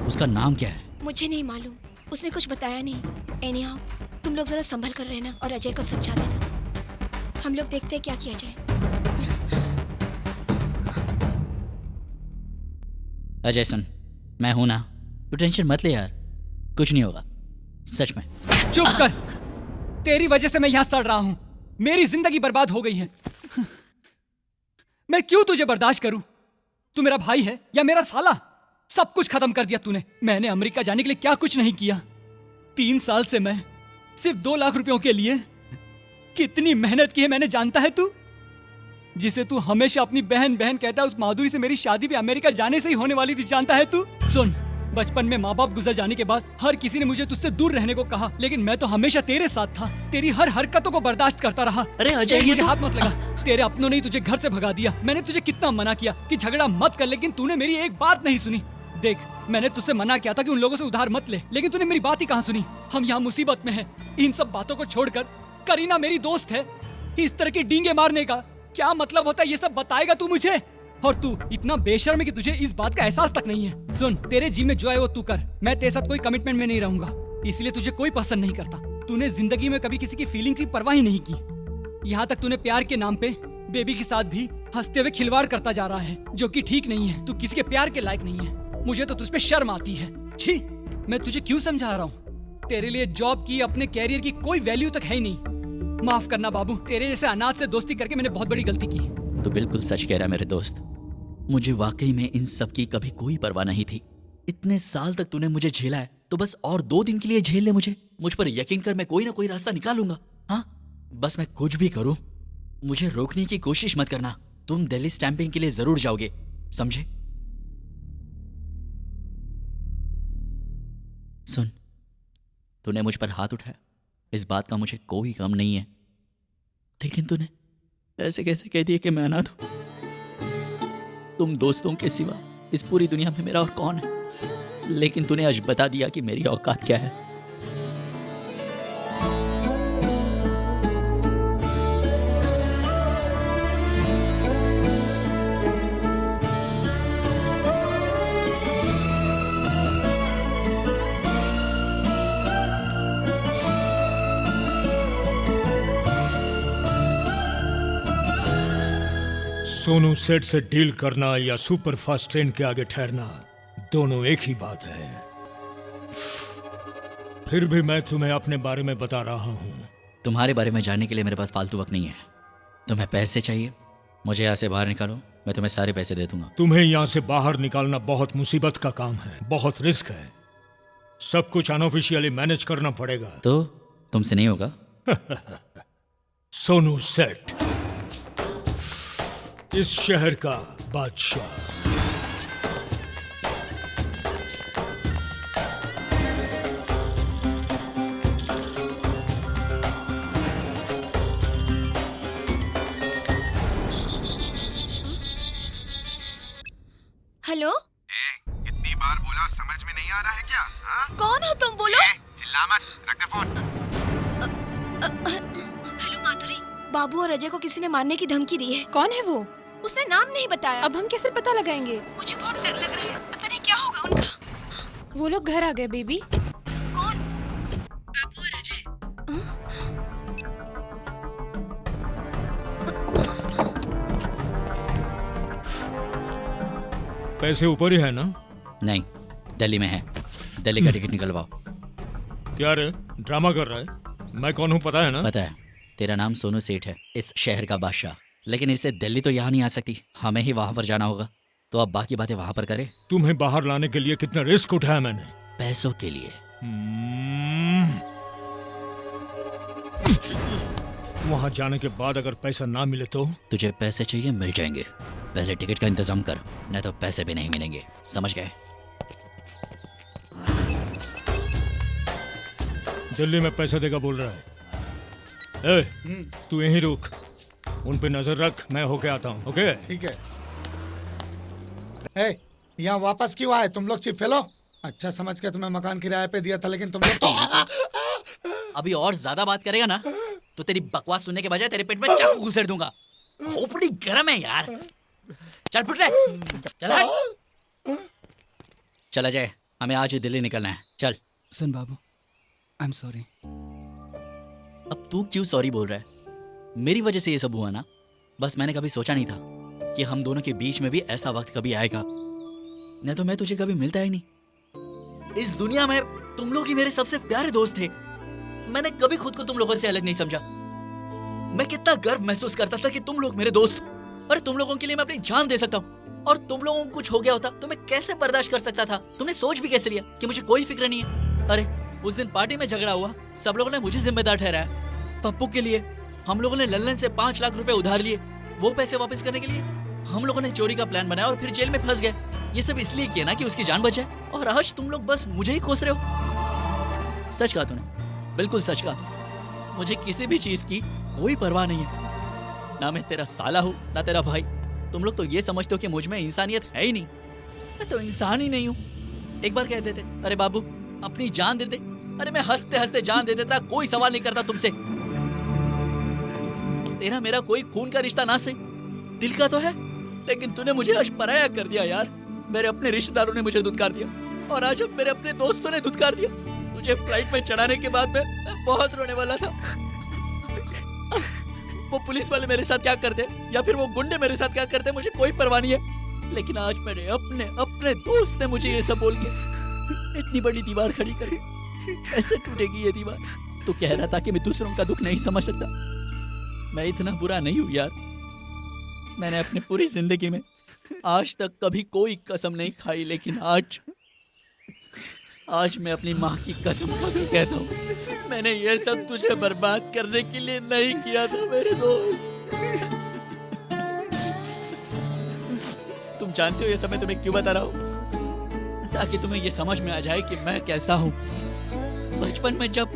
उसका नाम क्या है? मुझे नहीं मालूम, उसने कुछ बताया नहीं। एनीहाउ, तुम लोग जरा संभल कर रहना और अजय को समझा देना। हम लोग देखते हैं क्या किया जाए। अजय सुन, मैं हूं ना, तू टेंशन मत ले यार, कुछ नहीं होगा, सच में। चुप कर, तेरी वजह से मैं यहाँ सड़ रहा हूँ। मेरी जिंदगी बर्बाद हो गई है। मैं क्यों तुझे बर्दाश्त करूं? तू मेरा भाई है या मेरा साला? सब कुछ खत्म कर दिया तूने। मैंने अमेरिका जाने के लिए क्या कुछ नहीं किया। 3 साल से मैं सिर्फ 2 लाख रुपयों के लिए कितनी मेहनत की है मैंने जानता है तू? जिसे तू हमेशा अपनी बहन बहन कहता है, उस माधुरी से मेरी शादी भी अमेरिका जाने से ही होने वाली थी, जानता है तू? सुन, बचपन में माँ बाप गुजर जाने के बाद हर किसी ने मुझे तुझसे दूर रहने को कहा, लेकिन मैं तो हमेशा तेरे साथ था। तेरी हर हरकतों को बर्दाश्त करता रहा। अरे अजय, ये मुझे तो... हाथ मत लगा। तेरे अपनों ने तुझे घर से भगा दिया। मैंने तुझे कितना मना किया कि झगड़ा मत कर, लेकिन तूने मेरी एक बात नहीं सुनी। देख, मैंने तुझसे मना किया था कि उन लोगों से उधार मत ले, लेकिन तूने मेरी बात ही कहाँ सुनी। हम यहाँ मुसीबत में हैं। इन सब बातों को छोड़कर करीना मेरी दोस्त है। इस तरह की डींगे मारने का क्या मतलब होता है, ये सब बताएगा तू मुझे? और तू इतना बेशर्म है कि तुझे इस बात का एहसास तक नहीं है। सुन, तेरे जी में जो है वो तू कर। मैं तेरे साथ कोई कमिटमेंट में नहीं रहूंगा, इसलिए तुझे कोई पसंद नहीं करता। तूने जिंदगी में कभी किसी की फीलिंग्स की परवाह ही नहीं की। यहाँ तक तूने प्यार के नाम पे बेबी के साथ भी हंसते हुए खिलवाड़ करता जा रहा है, जो कि ठीक नहीं है। तू किसी के प्यार के लायक नहीं है। मुझे तो तुझ पे शर्म आती है। छी, मैं तुझे क्यों समझा रहा हूँ? तेरे लिए जॉब की, अपने कैरियर की कोई वैल्यू तक है ही नहीं। माफ करना बाबू, तेरे जैसे अनाथ से दोस्ती करके मैंने बहुत बड़ी गलती की। तो बिल्कुल सच कह रहा है मेरे दोस्त। मुझे वाकई में इन सब की कभी कोई परवाह नहीं थी। इतने साल तक तूने मुझे झेला है, तो बस और 2 दिन के लिए झेल ले मुझे। मुझ पर यकीन कर, मैं कोई ना कोई रास्ता निकालूंगा। हाँ, बस मैं कुछ भी करूं, मुझे रोकने की कोशिश मत करना। तुम दिल्ली स्टैंपिंग के लिए जरूर जाओगे, समझे? सुन, तूने मुझ पर हाथ उठाया, इस बात का मुझे कोई गम नहीं है, लेकिन तूने ऐसे कैसे कह दिया कि मैं अनाथ हूं? तुम दोस्तों के सिवा इस पूरी दुनिया में मेरा और कौन है? लेकिन तूने आज बता दिया कि मेरी औकात क्या है। सोनू सेठ से डील करना या सुपर फास्ट ट्रेन के आगे ठहरना, दोनों एक ही बात है। फिर भी मैं तुम्हें अपने बारे में बता रहा हूँ। तुम्हारे बारे में जानने के लिए मेरे पास फालतू वक्त नहीं है। तुम्हें पैसे चाहिए, मुझे यहाँ से बाहर निकालो, मैं तुम्हें सारे पैसे दे दूंगा। तुम्हें यहाँ से बाहर निकालना बहुत मुसीबत का काम है, बहुत रिस्क है। सब कुछ अनऑफिशियली मैनेज करना पड़ेगा। तो तुमसे नहीं होगा? सोनू सेठ, इस शहर का बादशाह। हेलो, कितनी बार बोला, समझ में नहीं आ रहा है क्या? हा? कौन हो तुम? बोलो। चिल्ला मत, रख दे फोन। हेलो माधुरी, बाबू और अजय को किसी ने मारने की धमकी दी है। कौन है वो? उसने नाम नहीं बताया। अब हम कैसे पता लगाएंगे? मुझे बहुत डर लग रहा है, पता नहीं क्या होगा उनका। वो लोग घर आ गए बेबी। कौन? बाबू और अजय। पैसे ऊपर ही है ना? नहीं, दिल्ली में है। दिल्ली का टिकट निकलवाओ। क्या रे, ड्रामा कर रहा है? मैं कौन हूँ पता है ना? पता है, तेरा नाम सोनू सेठ है, इस शहर का बादशाह। लेकिन इससे दिल्ली तो यहाँ नहीं आ सकती, हमें ही वहां पर जाना होगा। तो अब बाकी बातें वहां पर करें। तुम्हें बाहर लाने के लिए कितना रिस्क उठाया मैंने। पैसों के लिए। वहां जाने के बाद अगर पैसा ना मिले तो? तुझे पैसे चाहिए, मिल जाएंगे। पहले टिकट का इंतजाम कर, नहीं तो पैसे भी नहीं मिलेंगे, समझ गए? दिल्ली में पैसा देगा बोल रहा है। तू यहीं रुक, उन पे नजर रख, मैं होके आता हूँ। ओके? ठीक है। यहाँ वापस क्यों आए तुम लोग? Chip fellow. अच्छा समझ के तुम्हें मकान किराए पे दिया था, लेकिन तुम लोग तो अभी और ज्यादा बात करेगा ना तो तेरी बकवास सुनने के बजाय तेरे पेट में चाकू घुसेड़ दूंगा। खोपड़ी गर्म है यार। चल फुट ले, चल हट। चला जाए, हमें आज ही दिल्ली निकलना है। चल। सुन बाबू, आई एम सॉरी। अब तू क्यों सॉरी बोल रहा है? मेरी वजह से ये सब हुआ ना। बस मैंने कभी सोचा नहीं था कि हम दोनों के बीच में भी ऐसा वक्त कभी आएगा। नहीं तो मैं तुझे कभी मिलता ही नहीं। इस दुनिया में तुम लोग ही मेरे सबसे प्यारे दोस्त थे। मैंने कभी खुद को तुम लोगों से अलग नहीं समझा। मैं कितना गर्व महसूस करता था कि तुम लोग मेरे दोस्त हो। अरे तुम लोगों के लिए मैं अपनी जान दे सकता हूँ। और तुम लोगों को कुछ हो गया होता तो मैं कैसे बर्दाश्त कर सकता था? तुमने सोच भी कैसे लिया कि मुझे कोई फिक्र नहीं है? अरे उस दिन पार्टी में झगड़ा हुआ, सब लोगों ने मुझे जिम्मेदार ठहराया। पप्पू के लिए हम लोगों ने लल्लन से 5 लाख रुपए उधार लिए। वो पैसे वापस करने के लिए हम लोगों ने चोरी का प्लान बनाया और फिर जेल में फंस गए। ये सब इसलिए किया ना कि उसकी जान बचे, और आज तुम लोग बस मुझे ही कोस रहे हो। सच कहा तूने, बिल्कुल सच कहा। मुझे किसी भी चीज की कोई परवाह नहीं है, ना मैं तेरा साला हूँ ना तेरा भाई। तुम लोग तो ये समझते हो कि मुझ में इंसानियत है ही नहीं। मैं तो इंसान ही नहीं हूँ। एक बार कह देते, अरे बाबू अपनी जान दे दे, अरे मैं हंसते हंसते जान दे देता, कोई सवाल नहीं करता तुमसे। तेरा मेरा कोई खून का रिश्ता ना सही, दिल का तो है, लेकिन तूने मुझे आज पराया कर दिया यार। मेरे अपने रिश्तेदारों ने मुझे धुतकार दिया, और आज अब मेरे अपने दोस्तों ने धुतकार दिया। तुझे फ्लाइट में चढ़ाने के बाद मैं बहुत रोने वाला था। वो पुलिस वाले मेरे साथ क्या करते या फिर वो गुंडे मेरे साथ क्या करते, मुझे कोई परवाह नहीं है। लेकिन आज मेरे अपने दोस्त ने मुझे ये सब बोल के इतनी बड़ी दीवार खड़ी कर, कैसे टूटेगी ये दीवार। तू कह रहा था कि मैं दूसरों का दुख नहीं समझ सकता। मैं इतना बुरा नहीं हूँ यार। मैंने अपनी पूरी जिंदगी में आज तक कभी कोई कसम नहीं खाई, लेकिन आज मैं अपनी माँ की कसम खा कर कहता हूँ, मैंने ये सब तुझे बर्बाद करने के लिए नहीं किया था मेरे दोस्त। तुम जानते हो ये सब मैं तुम्हें क्यों बता रहा हूँ? ताकि तुम्हें ये समझ में आ जाए कि मैं कैसा हूँ। बचपन में जब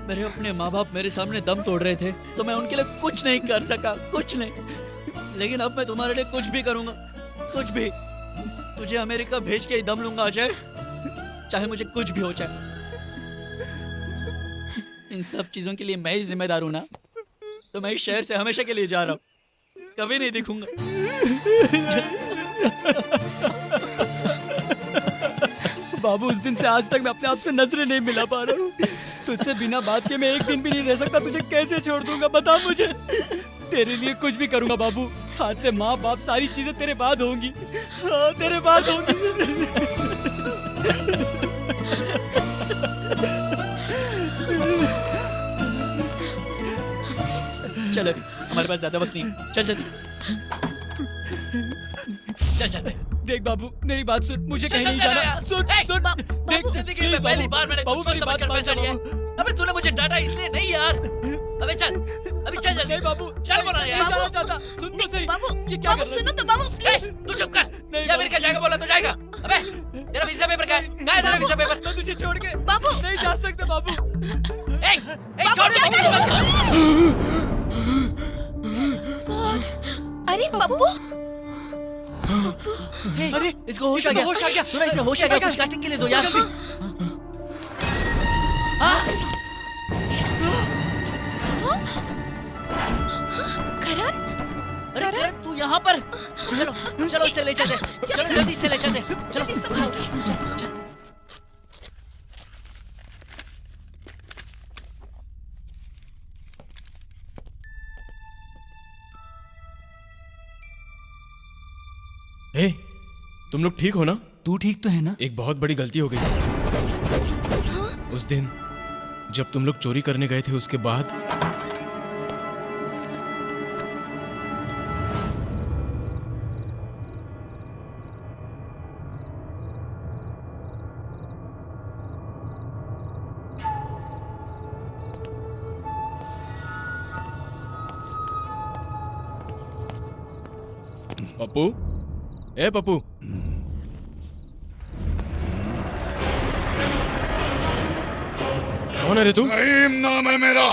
मेरे अपने माँ बाप मेरे सामने दम तोड़ रहे थे तो मैं उनके लिए कुछ नहीं कर सका, कुछ नहीं। लेकिन अब मैं तुम्हारे लिए कुछ भी करूंगा, कुछ भी। तुझे अमेरिका भेज के ही दम लूंगा अजय, चाहे मुझे कुछ भी हो जाए। इन सब चीजों के लिए मैं ही जिम्मेदार हूं ना, तो मैं इस शहर से हमेशा के लिए जा रहा हूं, कभी नहीं दिखूंगा। बाबू उस दिन से आज तक मैं अपने आप से नजरें नहीं मिला पा रहा हूँ। तुझसे बिना बात के मैं एक दिन भी नहीं रह सकता। तुझे कैसे छोड़ दूंगा बता मुझे। तेरे लिए कुछ भी करूंगा बाबू। आज से माँ बाप सारी चीजें तेरे बाद होंगी। हाँ, तेरे बाद होंगी। चल अभी हमारे पास ज्यादा वक्त नहीं, चल जल्दी चल। देख बाबू मेरी बात सुन, मुझे कहीं नहीं जाना। सुन देख जिंदगी में पहली बार मैंने बाबू मेरी बात फैसला लिया। अबे तूने मुझे डांटा इसलिए नहीं यार। अबे चल अभी चल जल्दी। नहीं बाबू चल बोला यार। नहीं जाना चाहता। सुन तो सही बाबू, ये क्या बाबू सुनो तो बाबू प्लीज। तू चुप कर। या अमेरिका जाएगा बोला तो जाएगा। अबे तेरा वीजा पेपर कहाँ है? कहाँ है तेरा वीजा पेपर? मैं तुझे छोड़ के बाबू नहीं जा सकता बाबू। छोड़ अरे बाबू, अरे इसको होश आ गया, सुना इसे होश आ गया, कुछ काटने के लिए दो यार। करण, अरे करण तू यहाँ पर? चलो चलो इसे ले चलते, चलो जल्दी से ले चलते, चलो। ए, तुम लोग ठीक हो ना? तू ठीक तो है ना? एक बहुत बड़ी गलती हो गई। उस दिन जब तुम लोग चोरी करने गए थे उसके बाद पप्पू, ए पप्पू, कौन है रे तू? नईम नाम है मेरा।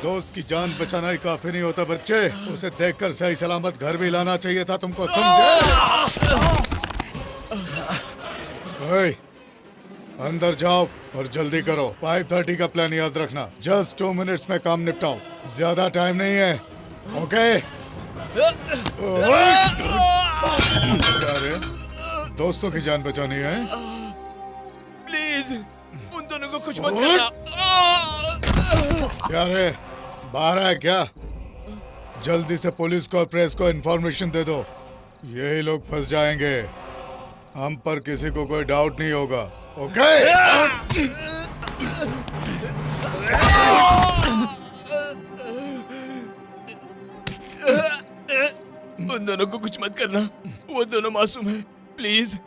दोस्त की जान बचाना ही काफी नहीं होता बच्चे, उसे देखकर सही सलामत घर भी लाना चाहिए था तुमको, समझे? अंदर जाओ और जल्दी करो। 5:30 का प्लान याद रखना। जस्ट 2 मिनट्स में काम निपटाओ, ज्यादा टाइम नहीं है। ओके? दोस्तों की जान बचानी है। प्लीज उन दोनों को कुछ मत करना। क्या रे, बाहर है क्या? जल्दी से पुलिस को और प्रेस को इन्फॉर्मेशन दे दो। यही लोग फंस जाएंगे, हम पर किसी को कोई डाउट नहीं होगा। ओके? उन दोनों को कुछ मत करना, वो दोनों मासूम हैं। प्लीज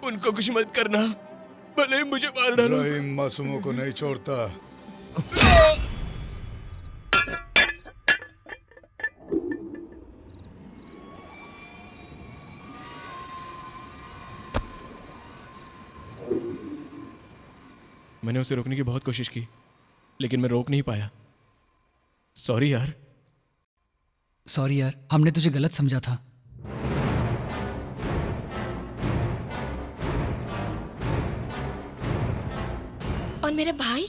उनको कुछ मत करना, भले ही मुझे मार डालो। रहीम मासूमों को नहीं छोड़ता। मैंने उसे रोकने की बहुत कोशिश की, लेकिन मैं रोक नहीं पाया। सॉरी यार। सॉरी यार, हमने तुझे गलत समझा था। और मेरे भाई?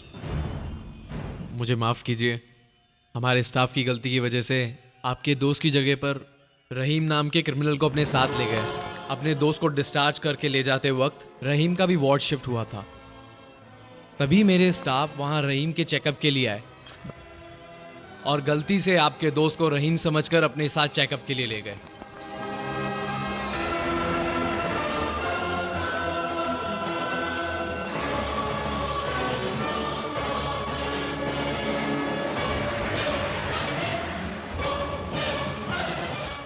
मुझे माफ़ कीजिए, हमारे स्टाफ की गलती की वजह से आपके दोस्त की जगह पर रहीम नाम के क्रिमिनल को अपने साथ ले गए। अपने दोस्त को डिस्चार्ज करके ले जाते वक्त रहीम का भी वार्ड शिफ्ट हुआ था। तभी मेरे स्टाफ वहाँ रहीम के चेकअप के लिए आए और गलती से आपके दोस्त को रहीम समझकर अपने साथ चेकअप के लिए ले गए।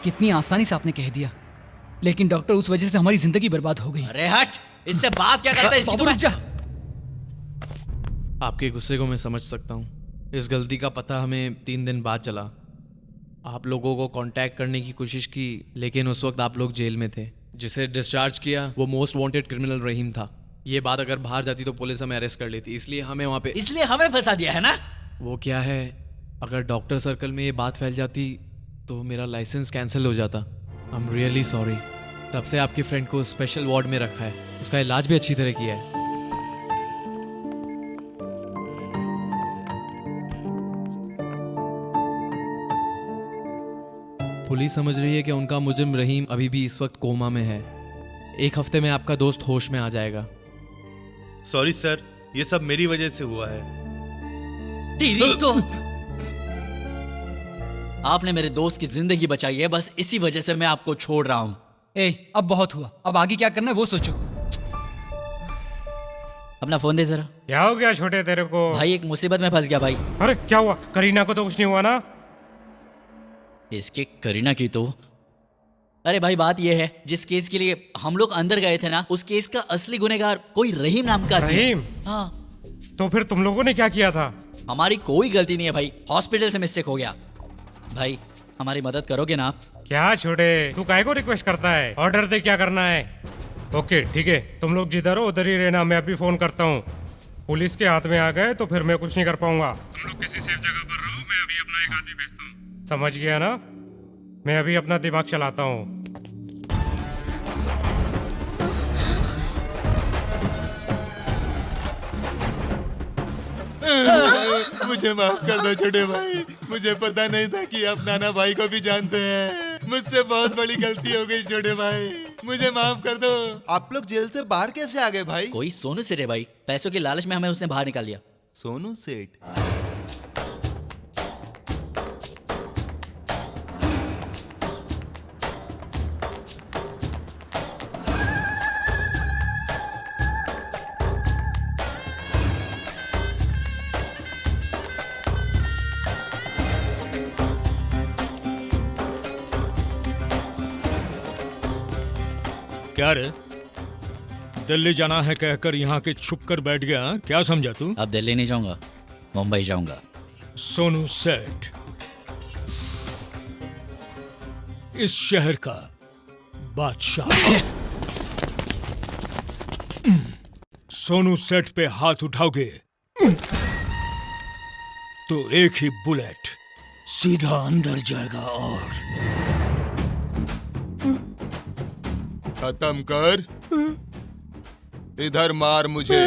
कितनी आसानी से आपने कह दिया, लेकिन डॉक्टर उस वजह से हमारी जिंदगी बर्बाद हो गई। अरे हट, इससे बात क्या करता है इसकी? बाबू रुक जा। आपके गुस्से को मैं समझ सकता हूँ। इस गलती का पता हमें 3 दिन बाद चला। आप लोगों को कांटेक्ट करने की कोशिश की, लेकिन उस वक्त आप लोग जेल में थे। जिसे डिस्चार्ज किया वो मोस्ट वांटेड क्रिमिनल रहीम था। ये बात अगर बाहर जाती तो पुलिस हमें अरेस्ट कर लेती, इसलिए हमें वहाँ पे इसलिए हमें फंसा दिया है ना? वो क्या है, अगर डॉक्टर सर्कल में ये बात फैल जाती तो मेरा लाइसेंस कैंसिल हो जाता। I am really sorry. तब से आपके फ्रेंड को स्पेशल वार्ड में रखा है, उसका इलाज भी अच्छी तरह किया है। पुलिस समझ रही है कि उनका मुजरिम रहीम अभी भी इस वक्त कोमा में है। 1 हफ्ते में आपका दोस्त होश में आ जाएगा। सॉरी सर, ये सब मेरी वजह से हुआ है। तेरी तो आपने मेरे दोस्त की जिंदगी बचाई है, बस इसी वजह से मैं आपको छोड़ रहा हूं। अब बहुत हुआ, अब आगे क्या करना है वो सोचो। अपना फोन दे जरा। क्या हो गया छोटे तेरे को? भाई एक मुसीबत में फंस गया भाई। अरे क्या हुआ? करीना को तो कुछ नहीं हुआ ना? इसके करीना की तो। अरे भाई बात यह है, जिस केस के लिए हम लोग अंदर गए थे ना, उस केस का असली गुनहगार कोई रहीम नाम का रहीम? हाँ। तो फिर तुम लोगों ने क्या किया था? हमारी कोई गलती नहीं है भाई, हॉस्पिटल से मिस्टेक हो गया। भाई हमारी मदद करोगे ना आप? क्या छोटे, तू काहे को रिक्वेस्ट करता है? ऑर्डर दे क्या करना है। ओके ठीक है, तुम लोग जिधर हो उधर ही रहना, मैं अभी फोन करता हूँ। पुलिस के हाथ में आ गए तो फिर मैं कुछ नहीं कर पाऊंगा। तुम लोग किसी सेफ जगह पर रहो, मैं अभी अपना एक आदमी भेजता हूँ। समझ गया ना? मैं अभी अपना दिमाग चलाता हूँ। मुझे माफ कर दो छोटे भाई, मुझे पता नहीं था कि आप नाना भाई को भी जानते हैं। मुझसे बहुत बड़ी गलती हो गई छोटे भाई, मुझे माफ कर दो। आप लोग जेल से बाहर कैसे आ गए भाई? कोई सोनू सेठ है भाई, पैसों के लालच में हमें उसने बाहर निकाल दिया। सोनू सेठ? क्या रे, दिल्ली जाना है कहकर यहाँ के छुप कर बैठ गया? क्या समझा तू? अब दिल्ली नहीं जाऊंगा, मुंबई जाऊंगा। सोनू सेठ इस शहर का बादशाह। सोनू सेठ पे हाथ उठाओगे तो एक ही बुलेट सीधा अंदर जाएगा और खत्म कर। इधर मार मुझे,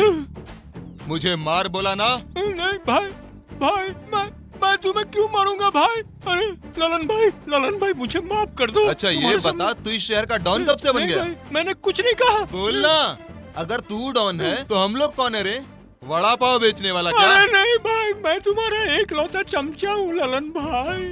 मुझे मार बोला ना? नहीं भाई, मैं तुम्हें क्यों मारूंगा भाई? अरे ललन भाई मुझे माफ कर दो। अच्छा ये बता, तू इस शहर का डॉन कब से बन गया? मैंने कुछ नहीं कहा। बोलना, अगर तू डॉन है तो हम लोग कौन है रे? वड़ा पाव बेचने वाला क्या? अरे नहीं भाई, मैं तुम्हारा एक लौता चमचा हूँ ललन भाई।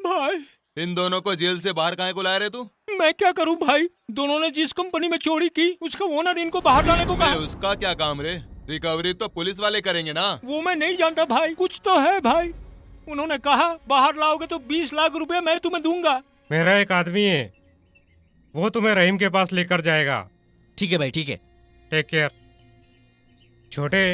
भाई इन दोनों को जेल से बाहर काहे को लाया रे तू? मैं क्या करूं भाई, दोनों ने जिस कंपनी में चोरी की उसका ओनर इनको बाहर लाने को कहा। उसका क्या काम रे? रिकवरी तो पुलिस वाले करेंगे ना। वो मैं नहीं जानता भाई, कुछ तो है भाई। उन्होंने कहा बाहर लाओगे तो 20 लाख रुपए मैं तुम्हें दूंगा। मेरा एक आदमी है, वो तुम्हें रहीम के पास लेकर जाएगा। ठीक है भाई, ठीक है। Take care. छोटे,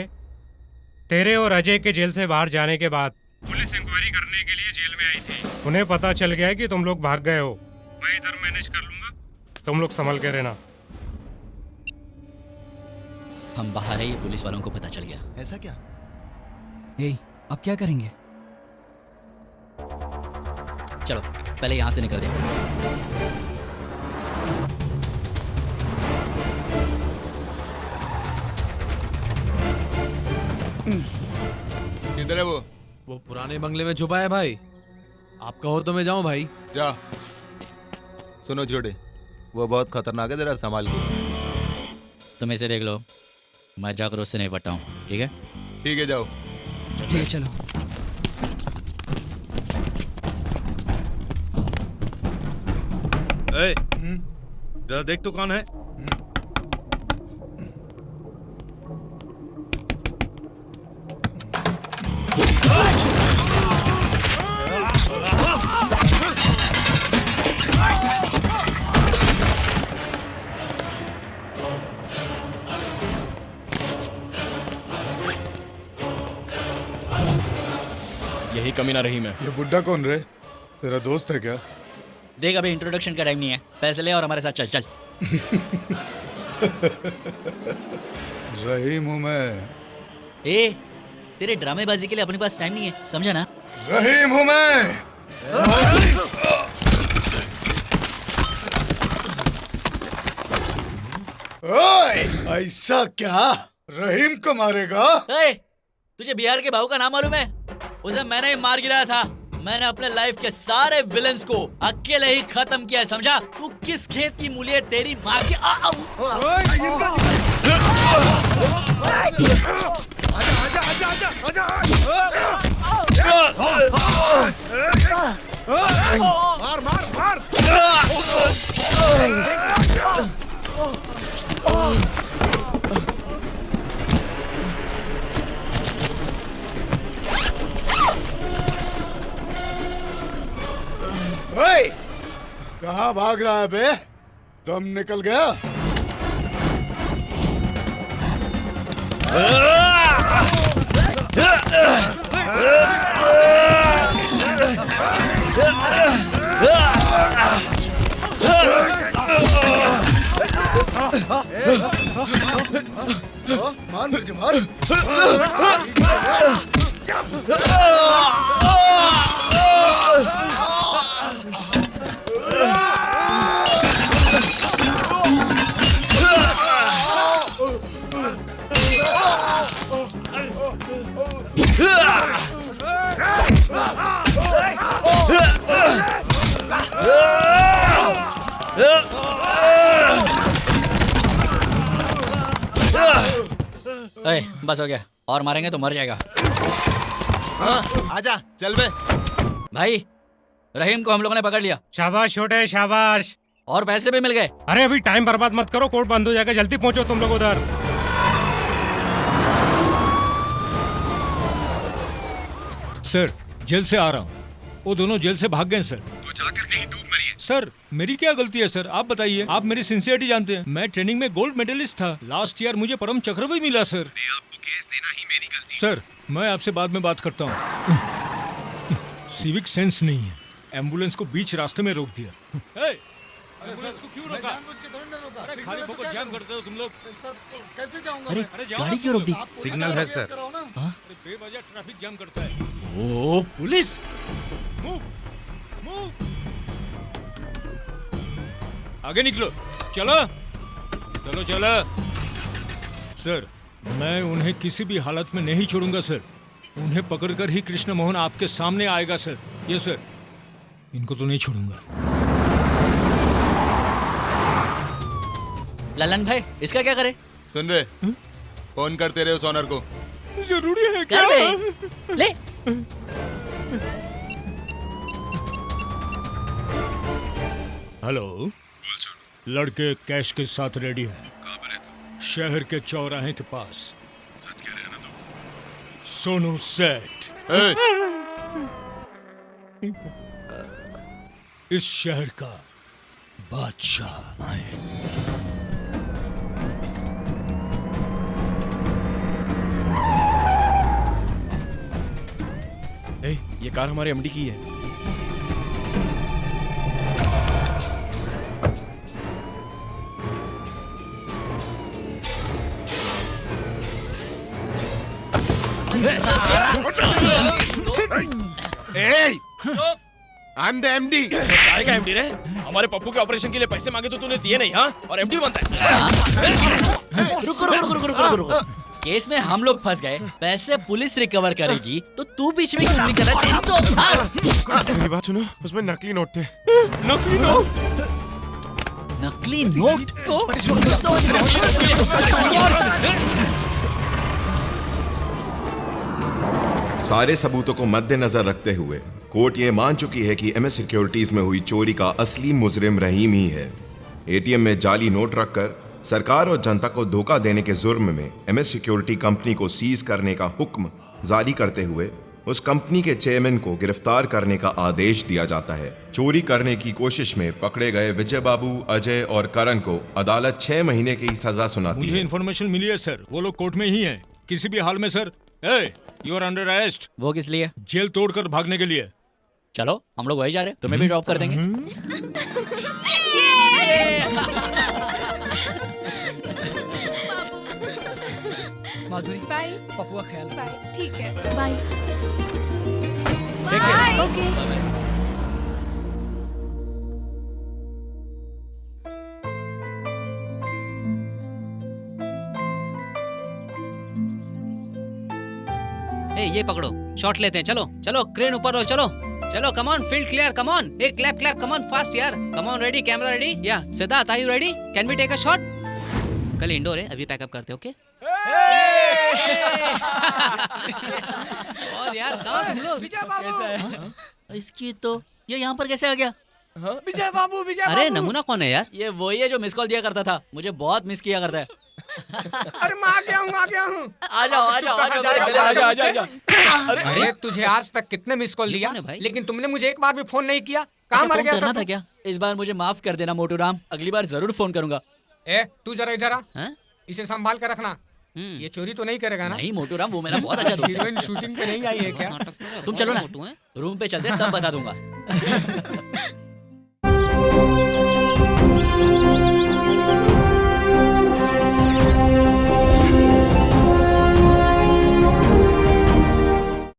तेरे और अजय के जेल से बाहर जाने के बाद पुलिस इंक्वायरी करने के लिए जेल में आई थी। उन्हें पता चल गया है कि तुम लोग भाग गए हो। मैं इधर मैनेज कर लूंगा, तुम लोग संभल के रहना। हम बाहर है, ये पुलिस वालों को पता चल गया। ऐसा क्या? ए, अब क्या करेंगे? चलो पहले यहाँ से निकल दे। किधर है वो पुराने बंगले में छुपा है भाई। आप कहो तो मैं जाऊं भाई? जा। सुनो जोड़े, वो बहुत खतरनाक है, जरा संभाल के। तुम इसे देख लो, मैं जाकर उससे नहीं पटता हूँ, ठीक है? ठीक है, जाओ। ठीक है, चलो। जरा देख तो कौन है। यही कमीना रही मैं। ये बुड्ढा कौन रे? तेरा दोस्त है क्या? देख, अभी इंट्रोडक्शन का टाइम नहीं है, पैसे ले और हमारे साथ चल चल। रहीम हूँ मैं। ए, तेरे ड्रामेबाजी के लिए अपने पास टाइम नहीं है, समझा ना? रहीम हूँ मैं। ओए, ऐसा क्या? रहीम को मारेगा? तुझे बिहार के भाऊ का नाम मालूम है? उसे मैंने ही मार गिराया था। मैंने अपने लाइफ के सारे विलन्स को अकेले ही खत्म किया है, समझा? तू किस खेत की मूली है, तेरी माँ की? मार मार मार। ओए, कहाँ भाग रहा है बे? दम निकल गया? मार मुझे, मार। ए, बस हो गया, और मारेंगे तो मर जाएगा। हाँ, आजा, चल बे। भाई, रहीम को हम लोगों ने पकड़ लिया। शाबाश छोटे, शाबाश। और पैसे भी मिल गए। अरे अभी टाइम बर्बाद मत करो, कोर्ट बंद हो जाएगा, जल्दी पहुंचो तुम लोग उधर। सर, जेल से आ रहा हूँ। वो दोनों जेल से भाग गए सर। तो जाकर कहीं डूब मरिए। सर, मेरी क्या गलती है सर? आप बताइए। आप मेरी सिंसियरिटी जानते हैं। मैं ट्रेनिंग में गोल्ड मेडलिस्ट था। लास्ट ईयर मुझे परम चक्र भी मिला सर। आपको केस देना ही मेरी गलती। सर, मैं आपसे बाद में बात करता हूँ। सिविक सेंस नहीं है, एम्बुलेंस को बीच रास्ते में रोक दिया। एम्बुलेंस को क्यों रोका? अरे खाली फोकट जाम करते हो तुम लोग। कैसे जाऊंगा? अरे गाड़ी क्यों रोक दी? सिग्नल है सर। बेवजह ट्रैफिक जाम करता है। ओ पुलिस! Move, move. आगे निकलो, चलो, चलो, चलो। सर, मैं उन्हें किसी भी हालत में नहीं छोड़ूंगा सर। उन्हें पकड़कर ही कृष्ण मोहन आपके सामने आएगा सर। ये सर, इनको तो नहीं छोड़ूंगा। ललन भाई, इसका क्या करे? सुन रहे, फोन करते रहे उस ऑनर को। जरूरी है क्या? कर ले। हेलो, लड़के कैश के साथ रेडी हैं। कहाँ पर है तू? शहर के चौराहे के पास। सच कह रहे हैं ना तुम? सोनू सेठ। इस शहर का बादशाह आए। ये कार हमारे एमडी की है। I am the MD. काय का एमडी रे? हमारे पप्पू के ऑपरेशन के लिए पैसे मांगे तो तूने दिए नहीं, हाँ? और एमडी बनता है। रुको। केस में हम लोग फंस गए, पैसे पुलिस रिकवर करेगी तो तू बीच में क्यों नहीं कर रहा? मेरी बात सुनो, उसमें नकली नोट थे। नकली नोट? नकली नोट को? सारे सबूतों को मद्देनजर रखते हुए कोर्ट ये मान चुकी है कि एमएस सिक्योरिटीज में हुई चोरी का असली मुजरिम रहीम ही है। एटीएम में जाली नोट रखकर सरकार और जनता को धोखा देने के जुर्म में एमएस सिक्योरिटी कंपनी को सीज करने का हुक्म जारी करते हुए उस कंपनी के चेयरमैन को गिरफ्तार करने का आदेश दिया जाता है। चोरी करने की कोशिश में पकड़े गए विजय बाबू, अजय और करण को अदालत 6 महीने की सजा सुनाती मुझे है। इन्फॉर्मेशन मिली है सर, वो लोग कोर्ट में ही हैं। किसी भी हाल में sir, you are under arrest. वो किस लिए? जेल तोड़कर भागने के लिए। चलो हम लोग वही जा रहे हैं, तुम्हें भी ड्रॉप कर देंगे। माधुरी, बाय। पप्पू का ख्याल। बाय। ठीक है। बाय। बाय। ओके। ये पकड़ो, शॉट लेते हैं। चलो चलो, क्रेन ऊपर रो, चलो चलो, come on, field clear, come on, एक clap clap, come on, fast यार, come on, ready, camera ready, या Siddharth are you ready? Can we take a shot? कल इंडोर है, अभी पैकअप करते, ओके? और यार कहाँ तुम लोग? विजय बाबू, इसकी तो ये यहाँ पर कैसे आ गया? विजय बाबू, विजय बाबू। अरे नमूना कौन है यार? ये वही है जो मिस कॉल दिया करता था, मुझे बहुत मिस किया करता है। अरे मैं आ गया हूँ। आ जाओ। अरे तुझे आज तक कितने मिस कॉल दिया, लेकिन तुमने मुझे एक बार भी फोन नहीं किया। कहाँ मर गया था क्या? इस बार मुझे माफ कर देना मोटू राम, अगली बार जरूर फोन करूंगा। तू जरा इधर आ, इसे संभाल कर रखना। ये चोरी तो नहीं करेगा ना? नहीं मोटू राम, वो मेरा बहुत अच्छा दोस्त है। हीरोइन शूटिंग पे नहीं आई है क्या? तुम चलो ना, रूम पे चलते सब बता दूंगा।